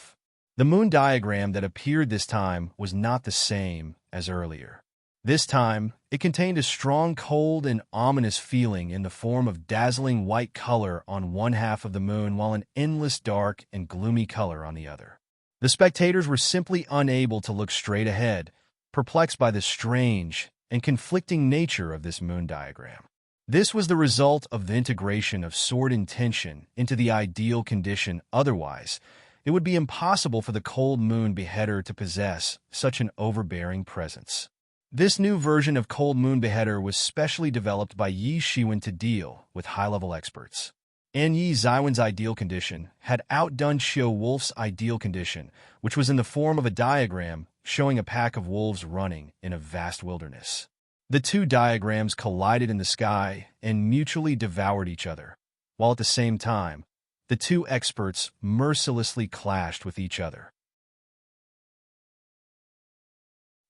The moon diagram that appeared this time was not the same as earlier. This time, it contained a strong, cold, and ominous feeling in the form of dazzling white color on one half of the moon while an endless dark and gloomy color on the other. The spectators were simply unable to look straight ahead, perplexed by the strange and conflicting nature of this moon diagram. This was the result of the integration of sword intention into the ideal condition. Otherwise, it would be impossible for the cold moon beheader to possess such an overbearing presence. This new version of Cold Moon Beheader was specially developed by Yi Shiwen to deal with high-level experts. And Yi Ziwen's ideal condition had outdone Xiao Wolf's ideal condition, which was in the form of a diagram showing a pack of wolves running in a vast wilderness. The two diagrams collided in the sky and mutually devoured each other, while at the same time, the two experts mercilessly clashed with each other.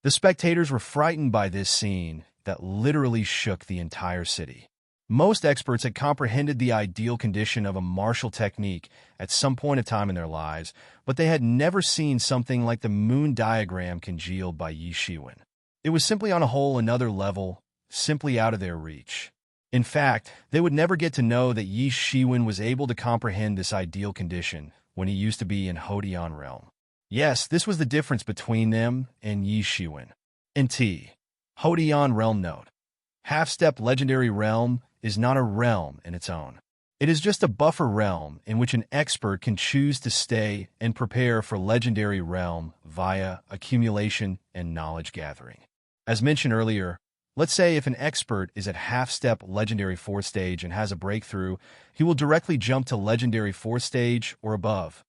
The spectators were frightened by this scene that literally shook the entire city. Most experts had comprehended the ideal condition of a martial technique at some point of time in their lives, but they had never seen something like the moon diagram congealed by Yi Shiwen. It was simply on a whole another level, simply out of their reach. In fact, they would never get to know that Yi Shiwen was able to comprehend this ideal condition when he used to be in Hodian realm. Yes, this was the difference between them and Yi Shiwen. T. Hodian realm note. Half-step legendary realm is not a realm in its own. It is just a buffer realm in which an expert can choose to stay and prepare for legendary realm via accumulation and knowledge gathering. As mentioned earlier, let's say if an expert is at half-step legendary 4th stage and has a breakthrough, he will directly jump to legendary 4th stage or above.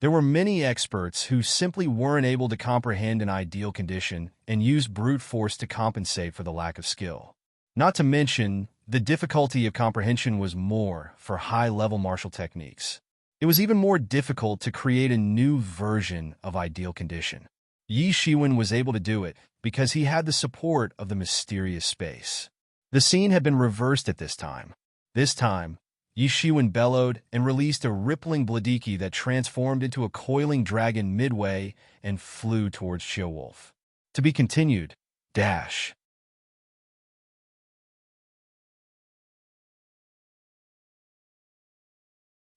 There were many experts who simply weren't able to comprehend an ideal condition and used brute force to compensate for the lack of skill. Not to mention, the difficulty of comprehension was more for high-level martial techniques. It was even more difficult to create a new version of ideal condition. Yi Shiwen was able to do it because he had the support of the mysterious space. The scene had been reversed at this time. This time, Yi Shiwen bellowed and released a rippling bladiki that transformed into a coiling dragon midway and flew towards Xiao Wolf. To be continued. Dash.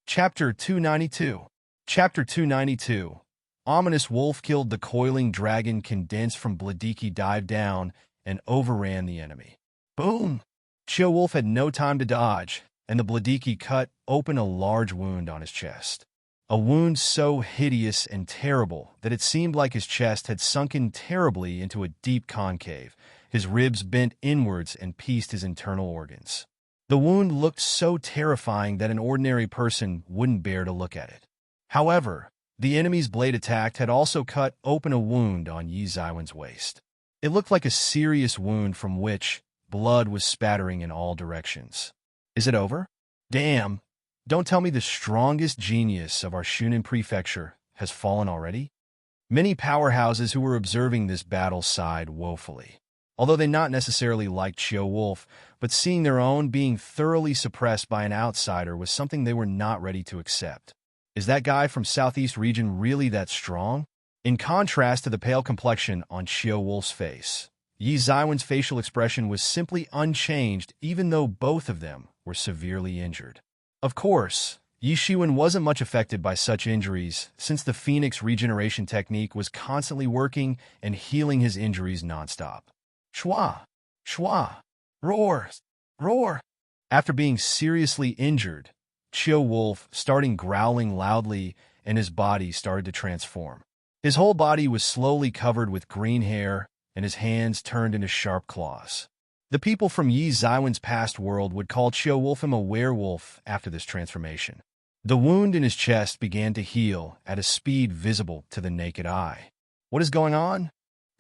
Chapter 292. Chapter 292. Ominous wolf killed the coiling dragon condensed from bladiki dived down and overran the enemy. Boom! Xiao Wolf had no time to dodge, and the bladiki cut open a large wound on his chest. A wound so hideous and terrible that it seemed like his chest had sunken terribly into a deep concave. His ribs bent inwards and pieced his internal organs. The wound looked so terrifying that an ordinary person wouldn't bear to look at it. However, the enemy's blade attack had also cut open a wound on Yi Ziwen's waist. It looked like a serious wound from which blood was spattering in all directions. Is it over? Damn, don't tell me the strongest genius of our Shunan prefecture has fallen already? Many powerhouses who were observing this battle sighed woefully. Although they not necessarily liked Xiao Wolf, but seeing their own being thoroughly suppressed by an outsider was something they were not ready to accept. Is that guy from Southeast region really that strong? In contrast to the pale complexion on Xiao Wolf's face, Yi Ziwen's facial expression was simply unchanged even though both of them were severely injured. Of course, Yi Shiwen wasn't much affected by such injuries since the Phoenix regeneration technique was constantly working and healing his injuries nonstop. Shwa! Shwa! Roar! Roar! After being seriously injured, Xiao Wolf started growling loudly and his body started to transform. His whole body was slowly covered with green hair and his hands turned into sharp claws. The people from Yi Ziwen's past world would call Xiao Wolf him a werewolf after this transformation. The wound in his chest began to heal at a speed visible to the naked eye. What is going on?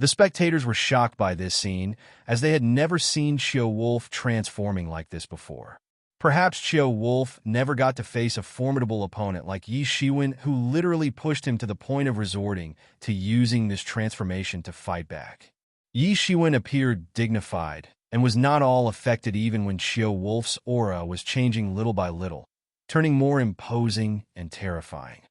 The spectators were shocked by this scene, as they had never seen Qiu Wolf transforming like this before. Perhaps Qiu Wolf never got to face a formidable opponent like Yi Shiwen, who literally pushed him to the point of resorting to using this transformation to fight back. Yi Shiwen appeared dignified, and was not all affected even when Qiu Wolf's aura was changing little by little, turning more imposing and terrifying.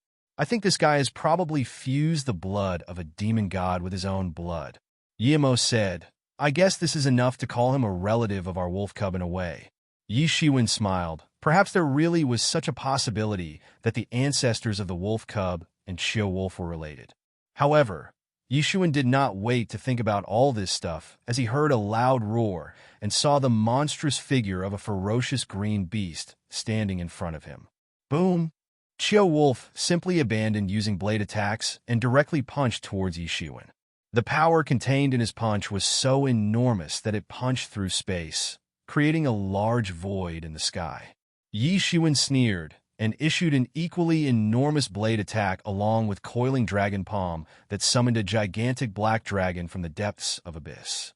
I think this guy has probably fused the blood of a demon god with his own blood. Yimo said, I guess this is enough to call him a relative of our wolf cub in a way. Yi Shiwen smiled. Perhaps there really was such a possibility that the ancestors of the wolf cub and Qiu Wolf were related. However, Yi Shiwen did not wait to think about all this stuff as he heard a loud roar and saw the monstrous figure of a ferocious green beast standing in front of him. Boom! Qiu Wolf simply abandoned using blade attacks and directly punched towards Yi Shiwen. The power contained in his punch was so enormous that it punched through space, creating a large void in the sky. Yi Shiwen sneered and issued an equally enormous blade attack along with coiling dragon palm that summoned a gigantic black dragon from the depths of abyss.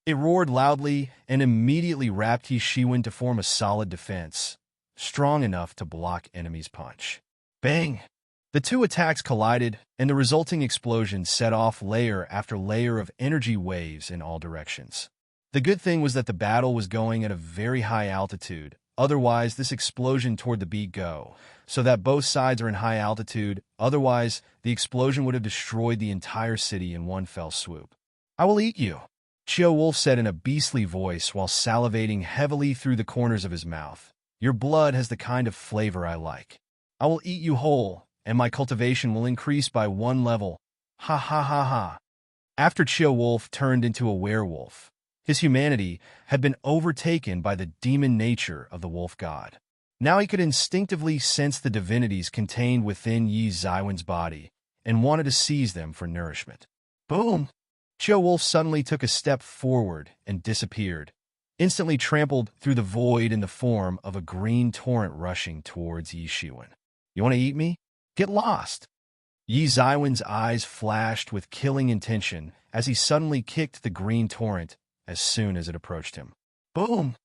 It roared loudly and immediately wrapped Yi Shiwen to form a solid defense, strong enough to block enemies' punch. Bang! The two attacks collided, and the resulting explosion set off layer after layer of energy waves in all directions. The good thing was that the battle was going at a very high altitude, otherwise this explosion toward the beat go, so that both sides are in high altitude, otherwise the explosion would have destroyed the entire city in one fell swoop. I will eat you, Qiu Wolf said in a beastly voice while salivating heavily through the corners of his mouth. Your blood has the kind of flavor I like. I will eat you whole, and my cultivation will increase by 1 level. Ha ha ha ha. After Qiu Wolf turned into a werewolf, his humanity had been overtaken by the demon nature of the wolf god. Now he could instinctively sense the divinities contained within Yi Ziwen's body and wanted to seize them for nourishment. Boom! Qiu Wolf suddenly took a step forward and disappeared, instantly trampled through the void in the form of a green torrent rushing towards Yi Shiwen. You want to eat me? Get lost! Yi Ziwen's eyes flashed with killing intention as he suddenly kicked the green torrent as soon as it approached him. Boom!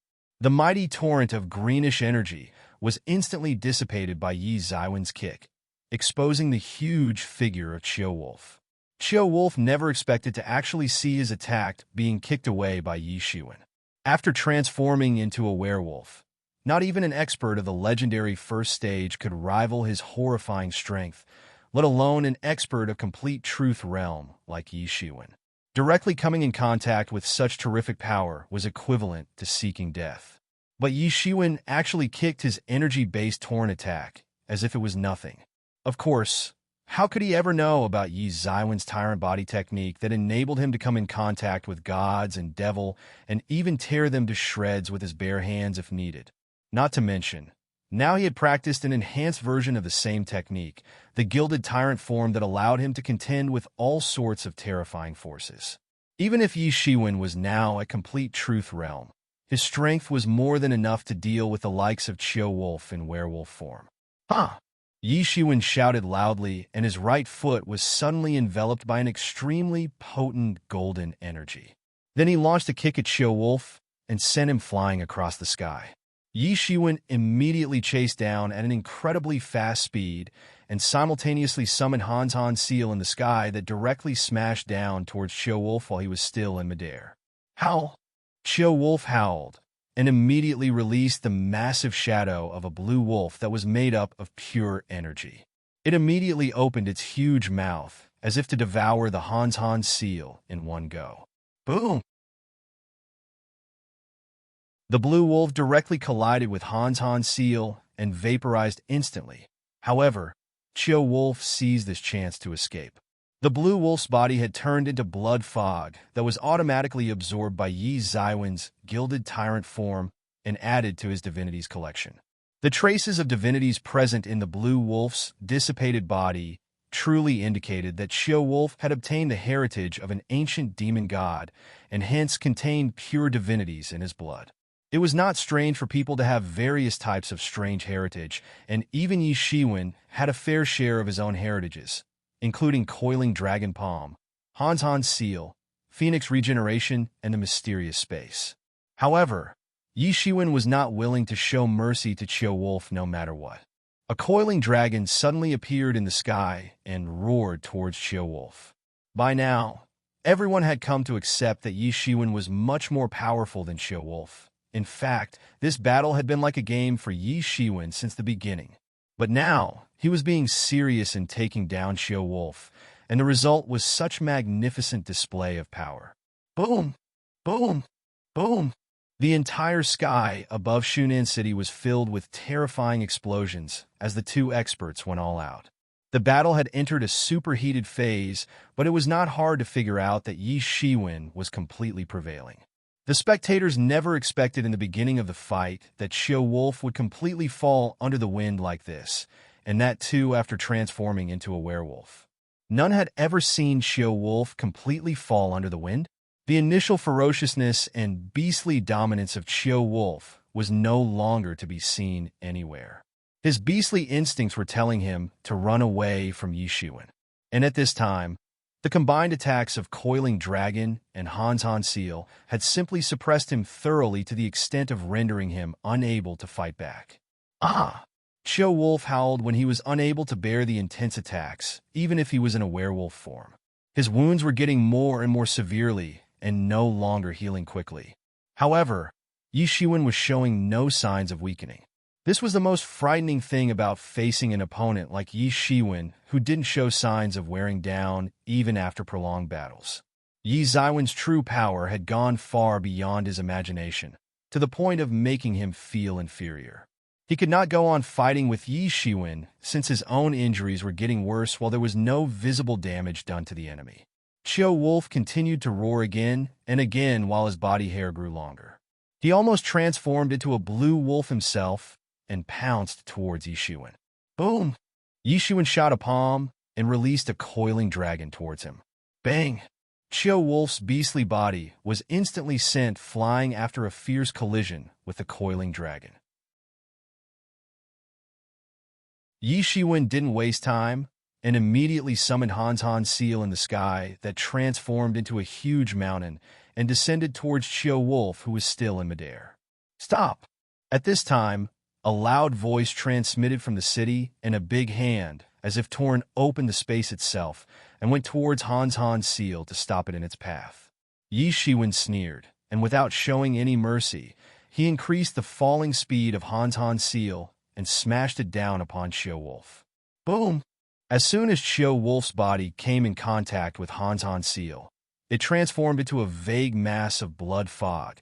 The mighty torrent of greenish energy was instantly dissipated by Yi Ziwen's kick, exposing the huge figure of Qiu Wolf. Qiu Wolf never expected to actually see his attack being kicked away by Yi Shiwen. After transforming into a werewolf, not even an expert of the legendary first stage could rival his horrifying strength, let alone an expert of complete truth realm like Yi Shiwen. Directly coming in contact with such terrific power was equivalent to seeking death. But Yi Shiwen actually kicked his energy-based torrent attack as if it was nothing. Of course, how could he ever know about Yi Ziwen's tyrant body technique that enabled him to come in contact with gods and devil and even tear them to shreds with his bare hands if needed? Not to mention, now he had practiced an enhanced version of the same technique, the gilded tyrant form that allowed him to contend with all sorts of terrifying forces. Even if Yi Shiwen was now a complete truth realm, his strength was more than enough to deal with the likes of Qiu Wolf in werewolf form. Huh! Yi Shiwen shouted loudly, and his right foot was suddenly enveloped by an extremely potent golden energy. Then he launched a kick at Qiu Wolf and sent him flying across the sky. Yi Shiwen immediately chased down at an incredibly fast speed and simultaneously summoned Han Seal in the sky that directly smashed down towards Qiu Wolf while he was still in midair. Howl! Qiu Wolf howled and immediately released the massive shadow of a blue wolf that was made up of pure energy. It immediately opened its huge mouth as if to devour the Han Seal in one go. Boom! The blue wolf directly collided with Han Seal and vaporized instantly. However, Qiu Wolf seized this chance to escape. The blue wolf's body had turned into blood fog that was automatically absorbed by Yi Ziwen's gilded tyrant form and added to his divinities collection. The traces of divinities present in the blue wolf's dissipated body truly indicated that Qiu Wolf had obtained the heritage of an ancient demon god and hence contained pure divinities in his blood. It was not strange for people to have various types of strange heritage, and even Yi Shiwen had a fair share of his own heritages. including coiling dragon palm, Han's seal, phoenix regeneration, and the mysterious space. However, Yi Shiwen was not willing to show mercy to Qiu Wolf no matter what. A coiling dragon suddenly appeared in the sky and roared towards Qiu Wolf. By now, everyone had come to accept that Yi Shiwen was much more powerful than Qiu Wolf. In fact, this battle had been like a game for Yi Shiwen since the beginning. But now, he was being serious in taking down Qiu Wolf, and the result was such magnificent display of power. Boom! Boom! Boom! The entire sky above Shunan City was filled with terrifying explosions as the two experts went all out. The battle had entered a superheated phase, but it was not hard to figure out that Yi Shiwen was completely prevailing. The spectators never expected in the beginning of the fight that Qiu Wolf would completely fall under the wind like this, and that too after transforming into a werewolf. None had ever seen Qiu Wolf completely fall under the wind. The initial ferociousness and beastly dominance of Qiu Wolf was no longer to be seen anywhere. His beastly instincts were telling him to run away from Yi Shiwen. And at this time, the combined attacks of Coiling Dragon and Han's seal had simply suppressed him thoroughly to the extent of rendering him unable to fight back. Qiu Wolf howled when he was unable to bear the intense attacks, even if he was in a werewolf form. His wounds were getting more and more severely and no longer healing quickly. However, Yi Shiwen was showing no signs of weakening. This was the most frightening thing about facing an opponent like Yi Shiwen, who didn't show signs of wearing down even after prolonged battles. Yi Ziwen's true power had gone far beyond his imagination, to the point of making him feel inferior. He could not go on fighting with Yi Shiwen since his own injuries were getting worse while there was no visible damage done to the enemy. Qiu Wolf continued to roar again and again while his body hair grew longer. He almost transformed into a blue wolf himself and pounced towards Yi Shiwen. Boom! Yi Shiwen shot a palm and released a coiling dragon towards him. Bang! Qiu Wolf's beastly body was instantly sent flying after a fierce collision with the coiling dragon. Yi Shiwen didn't waste time and immediately summoned Han's seal in the sky that transformed into a huge mountain and descended towards Qiu Wolf, who was still in midair. Stop! At this time, a loud voice transmitted from the city, and a big hand, as if torn open the space itself, and went towards Han's seal to stop it in its path. Yi Shiwen sneered, and without showing any mercy, he increased the falling speed of Han's seal and smashed it down upon Qiu Wolf. Boom! As soon as Qiu Wolf's body came in contact with Han's seal, it transformed into a vague mass of blood fog,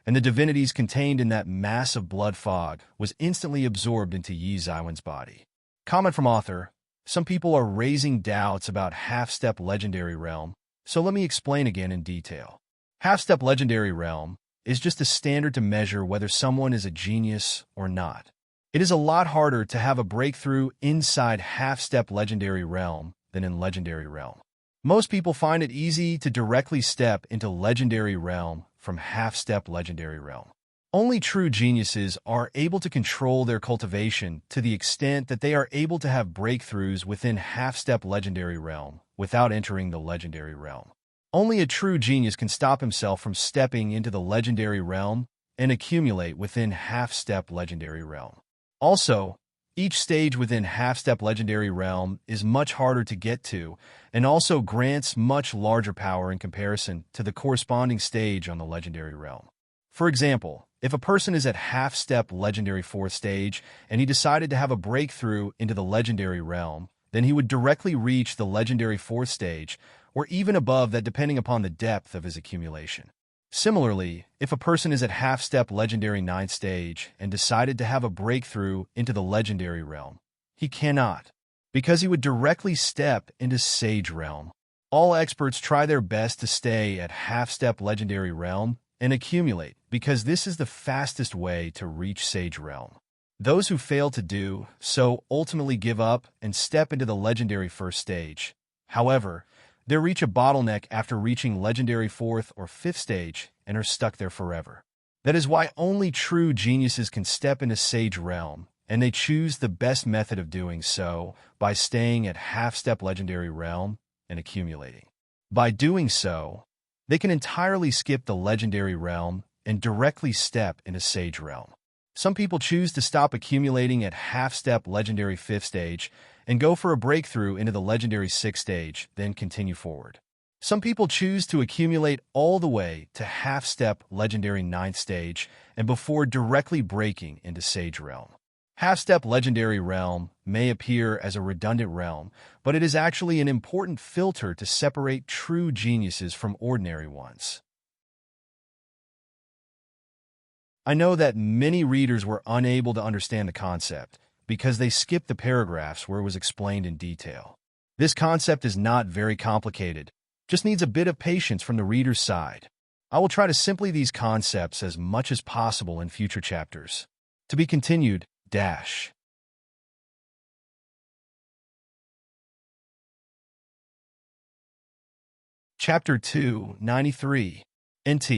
and the divinities contained in that mass of blood fog was instantly absorbed into Yi Ziwen's body. Comment from author: some people are raising doubts about half-step legendary realm, so let me explain again in detail. Half-step legendary realm is just a standard to measure whether someone is a genius or not. It is a lot harder to have a breakthrough inside half-step legendary realm than in legendary realm. Most people find it easy to directly step into legendary realm from half-step legendary realm. Only true geniuses are able to control their cultivation to the extent that they are able to have breakthroughs within half-step legendary realm without entering the legendary realm. Only a true genius can stop himself from stepping into the legendary realm and accumulate within half-step legendary realm. Also, each stage within half-step legendary realm is much harder to get to and also grants much larger power in comparison to the corresponding stage on the legendary realm. For example, if a person is at half-step legendary 4th stage and he decided to have a breakthrough into the legendary realm, then he would directly reach the legendary 4th stage or even above that depending upon the depth of his accumulation. Similarly, if a person is at half-step legendary 9th stage and decided to have a breakthrough into the legendary realm, he cannot, because he would directly step into Sage realm. All experts try their best to stay at half-step legendary realm and accumulate, because this is the fastest way to reach Sage realm. Those who fail to do so ultimately give up and step into the legendary 1st stage. However, they reach a bottleneck after reaching legendary 4th or 5th stage and are stuck there forever. That is why only true geniuses can step into Sage realm and they choose the best method of doing so by staying at half-step legendary realm and accumulating. By doing so, they can entirely skip the legendary realm and directly step into sage realm. Some people choose to stop accumulating at half-step legendary 5th stage and go for a breakthrough into the legendary 6th stage, then continue forward. Some people choose to accumulate all the way to half-step legendary 9th stage and before directly breaking into sage realm. Half-step legendary realm may appear as a redundant realm, but it is actually an important filter to separate true geniuses from ordinary ones. I know that many readers were unable to understand the concept because they skipped the paragraphs where it was explained in detail. This concept is not very complicated, just needs a bit of patience from the reader's side. I will try to simplify these concepts as much as possible in future chapters. To be continued, dash. Chapter 293. NT.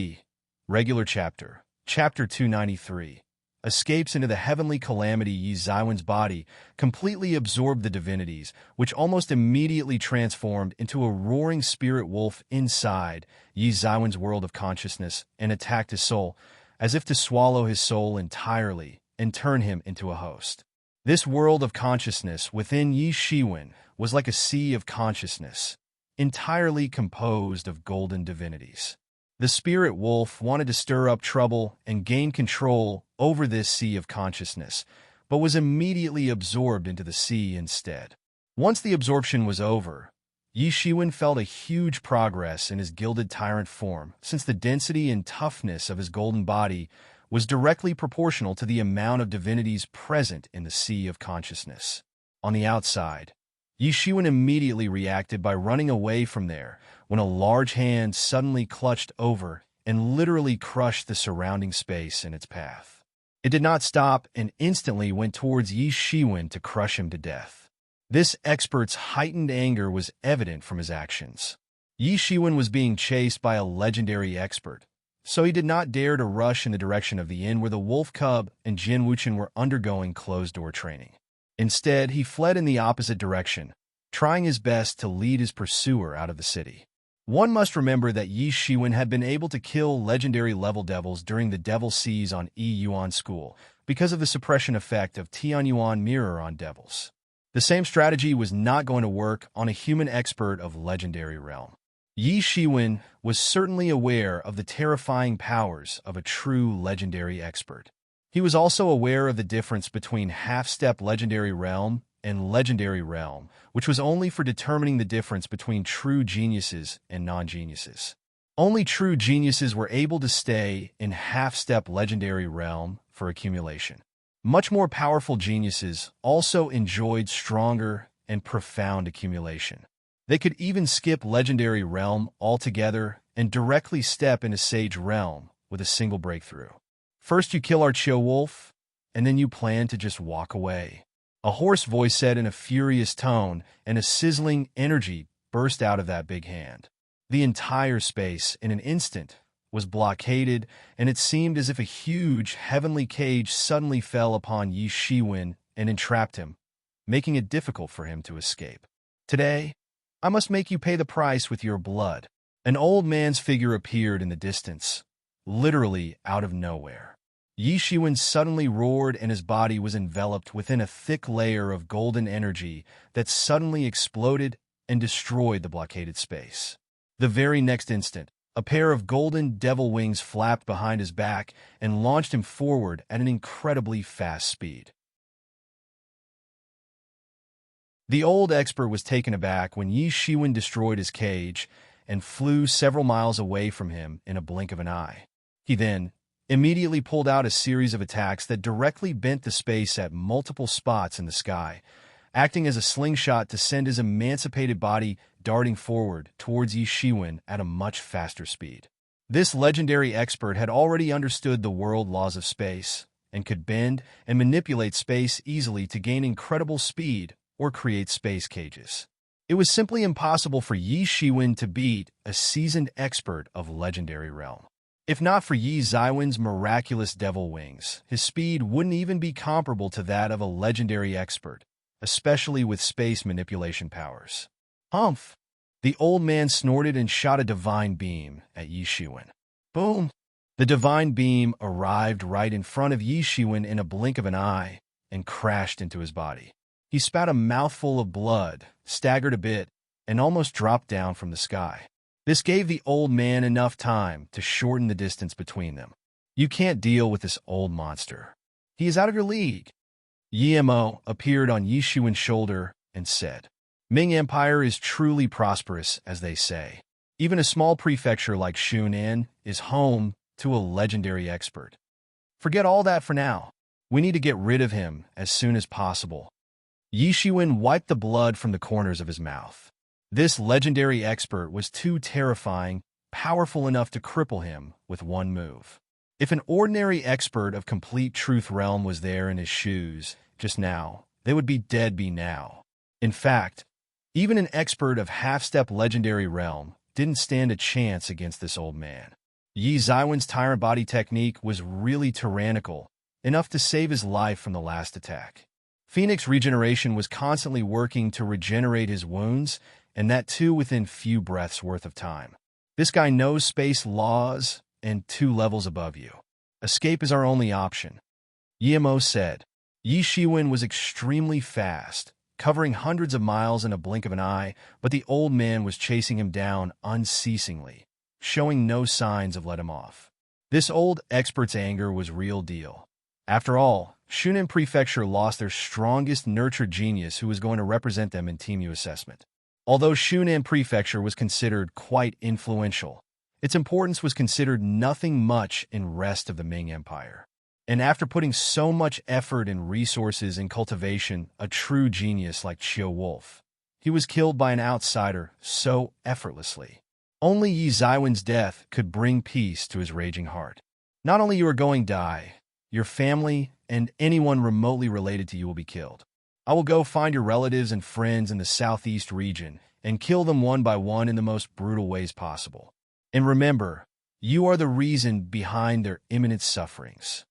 Regular Chapter. Chapter 293. Escapes into the heavenly calamity. Yi Zaiwen's body completely absorbed the divinities, which almost immediately transformed into a roaring spirit wolf inside Yi Zaiwen's world of consciousness and attacked his soul, as if to swallow his soul entirely and turn him into a host. This world of consciousness within Yi Shiwen was like a sea of consciousness, entirely composed of golden divinities. The spirit wolf wanted to stir up trouble and gain control over this sea of consciousness, but was immediately absorbed into the sea instead. Once the absorption was over, Yi Shiwen felt a huge progress in his gilded tyrant form, since the density and toughness of his golden body was directly proportional to the amount of divinities present in the sea of consciousness. On the outside, Yi Shiwen immediately reacted by running away from there when a large hand suddenly clutched over and literally crushed the surrounding space in its path. It did not stop and instantly went towards Yi Shiwen to crush him to death. This expert's heightened anger was evident from his actions. Yi Shiwen was being chased by a legendary expert, so he did not dare to rush in the direction of the inn where the wolf cub and Jin Wuchen were undergoing closed-door training. Instead, he fled in the opposite direction, trying his best to lead his pursuer out of the city. One must remember that Yi Shiwen had been able to kill legendary level devils during the Devil Siege on Yi Yuan School because of the suppression effect of Tian Yuan Mirror on devils. The same strategy was not going to work on a human expert of legendary realm. Yi Shiwen was certainly aware of the terrifying powers of a true legendary expert. He was also aware of the difference between half-step legendary realm and legendary realm, which was only for determining the difference between true geniuses and non-geniuses. Only true geniuses were able to stay in half-step legendary realm for accumulation. Much more powerful geniuses also enjoyed stronger and profound accumulation. They could even skip legendary realm altogether and directly step into sage realm with a single breakthrough. First you kill our Chiu wolf, and then you plan to just walk away. A hoarse voice said in a furious tone, and a sizzling energy burst out of that big hand. The entire space, in an instant, was blockaded, and it seemed as if a huge heavenly cage suddenly fell upon Yi Shiwen and entrapped him, making it difficult for him to escape. Today, I must make you pay the price with your blood. An old man's figure appeared in the distance, literally out of nowhere. Yi Shiwen suddenly roared and his body was enveloped within a thick layer of golden energy that suddenly exploded and destroyed the blockaded space. The very next instant, a pair of golden devil wings flapped behind his back and launched him forward at an incredibly fast speed. The old expert was taken aback when Yi Shiwen destroyed his cage and flew several miles away from him in a blink of an eye. He then immediately pulled out a series of attacks that directly bent the space at multiple spots in the sky, acting as a slingshot to send his emancipated body darting forward towards Yi Shiwen at a much faster speed. This legendary expert had already understood the world laws of space and could bend and manipulate space easily to gain incredible speed or create space cages. It was simply impossible for Yi Shiwen to beat a seasoned expert of legendary realm. If not for Yi Zaiwen's miraculous devil wings, his speed wouldn't even be comparable to that of a legendary expert, especially with space manipulation powers. Humph! The old man snorted and shot a divine beam at Yi Shiwen. Boom! The divine beam arrived right in front of Yi Shiwen in a blink of an eye and crashed into his body. He spat a mouthful of blood, staggered a bit, and almost dropped down from the sky. This gave the old man enough time to shorten the distance between them. You can't deal with this old monster. He is out of your league. Yi Mo appeared on Yi Shiwen's shoulder and said, Ming Empire is truly prosperous, as they say. Even a small prefecture like Shunan is home to a legendary expert. Forget all that for now. We need to get rid of him as soon as possible. Yi Shiwen wiped the blood from the corners of his mouth. This legendary expert was too terrifying, powerful enough to cripple him with one move. If an ordinary expert of complete truth realm was there in his shoes just now, they would be dead now. In fact, even an expert of half-step legendary realm didn't stand a chance against this old man. Yi Zaiwen's tyrant body technique was really tyrannical, enough to save his life from the last attack. Phoenix regeneration was constantly working to regenerate his wounds, and that too within few breaths worth of time. This guy knows space laws and 2 levels above you. Escape is our only option. Yi Mo said. Yi Shiwen was extremely fast, covering hundreds of miles in a blink of an eye, but the old man was chasing him down unceasingly, showing no signs of letting him off. This old expert's anger was real deal. After all, Shunan Prefecture lost their strongest nurtured genius who was going to represent them in Team U assessment. Although Shunan Prefecture was considered quite influential, its importance was considered nothing much in rest of the Ming Empire. And after putting so much effort and resources in cultivation, a true genius like Chiu Wolf, he was killed by an outsider so effortlessly. Only Yi Zaiwen's death could bring peace to his raging heart. Not only you are going to die, your family and anyone remotely related to you will be killed. I will go find your relatives and friends in the southeast region and kill them one by one in the most brutal ways possible. And remember, you are the reason behind their imminent sufferings.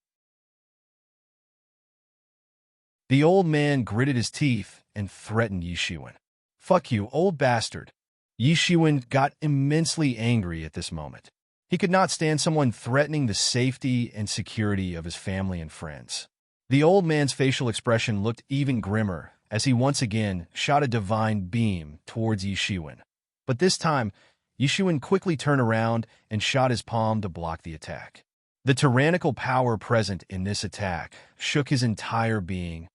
The old man gritted his teeth and threatened Yi Shiwen. Fuck you, old bastard. Yi Shiwen got immensely angry at this moment. He could not stand someone threatening the safety and security of his family and friends. The old man's facial expression looked even grimmer as he once again shot a divine beam towards Yi Shiwen. But this time, Yi Shiwen quickly turned around and shot his palm to block the attack. The tyrannical power present in this attack shook his entire being,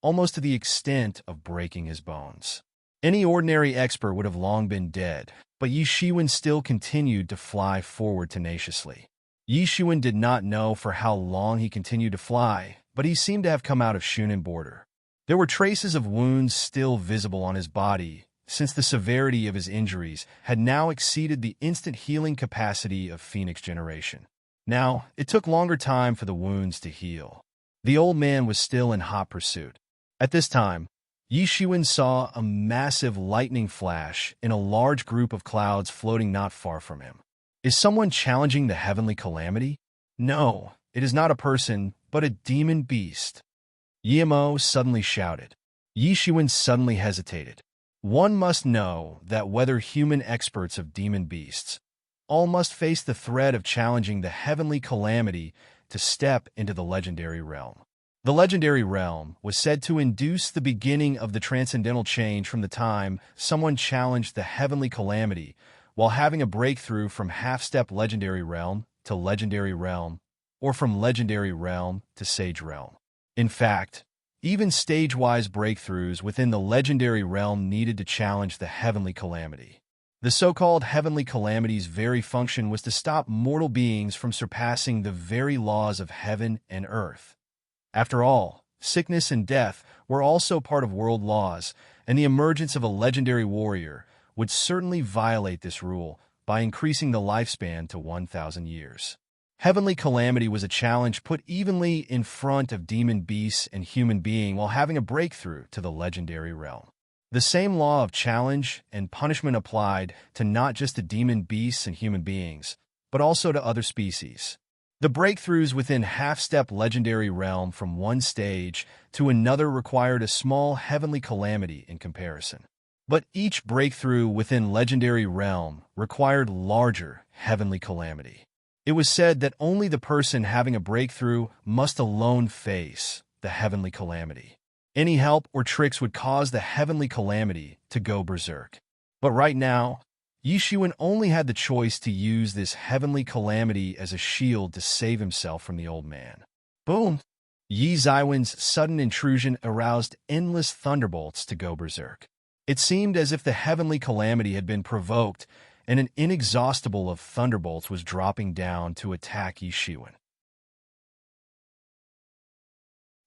almost to the extent of breaking his bones. Any ordinary expert would have long been dead, but Yi Shiwen still continued to fly forward tenaciously. Yi Shiwen did not know for how long he continued to fly, but he seemed to have come out of Shunan border. There were traces of wounds still visible on his body, since the severity of his injuries had now exceeded the instant healing capacity of Phoenix generation. Now, it took longer time for the wounds to heal. The old man was still in hot pursuit. At this time, Yi Shiwen saw a massive lightning flash in a large group of clouds floating not far from him. Is someone challenging the heavenly calamity? No, it is not a person, but a demon beast. Yi Mo suddenly shouted. Yi Shiwen suddenly hesitated. One must know that whether human experts of demon beasts, all must face the threat of challenging the heavenly calamity to step into the legendary realm. The legendary realm was said to induce the beginning of the transcendental change from the time someone challenged the heavenly calamity while having a breakthrough from half-step legendary realm to legendary realm, or from legendary realm to sage realm. In fact, even stage-wise breakthroughs within the legendary realm needed to challenge the heavenly calamity. The so-called heavenly calamity's very function was to stop mortal beings from surpassing the very laws of heaven and earth. After all, sickness and death were also part of world laws, and the emergence of a legendary warrior would certainly violate this rule by increasing the lifespan to 1,000 years. Heavenly calamity was a challenge put evenly in front of demon beasts and human being while having a breakthrough to the legendary realm. The same law of challenge and punishment applied to not just the demon beasts and human beings, but also to other species. The breakthroughs within half-step legendary realm from one stage to another required a small heavenly calamity in comparison. But each breakthrough within legendary realm required larger heavenly calamity. It was said that only the person having a breakthrough must alone face the heavenly calamity. Any help or tricks would cause the heavenly calamity to go berserk. But right now, Yishuan only had the choice to use this heavenly calamity as a shield to save himself from the old man. Boom! Yi Zaiwen's sudden intrusion aroused endless thunderbolts to go berserk. It seemed as if the heavenly calamity had been provoked and an inexhaustible of thunderbolts was dropping down to attack Yishuan.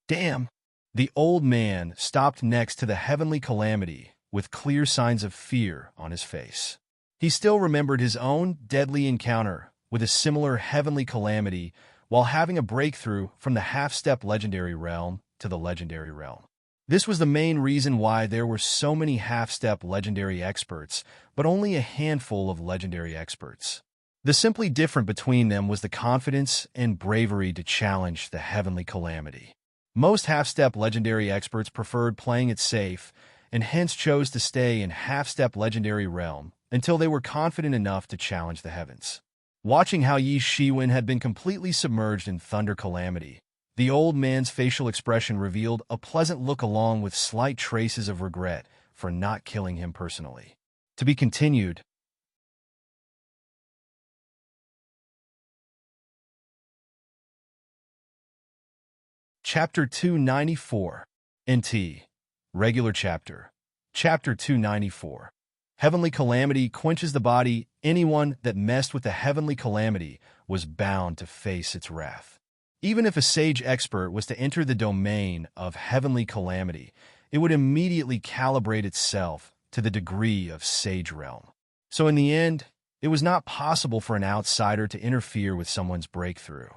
Damn! The old man stopped next to the heavenly calamity with clear signs of fear on his face. He still remembered his own deadly encounter with a similar heavenly calamity while having a breakthrough from the half-step legendary realm to the legendary realm. This was the main reason why there were so many half-step legendary experts, but only a handful of legendary experts. The simply different between them was the confidence and bravery to challenge the heavenly calamity. Most half-step legendary experts preferred playing it safe and hence chose to stay in half-step legendary realm until they were confident enough to challenge the heavens. Watching how Yi Shiwen had been completely submerged in thunder calamity, the old man's facial expression revealed a pleasant look along with slight traces of regret for not killing him personally. To be continued. Chapter 294. NT. Regular Chapter. Chapter 294. Heavenly calamity quenches the body. Anyone that messed with the heavenly calamity was bound to face its wrath. Even if a sage expert was to enter the domain of heavenly calamity, it would immediately calibrate itself to the degree of sage realm. So in the end, it was not possible for an outsider to interfere with someone's breakthrough.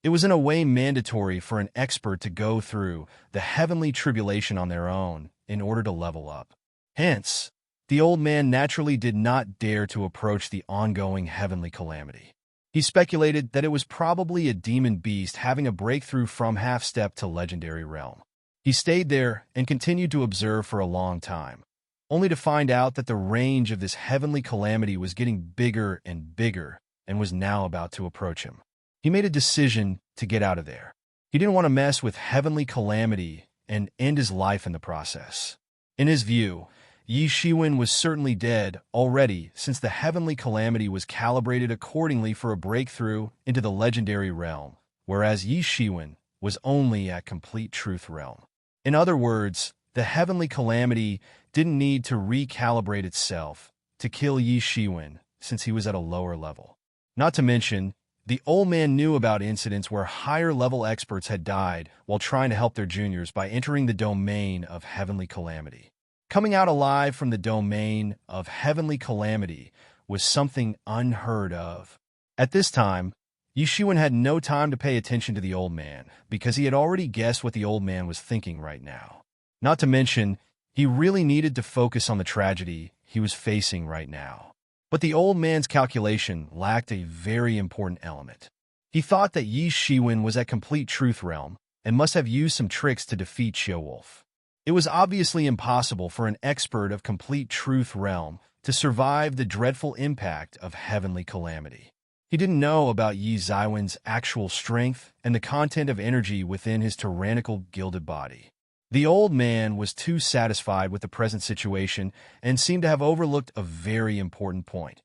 It was in a way mandatory for an expert to go through the heavenly tribulation on their own in order to level up. Hence, the old man naturally did not dare to approach the ongoing heavenly calamity. He speculated that it was probably a demon beast having a breakthrough from half-step to legendary realm. He stayed there and continued to observe for a long time, only to find out that the range of this heavenly calamity was getting bigger and bigger and was now about to approach him. He made a decision to get out of there. He didn't want to mess with heavenly calamity and end his life in the process. In his view, Yi Shiwen was certainly dead already since the heavenly calamity was calibrated accordingly for a breakthrough into the legendary realm, whereas Yi Shiwen was only at complete truth realm. In other words, the heavenly calamity didn't need to recalibrate itself to kill Yi Shiwen since he was at a lower level. Not to mention, the old man knew about incidents where higher-level experts had died while trying to help their juniors by entering the domain of heavenly calamity. Coming out alive from the domain of heavenly calamity was something unheard of. At this time, Yishuan had no time to pay attention to the old man because he had already guessed what the old man was thinking right now. Not to mention, he really needed to focus on the tragedy he was facing right now. But the old man's calculation lacked a very important element. He thought that Yi Shiwen was at complete truth realm and must have used some tricks to defeat Wolf. It was obviously impossible for an expert of complete truth realm to survive the dreadful impact of heavenly calamity. He didn't know about Yi Zaiwen's actual strength and the content of energy within his tyrannical gilded body. The old man was too satisfied with the present situation and seemed to have overlooked a very important point.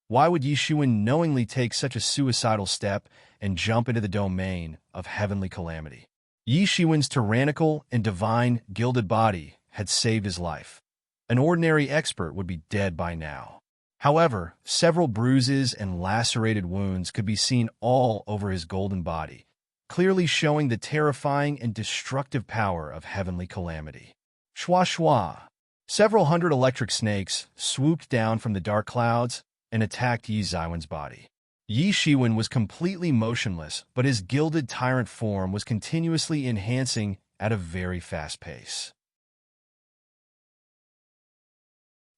Why would Yishuan knowingly take such a suicidal step and jump into the domain of heavenly calamity? Yishuan's tyrannical and divine gilded body had saved his life. An ordinary expert would be dead by now. However, several bruises and lacerated wounds could be seen all over his golden body, clearly showing the terrifying and destructive power of heavenly calamity. Shwa shwa! Several hundred electric snakes swooped down from the dark clouds and attacked Yi Zaiwen's body. Yi Shiwen was completely motionless, but his gilded tyrant form was continuously enhancing at a very fast pace.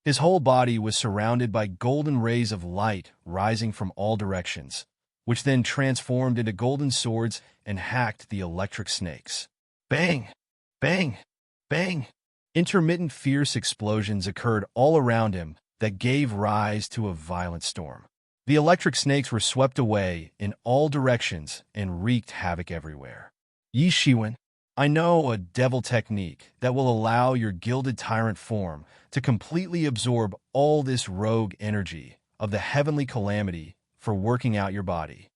His whole body was surrounded by golden rays of light rising from all directions, which then transformed into golden swords and hacked the electric snakes. Bang! Bang! Bang! Intermittent fierce explosions occurred all around him that gave rise to a violent storm. The electric snakes were swept away in all directions and wreaked havoc everywhere. Yi Shiwen, I know a devil technique that will allow your gilded tyrant form to completely absorb all this rogue energy of the heavenly calamity for working out your body.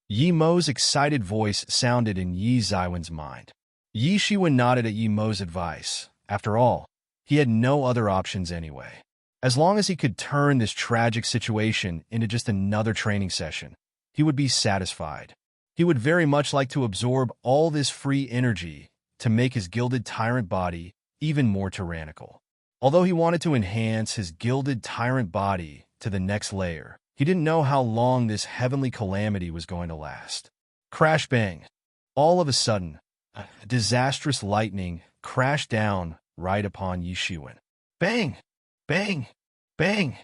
Yi Mo's excited voice sounded in Yi Ziwen's mind. Yi Shiwen nodded at Yi Mo's advice. After all, he had no other options anyway. As long as he could turn this tragic situation into just another training session, he would be satisfied. He would very much like to absorb all this free energy to make his gilded tyrant body even more tyrannical. Although he wanted to enhance his gilded tyrant body to the next layer, he didn't know how long this heavenly calamity was going to last. Crash bang! All of a sudden, disastrous lightning crashed down right upon Yi Shiwen. Bang! Bang! Bang!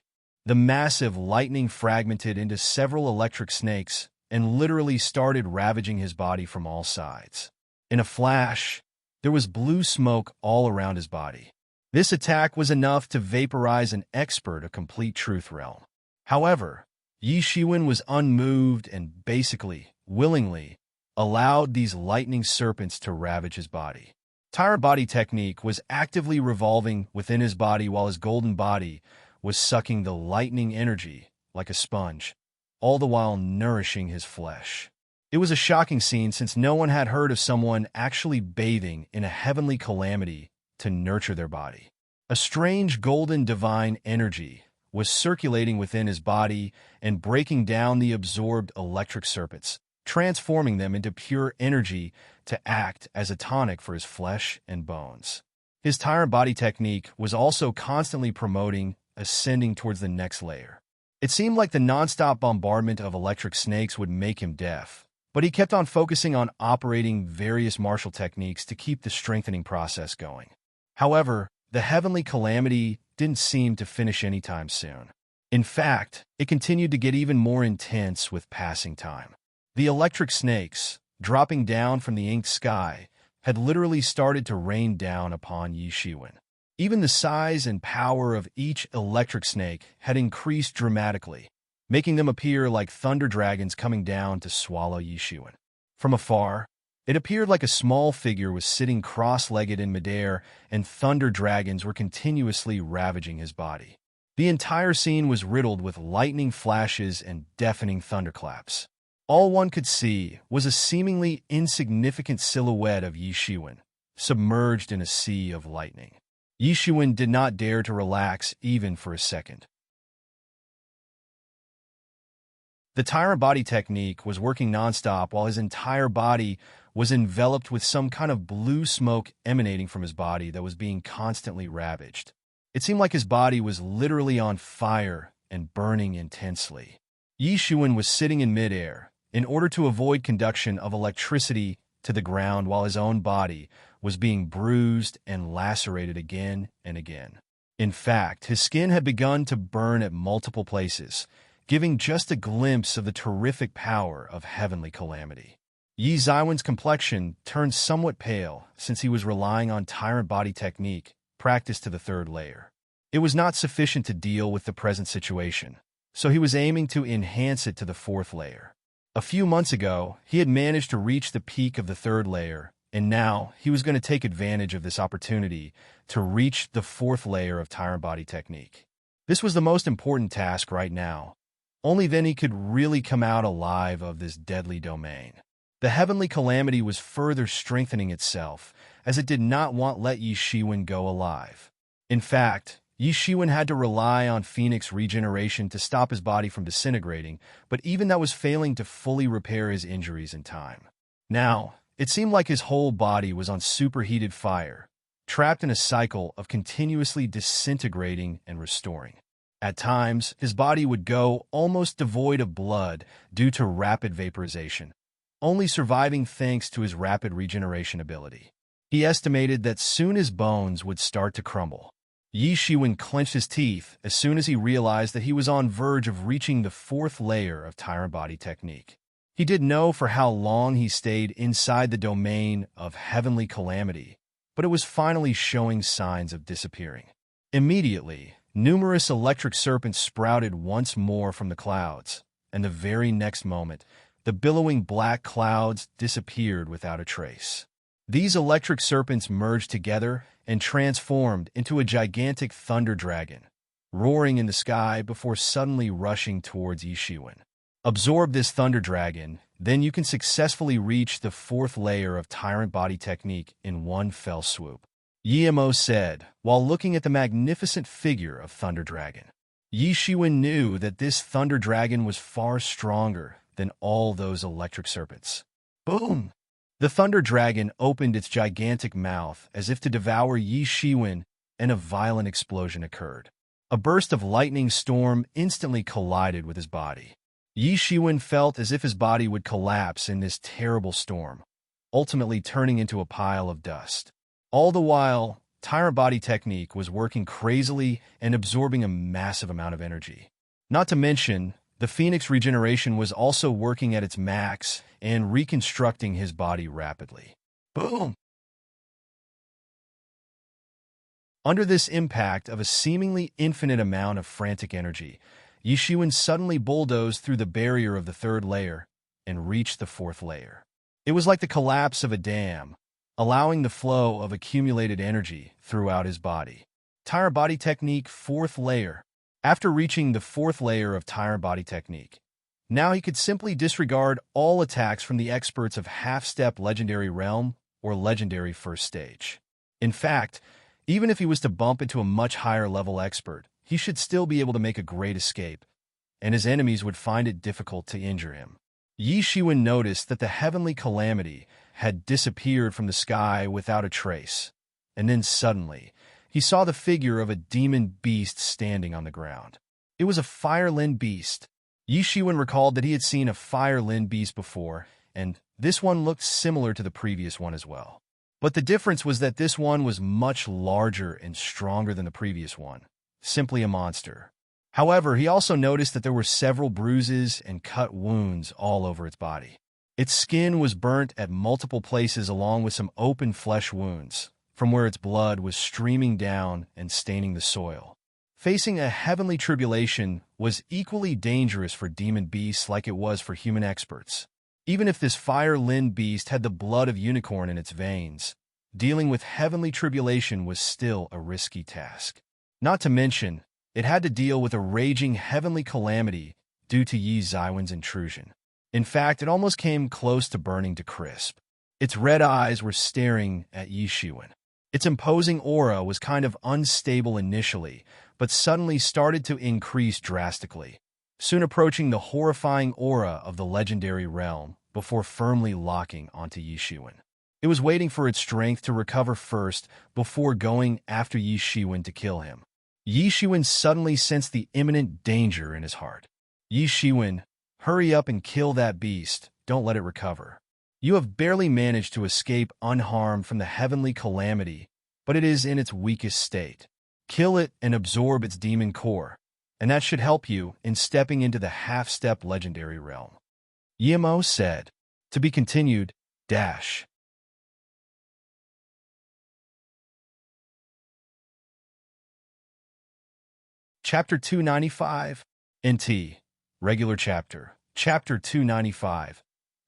The massive lightning fragmented into several electric snakes and literally started ravaging his body from all sides. In a flash, there was blue smoke all around his body. This attack was enough to vaporize an expert of complete truth realm. However, Yi Shiwen was unmoved and basically, willingly, allowed these lightning serpents to ravage his body. Tyrant body technique was actively revolving within his body while his golden body was sucking the lightning energy like a sponge, all the while nourishing his flesh. It was a shocking scene since no one had heard of someone actually bathing in a heavenly calamity to nurture their body. A strange golden divine energy was circulating within his body and breaking down the absorbed electric serpents, transforming them into pure energy to act as a tonic for his flesh and bones. His tyrant body technique was also constantly promoting ascending towards the next layer. It seemed like the nonstop bombardment of electric snakes would make him deaf, but he kept on focusing on operating various martial techniques to keep the strengthening process going. However, the heavenly calamity didn't seem to finish anytime soon. In fact, it continued to get even more intense with passing time. The electric snakes, dropping down from the inked sky, had literally started to rain down upon Yi Shiwen. Even the size and power of each electric snake had increased dramatically, making them appear like thunder dragons coming down to swallow Yi Shiwen. From afar, it appeared like a small figure was sitting cross-legged in midair, and thunder dragons were continuously ravaging his body. The entire scene was riddled with lightning flashes and deafening thunderclaps. All one could see was a seemingly insignificant silhouette of Yi Shiwen, submerged in a sea of lightning. Yi Shiwen did not dare to relax even for a second. The tyrant body technique was working nonstop while his entire body was enveloped with some kind of blue smoke emanating from his body that was being constantly ravaged. It seemed like his body was literally on fire and burning intensely. Yi Shiwen was sitting in midair in order to avoid conduction of electricity to the ground while his own body was being bruised and lacerated again and again. In fact, his skin had begun to burn at multiple places, giving just a glimpse of the terrific power of heavenly calamity. Yi Ziwen's complexion turned somewhat pale since he was relying on tyrant body technique practiced to the third layer. It was not sufficient to deal with the present situation, so he was aiming to enhance it to the fourth layer. A few months ago, he had managed to reach the peak of the third layer, and now he was going to take advantage of this opportunity to reach the fourth layer of tyrant body technique. This was the most important task right now. Only then he could really come out alive of this deadly domain. The heavenly calamity was further strengthening itself, as it did not want to let Yi Shiwen go alive. In fact, Yi Shiwen had to rely on Phoenix regeneration to stop his body from disintegrating, but even that was failing to fully repair his injuries in time. Now, it seemed like his whole body was on superheated fire, trapped in a cycle of continuously disintegrating and restoring. At times, his body would go almost devoid of blood due to rapid vaporization, only surviving thanks to his rapid regeneration ability. He estimated that soon his bones would start to crumble. Yi Shiwen clenched his teeth as soon as he realized that he was on verge of reaching the fourth layer of Tyrant Body technique. He didn't know for how long he stayed inside the domain of heavenly calamity, but it was finally showing signs of disappearing. Immediately, numerous electric serpents sprouted once more from the clouds, and the very next moment, the billowing black clouds disappeared without a trace. These electric serpents merged together and transformed into a gigantic thunder dragon, roaring in the sky before suddenly rushing towards Yi Shiwen. Absorb this thunder dragon, then you can successfully reach the fourth layer of Tyrant Body technique in one fell swoop. Yi said, while looking at the magnificent figure of Thunder Dragon. Yi Shiwen knew that this Thunder Dragon was far stronger than all those electric serpents. Boom! The Thunder Dragon opened its gigantic mouth as if to devour Yi Shiwen, and a violent explosion occurred. A burst of lightning storm instantly collided with his body. Yi Shiwen felt as if his body would collapse in this terrible storm, ultimately turning into a pile of dust. All the while, Tyrant Body technique was working crazily and absorbing a massive amount of energy. Not to mention, the Phoenix regeneration was also working at its max and reconstructing his body rapidly. Boom! Under this impact of a seemingly infinite amount of frantic energy, Yi Shiwen suddenly bulldozed through the barrier of the third layer and reached the fourth layer. It was like the collapse of a dam, allowing the flow of accumulated energy throughout his body. Tyrant Body technique, fourth layer. After reaching the fourth layer of Tyrant Body technique, now he could simply disregard all attacks from the experts of half-step legendary realm or legendary first stage. In fact, even if he was to bump into a much higher level expert, he should still be able to make a great escape, and his enemies would find it difficult to injure him. Yi Shiwen noticed that the heavenly calamity had disappeared from the sky without a trace, and then suddenly, he saw the figure of a demon beast standing on the ground. It was a fire-lin beast. Yi Shiwen recalled that he had seen a fire-lin beast before, and this one looked similar to the previous one as well. But the difference was that this one was much larger and stronger than the previous one, simply a monster. However, he also noticed that there were several bruises and cut wounds all over its body. Its skin was burnt at multiple places along with some open flesh wounds, from where its blood was streaming down and staining the soil. Facing a heavenly tribulation was equally dangerous for demon beasts like it was for human experts. Even if this fire-lin beast had the blood of unicorn in its veins, dealing with heavenly tribulation was still a risky task. Not to mention, it had to deal with a raging heavenly calamity due to Yi Shiwen's intrusion. In fact, it almost came close to burning to crisp. Its red eyes were staring at Yi Shiwen. Its imposing aura was kind of unstable initially, but suddenly started to increase drastically, soon approaching the horrifying aura of the legendary realm before firmly locking onto Yi Shiwen. It was waiting for its strength to recover first before going after Yi Shiwen to kill him. Yi Shiwen suddenly sensed the imminent danger in his heart. Yi Shiwen, hurry up and kill that beast, don't let it recover. You have barely managed to escape unharmed from the heavenly calamity, but it is in its weakest state. Kill it and absorb its demon core, and that should help you in stepping into the half-step legendary realm. Yi said. To be continued, dash. Chapter 295, NT, Regular Chapter, Chapter 295.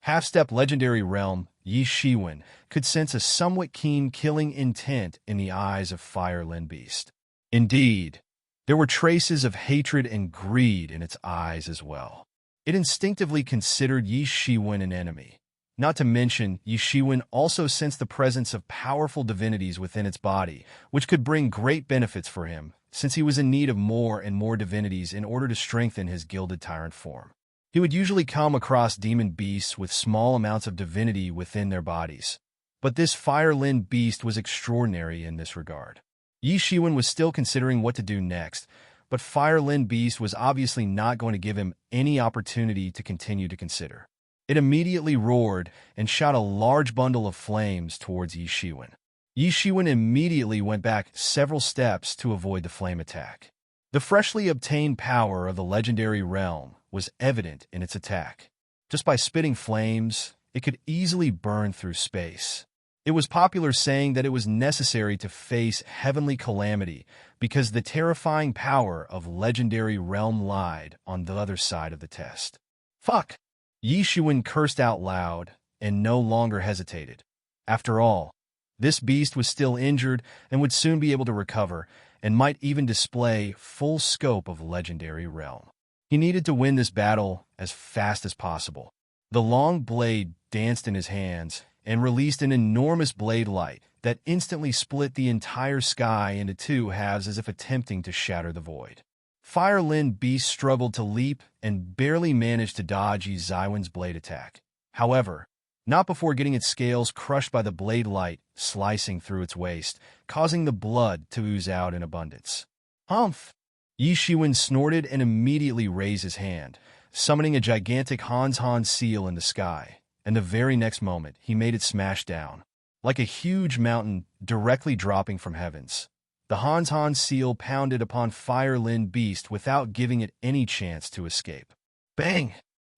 Half-step legendary realm, Yi Shiwen could sense a somewhat keen killing intent in the eyes of fire-lin beast. Indeed, there were traces of hatred and greed in its eyes as well. It instinctively considered Yi Shiwen an enemy. Not to mention, Yi Shiwen also sensed the presence of powerful divinities within its body, which could bring great benefits for him, since he was in need of more and more divinities in order to strengthen his gilded tyrant form. He would usually come across demon beasts with small amounts of divinity within their bodies, but this fire-lin beast was extraordinary in this regard. Yi Shiwen was still considering what to do next, but fire-lin beast was obviously not going to give him any opportunity to continue to consider. It immediately roared and shot a large bundle of flames towards Yi Shiwen. Yi Shiwen immediately went back several steps to avoid the flame attack. The freshly obtained power of the legendary realm was evident in its attack. Just by spitting flames, it could easily burn through space. It was popular saying that it was necessary to face heavenly calamity because the terrifying power of legendary realm lied on the other side of the test. Fuck! Yi Shiwen cursed out loud and no longer hesitated. After all, this beast was still injured and would soon be able to recover, and might even display full scope of legendary realm. He needed to win this battle as fast as possible. The long blade danced in his hands and released an enormous blade light that instantly split the entire sky into two halves as if attempting to shatter the void. Fire Lin Beast struggled to leap and barely managed to dodge Yi Zaiwen's blade attack. However, not before getting its scales crushed by the blade light slicing through its waist, causing the blood to ooze out in abundance. Humph! Yi Shiwen snorted and immediately raised his hand, summoning a gigantic Han seal in the sky, and the very next moment he made it smash down. Like a huge mountain directly dropping from heavens, the Han seal pounded upon Fire Lin Beast without giving it any chance to escape. Bang!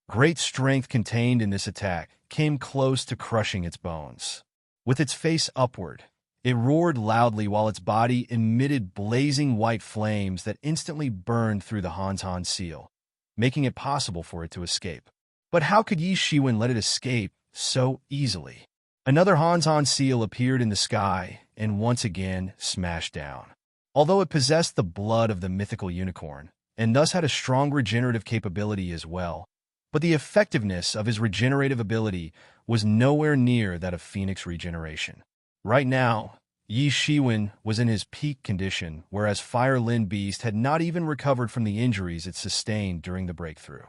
Great strength contained in this attack came close to crushing its bones. With its face upward, it roared loudly while its body emitted blazing white flames that instantly burned through the Han seal, making it possible for it to escape. But how could Yi Shiwen let it escape so easily? Another Han seal appeared in the sky and once again smashed down. Although it possessed the blood of the mythical unicorn, and thus had a strong regenerative capability as well, but the effectiveness of his regenerative ability was nowhere near that of Phoenix regeneration. Right now, Yi Shiwen was in his peak condition, whereas Fire Lin Beast had not even recovered from the injuries it sustained during the breakthrough.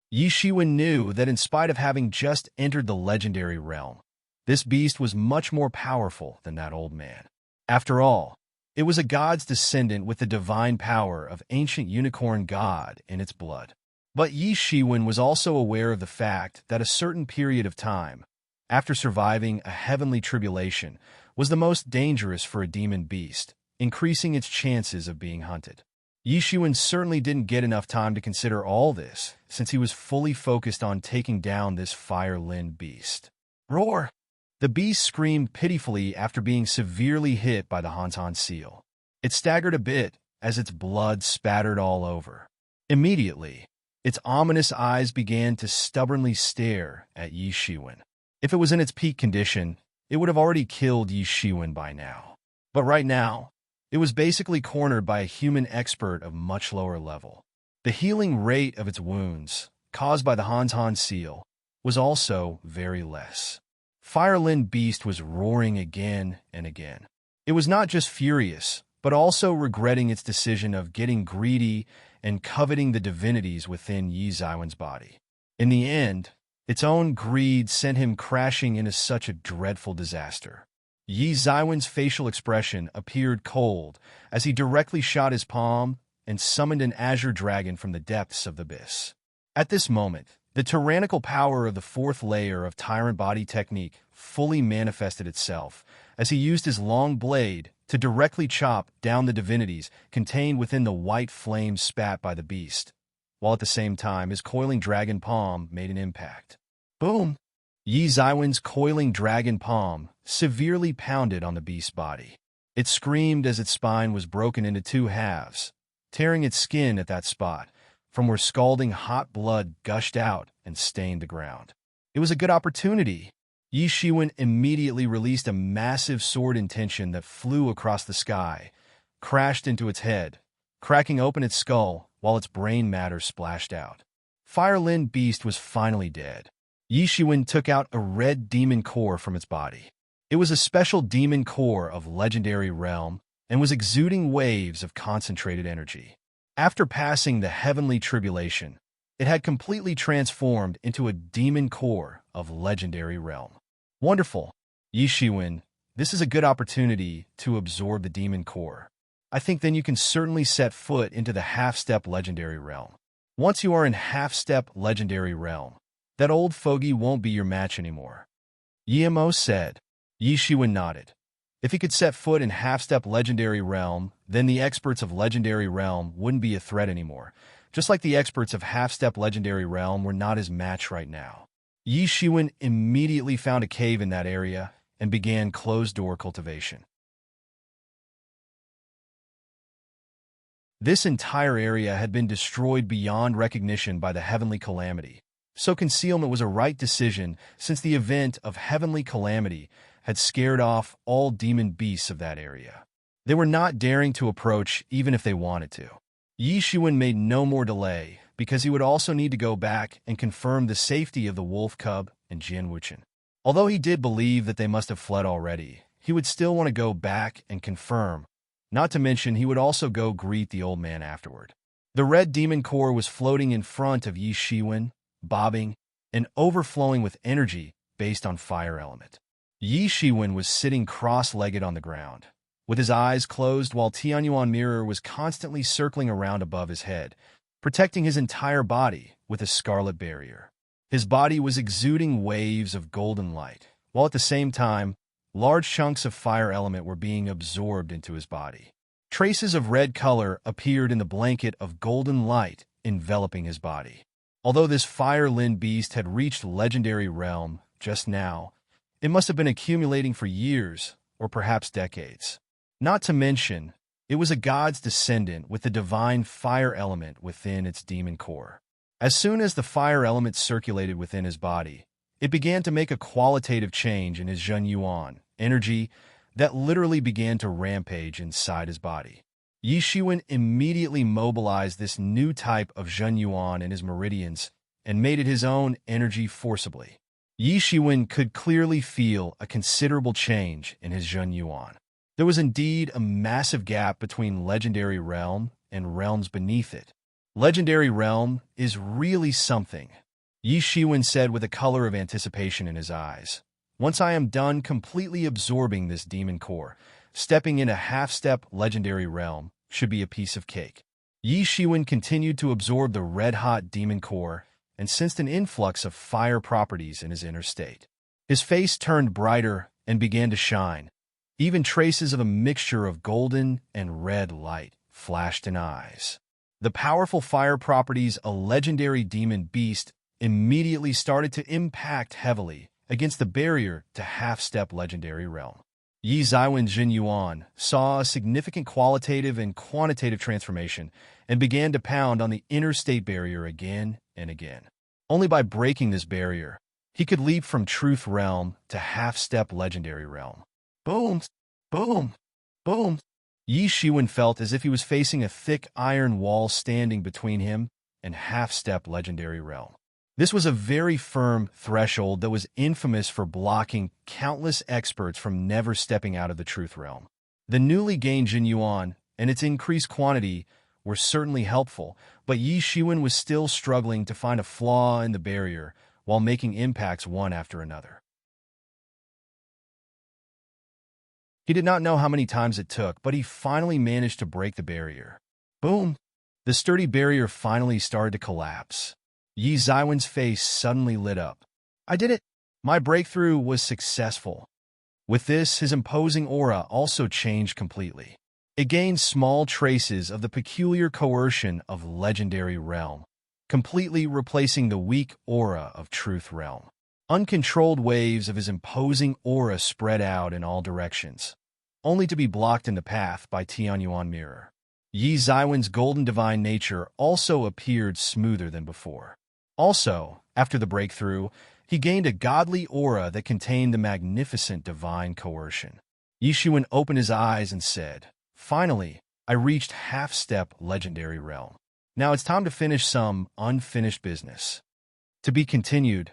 Yi Shiwen knew that in spite of having just entered the legendary realm, this beast was much more powerful than that old man. After all, it was a god's descendant with the divine power of ancient unicorn god in its blood. But Yi Shiwen was also aware of the fact that a certain period of time, after surviving a heavenly tribulation, was the most dangerous for a demon beast, increasing its chances of being hunted. Yi Shiwen certainly didn't get enough time to consider all this, since he was fully focused on taking down this Fire Lin Beast. Roar! The beast screamed pitifully after being severely hit by the Han seal. It staggered a bit as its blood spattered all over. Immediately, its ominous eyes began to stubbornly stare at Yi Shiwen. If it was in its peak condition, it would have already killed Yi Shiwen by now. But right now, it was basically cornered by a human expert of much lower level. The healing rate of its wounds, caused by the Han seal, was also very less. Fire Lin Beast was roaring again and again. It was not just furious, but also regretting its decision of getting greedy and coveting the divinities within Yi Zaiwen's body. In the end, its own greed sent him crashing into such a dreadful disaster. Yi Zaiwen's facial expression appeared cold as he directly shot his palm and summoned an azure dragon from the depths of the abyss. At this moment, the tyrannical power of the fourth layer of Tyrant Body technique fully manifested itself as he used his long blade to directly chop down the divinities contained within the white flames spat by the beast, while at the same time his coiling dragon palm made an impact. Boom! Yi Zaiwen's coiling dragon palm severely pounded on the beast's body. It screamed as its spine was broken into two halves, tearing its skin at that spot, from where scalding hot blood gushed out and stained the ground. It was a good opportunity. Yi Shiwen immediately released a massive sword intention that flew across the sky, crashed into its head, cracking open its skull while its brain matter splashed out. Fire Lin Beast was finally dead. Yi Shiwen took out a red demon core from its body. It was a special demon core of legendary realm and was exuding waves of concentrated energy. After passing the heavenly tribulation, it had completely transformed into a demon core of legendary realm. Wonderful. Yi Shiwen, this is a good opportunity to absorb the demon core. I think then you can certainly set foot into the half-step legendary realm. Once you are in half-step legendary realm, that old fogey won't be your match anymore. Yemo said. Yi Shiwen nodded. If he could set foot in half-step legendary realm, then the experts of legendary realm wouldn't be a threat anymore, just like the experts of half-step legendary realm were not his match right now. Yi Shiwen immediately found a cave in that area and began closed-door cultivation. This entire area had been destroyed beyond recognition by the heavenly calamity, so concealment was a right decision since the event of heavenly calamity had scared off all demon beasts of that area. They were not daring to approach even if they wanted to. Yi Shiwen made no more delay because he would also need to go back and confirm the safety of the wolf cub and Jian Wuchen. Although he did believe that they must have fled already, he would still want to go back and confirm. Not to mention, he would also go greet the old man afterward. The red demon core was floating in front of Yi Shiwen, bobbing and overflowing with energy based on fire element. Yi Shiwen was sitting cross-legged on the ground, with his eyes closed while Tianyuan mirror was constantly circling around above his head, protecting his entire body with a scarlet barrier. His body was exuding waves of golden light, while at the same time, large chunks of fire element were being absorbed into his body. Traces of red color appeared in the blanket of golden light enveloping his body. Although this fire-lind beast had reached legendary realm just now, it must have been accumulating for years or perhaps decades. Not to mention, it was a god's descendant with the divine fire element within its demon core. As soon as the fire element circulated within his body, it began to make a qualitative change in his Zhen Yuan energy that literally began to rampage inside his body. Yi Shiwen immediately mobilized this new type of Zhen Yuan in his meridians and made it his own energy forcibly. Yi Shiwen could clearly feel a considerable change in his Zhen Yuan. There was indeed a massive gap between legendary realm and realms beneath it. Legendary realm is really something, Yi Shiwen said with a color of anticipation in his eyes. Once I am done completely absorbing this demon core, stepping in a half-step legendary realm should be a piece of cake. Yi Shiwen continued to absorb the red-hot demon core and sensed an influx of fire properties in his inner state. His face turned brighter and began to shine. Even traces of a mixture of golden and red light flashed in eyes. The powerful fire properties a legendary demon beast immediately started to impact heavily against the barrier to half-step legendary realm. Yi Zaiwen Jin Yuan saw a significant qualitative and quantitative transformation and began to pound on the inner state barrier again and again. Only by breaking this barrier, he could leap from truth realm to half-step legendary realm. Boom! Boom! Boom! Yi Shiwen felt as if he was facing a thick iron wall standing between him and half-step legendary realm. This was a very firm threshold that was infamous for blocking countless experts from never stepping out of the truth realm. The newly gained Jin Yuan and its increased quantity were certainly helpful, but Yi Shiwen was still struggling to find a flaw in the barrier while making impacts one after another. He did not know how many times it took, but he finally managed to break the barrier. Boom! The sturdy barrier finally started to collapse. Yi Zaiwen's face suddenly lit up. I did it! My breakthrough was successful. With this, his imposing aura also changed completely. It gained small traces of the peculiar coercion of legendary realm, completely replacing the weak aura of truth realm. Uncontrolled waves of his imposing aura spread out in all directions, only to be blocked in the path by Tianyuan mirror. Yi Zaiwen's golden divine nature also appeared smoother than before. Also, after the breakthrough, he gained a godly aura that contained the magnificent divine coercion. Yi Shiwen opened his eyes and said, Finally, I reached half-step legendary realm. Now it's time to finish some unfinished business. To be continued.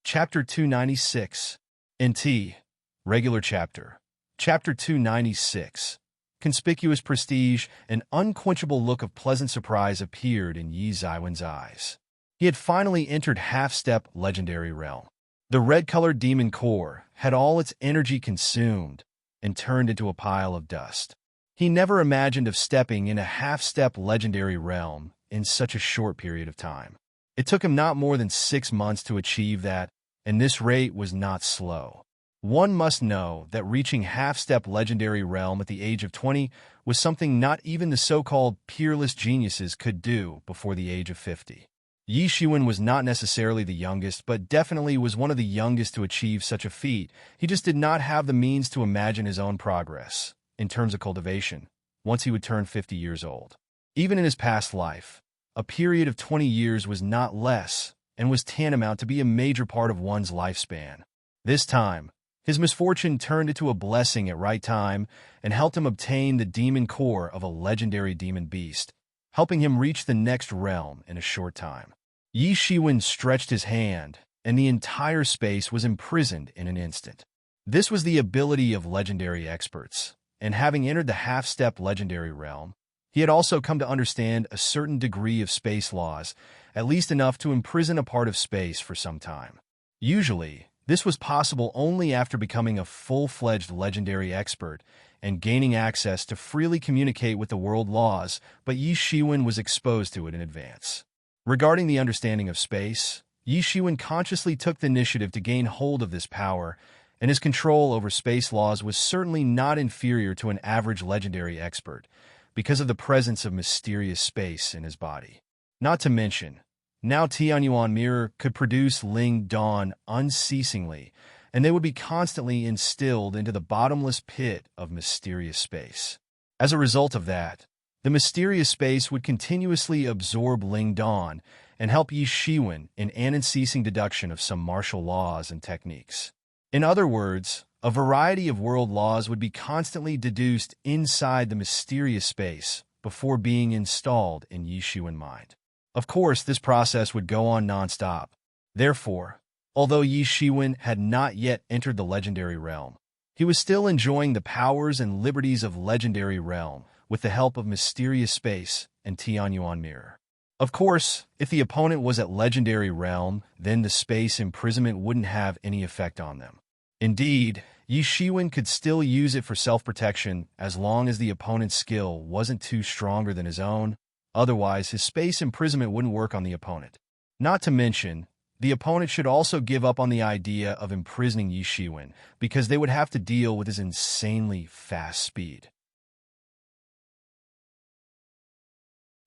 Chapter 296. NT. Regular Chapter. Chapter 296. Conspicuous prestige, an unquenchable look of pleasant surprise appeared in Yi Zaiwen's eyes. He had finally entered half-step legendary realm. The red-colored demon core had all its energy consumed and turned into a pile of dust. He never imagined of stepping in a half-step legendary realm in such a short period of time. It took him not more than 6 months to achieve that, and this rate was not slow. One must know that reaching half-step legendary realm at the age of 20 was something not even the so-called peerless geniuses could do before the age of 50. Yi Shiwen was not necessarily the youngest, but definitely was one of the youngest to achieve such a feat. He just did not have the means to imagine his own progress, in terms of cultivation, once he would turn 50 years old. Even in his past life, a period of 20 years was not less, and was tantamount to be a major part of one's lifespan. This time, his misfortune turned into a blessing at right time and helped him obtain the demon core of a legendary demon beast, helping him reach the next realm in a short time. Yi Shiwen stretched his hand, and the entire space was imprisoned in an instant. This was the ability of legendary experts, and having entered the half-step legendary realm, he had also come to understand a certain degree of space laws, at least enough to imprison a part of space for some time. Usually, this was possible only after becoming a full-fledged legendary expert and gaining access to freely communicate with the world laws, but Yi Shiwen was exposed to it in advance. Regarding the understanding of space, Yi Shiwen consciously took the initiative to gain hold of this power, and his control over space laws was certainly not inferior to an average legendary expert, because of the presence of mysterious space in his body. Not to mention, now Tianyuan Mirror could produce Ling Dawn unceasingly, and they would be constantly instilled into the bottomless pit of mysterious space. As a result of that, the mysterious space would continuously absorb Ling Dawn and help Yi Shiwen in an unceasing deduction of some martial laws and techniques. In other words, a variety of world laws would be constantly deduced inside the mysterious space before being installed in Yi Shiwen mind. Of course, this process would go on non-stop. Therefore, although Yi Shiwen had not yet entered the legendary realm, he was still enjoying the powers and liberties of legendary realm with the help of mysterious space and Tianyuan Mirror. Of course, if the opponent was at legendary realm, then the space imprisonment wouldn't have any effect on them. Indeed, Yi Shiwen could still use it for self-protection as long as the opponent's skill wasn't too stronger than his own. Otherwise, his space imprisonment wouldn't work on the opponent. Not to mention, the opponent should also give up on the idea of imprisoning Yi Shiwen, because they would have to deal with his insanely fast speed.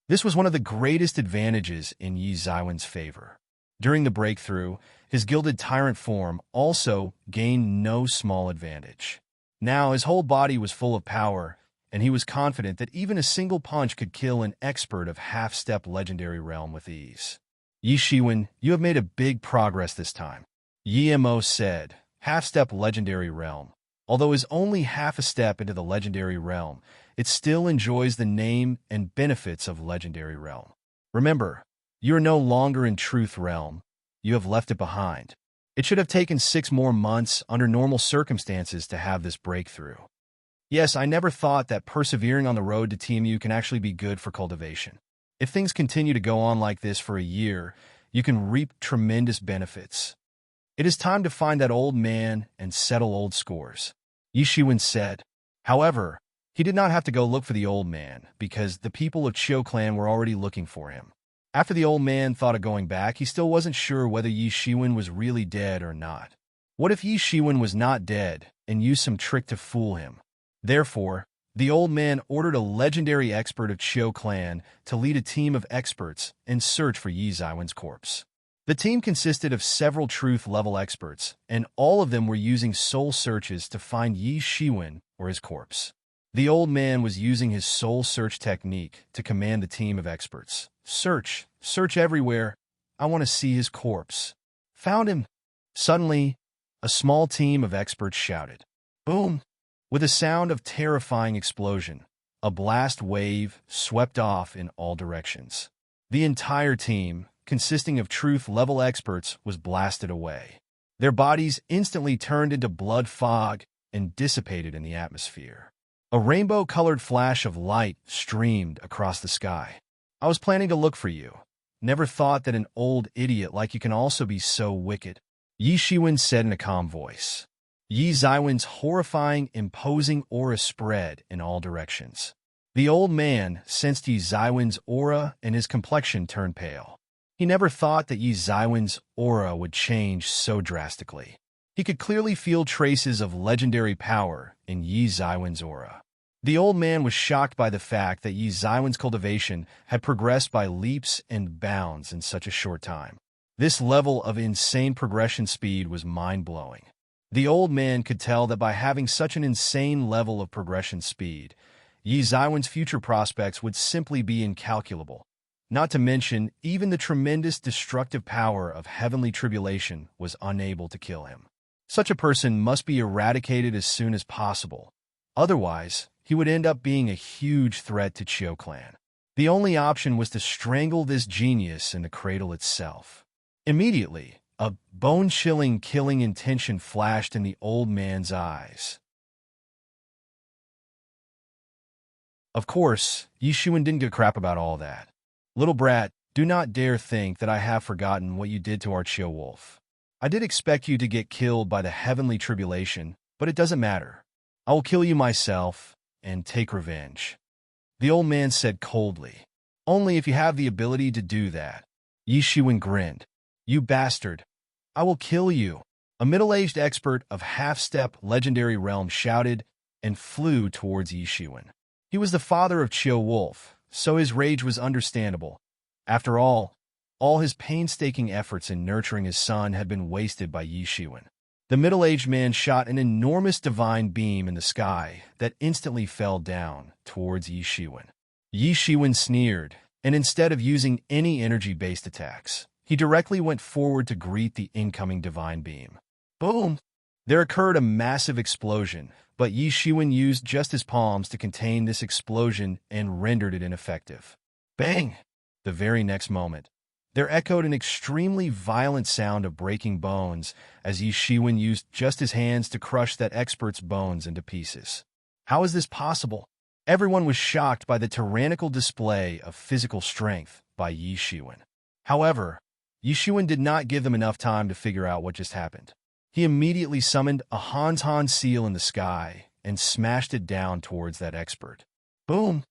This was one of the greatest advantages in Yi Shiwen's favor. During the breakthrough, his gilded tyrant form also gained no small advantage. Now his whole body was full of power, and he was confident that even a single punch could kill an expert of half-step legendary realm with ease. Yi Shiwen, you have made a big progress this time, Yi Mo said. Half-step legendary realm. Although is only half a step into the legendary realm, it still enjoys the name and benefits of legendary realm. Remember, you are no longer in truth realm. You have left it behind. It should have taken 6 more months under normal circumstances to have this breakthrough. Yes, I never thought that persevering on the road to TMU can actually be good for cultivation. If things continue to go on like this for a year, you can reap tremendous benefits. It is time to find that old man and settle old scores, Yi Shiwen said. However, he did not have to go look for the old man, because the people of Chiu clan were already looking for him. After the old man thought of going back, he still wasn't sure whether Yi Shiwen was really dead or not. What if Yi Shiwen was not dead and used some trick to fool him? Therefore, the old man ordered a legendary expert of Chiu clan to lead a team of experts in search for Yi Shiwen's corpse. The team consisted of several truth-level experts, and all of them were using soul searches to find Yi Shiwen or his corpse. The old man was using his soul search technique to command the team of experts. Search, search everywhere. I want to see his corpse. Found him. Suddenly, a small team of experts shouted. Boom! With a sound of terrifying explosion, a blast wave swept off in all directions. The entire team, consisting of truth-level experts, was blasted away. Their bodies instantly turned into blood fog and dissipated in the atmosphere. A rainbow-colored flash of light streamed across the sky. I was planning to look for you. Never thought that an old idiot like you can also be so wicked, Yi Shiwen said in a calm voice. Yi Shiwen's horrifying, imposing aura spread in all directions. The old man sensed Yi Zaiwen's aura and his complexion turned pale. He never thought that Yi Zaiwen's aura would change so drastically. He could clearly feel traces of legendary power in Yi Zaiwen's aura. The old man was shocked by the fact that Yi Zaiwen's cultivation had progressed by leaps and bounds in such a short time. This level of insane progression speed was mind-blowing. The old man could tell that by having such an insane level of progression speed, Yi Zaiwen's future prospects would simply be incalculable. Not to mention, even the tremendous destructive power of heavenly tribulation was unable to kill him. Such a person must be eradicated as soon as possible. Otherwise, he would end up being a huge threat to Qiu clan. The only option was to strangle this genius in the cradle itself. Immediately, a bone-chilling killing intention flashed in the old man's eyes. Of course, Yi Xuan didn't give a crap about all that. Little brat, do not dare think that I have forgotten what you did to our Qiu wolf. I did expect you to get killed by the heavenly tribulation, but it doesn't matter. I will kill you myself and take revenge. The old man said coldly. Only if you have the ability to do that. Yi Xuan grinned. You bastard. I will kill you. A middle-aged expert of half-step legendary realm shouted and flew towards Yi Xuan. He was the father of Qiu Wolf, so his rage was understandable. After all his painstaking efforts in nurturing his son had been wasted by Yi Xuan. The middle-aged man shot an enormous divine beam in the sky that instantly fell down towards Yi Xuan. Yi Xuan sneered, and instead of using any energy-based attacks, he directly went forward to greet the incoming divine beam. Boom! There occurred a massive explosion, but Yi Xuan used just his palms to contain this explosion and rendered it ineffective. Bang! The very next moment, there echoed an extremely violent sound of breaking bones as Yi Xuan used just his hands to crush that expert's bones into pieces. How is this possible? Everyone was shocked by the tyrannical display of physical strength by Yi Xuan. However, Yi Xuan did not give them enough time to figure out what just happened. He immediately summoned a Han seal in the sky and smashed it down towards that expert. Boom!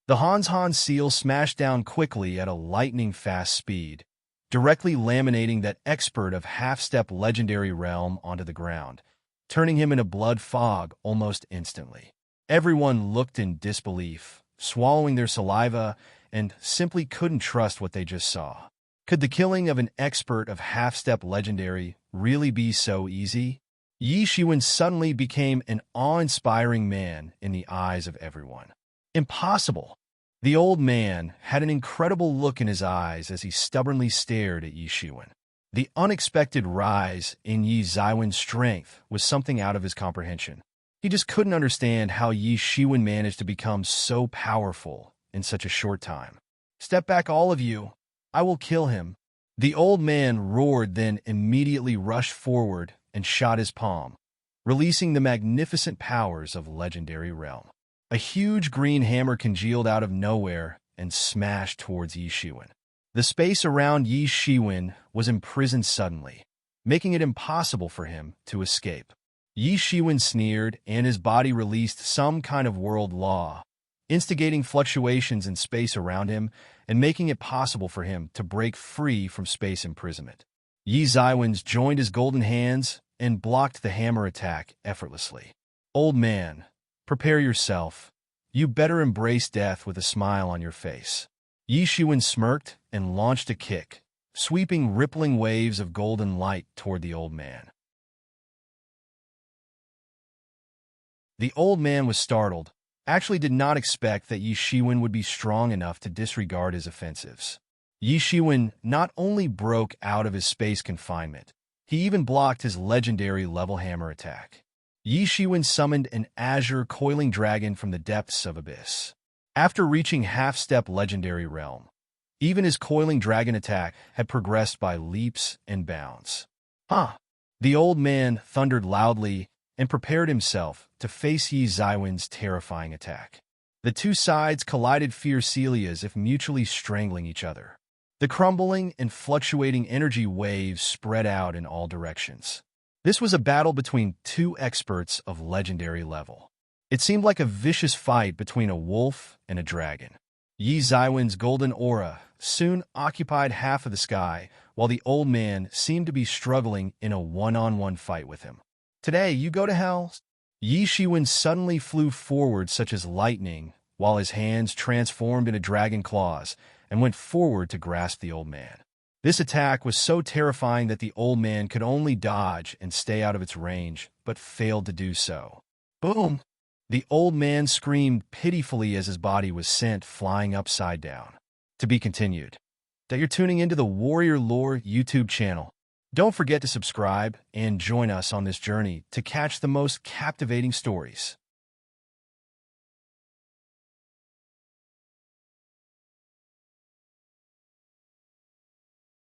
The Han seal smashed down quickly at a lightning-fast speed, directly laminating that expert of half-step legendary realm onto the ground, turning him in a blood fog almost instantly. Everyone looked in disbelief, swallowing their saliva, and simply couldn't trust what they just saw. Could the killing of an expert of half-step legendary really be so easy? Yi Xuan suddenly became an awe-inspiring man in the eyes of everyone. Impossible! The old man had an incredible look in his eyes as he stubbornly stared at Yi Xuan. The unexpected rise in Yi Zaiwen's strength was something out of his comprehension. He just couldn't understand how Yi Xuan managed to become so powerful in such a short time. Step back, all of you! I will kill him! The old man roared, then immediately rushed forward and shot his palm, releasing the magnificent powers of legendary realm. A huge green hammer congealed out of nowhere and smashed towards Yi Xuan. The space around Yi Xuan was imprisoned suddenly, making it impossible for him to escape. Yi Xuan sneered, and his body released some kind of world law, instigating fluctuations in space around him and making it possible for him to break free from space imprisonment. Yi Zaiwen's joined his golden hands and blocked the hammer attack effortlessly. Old man, prepare yourself. You better embrace death with a smile on your face. Yi Xuan smirked and launched a kick, sweeping rippling waves of golden light toward the old man. The old man was startled, actually did not expect that Yi Xuan would be strong enough to disregard his offensives. Yi Xuan not only broke out of his space confinement, he even blocked his legendary level hammer attack. Yi Xuan summoned an azure coiling dragon from the depths of abyss. After reaching half-step legendary realm, even his coiling dragon attack had progressed by leaps and bounds. Huh! The old man thundered loudly and prepared himself to face Yi Zaiwen's terrifying attack. The two sides collided fiercely as if mutually strangling each other. The crumbling and fluctuating energy waves spread out in all directions. This was a battle between two experts of legendary level. It seemed like a vicious fight between a wolf and a dragon. Yi Zaiwen's golden aura soon occupied half of the sky, while the old man seemed to be struggling in a one-on-one fight with him. Today, you go to hell? Yi Shiwen suddenly flew forward such as lightning, while his hands transformed into dragon claws and went forward to grasp the old man. This attack was so terrifying that the old man could only dodge and stay out of its range, but failed to do so. Boom! The old man screamed pitifully as his body was sent flying upside down. To be continued. That you're tuning into the Warrior Lore YouTube channel. Don't forget to subscribe and join us on this journey to catch the most captivating stories.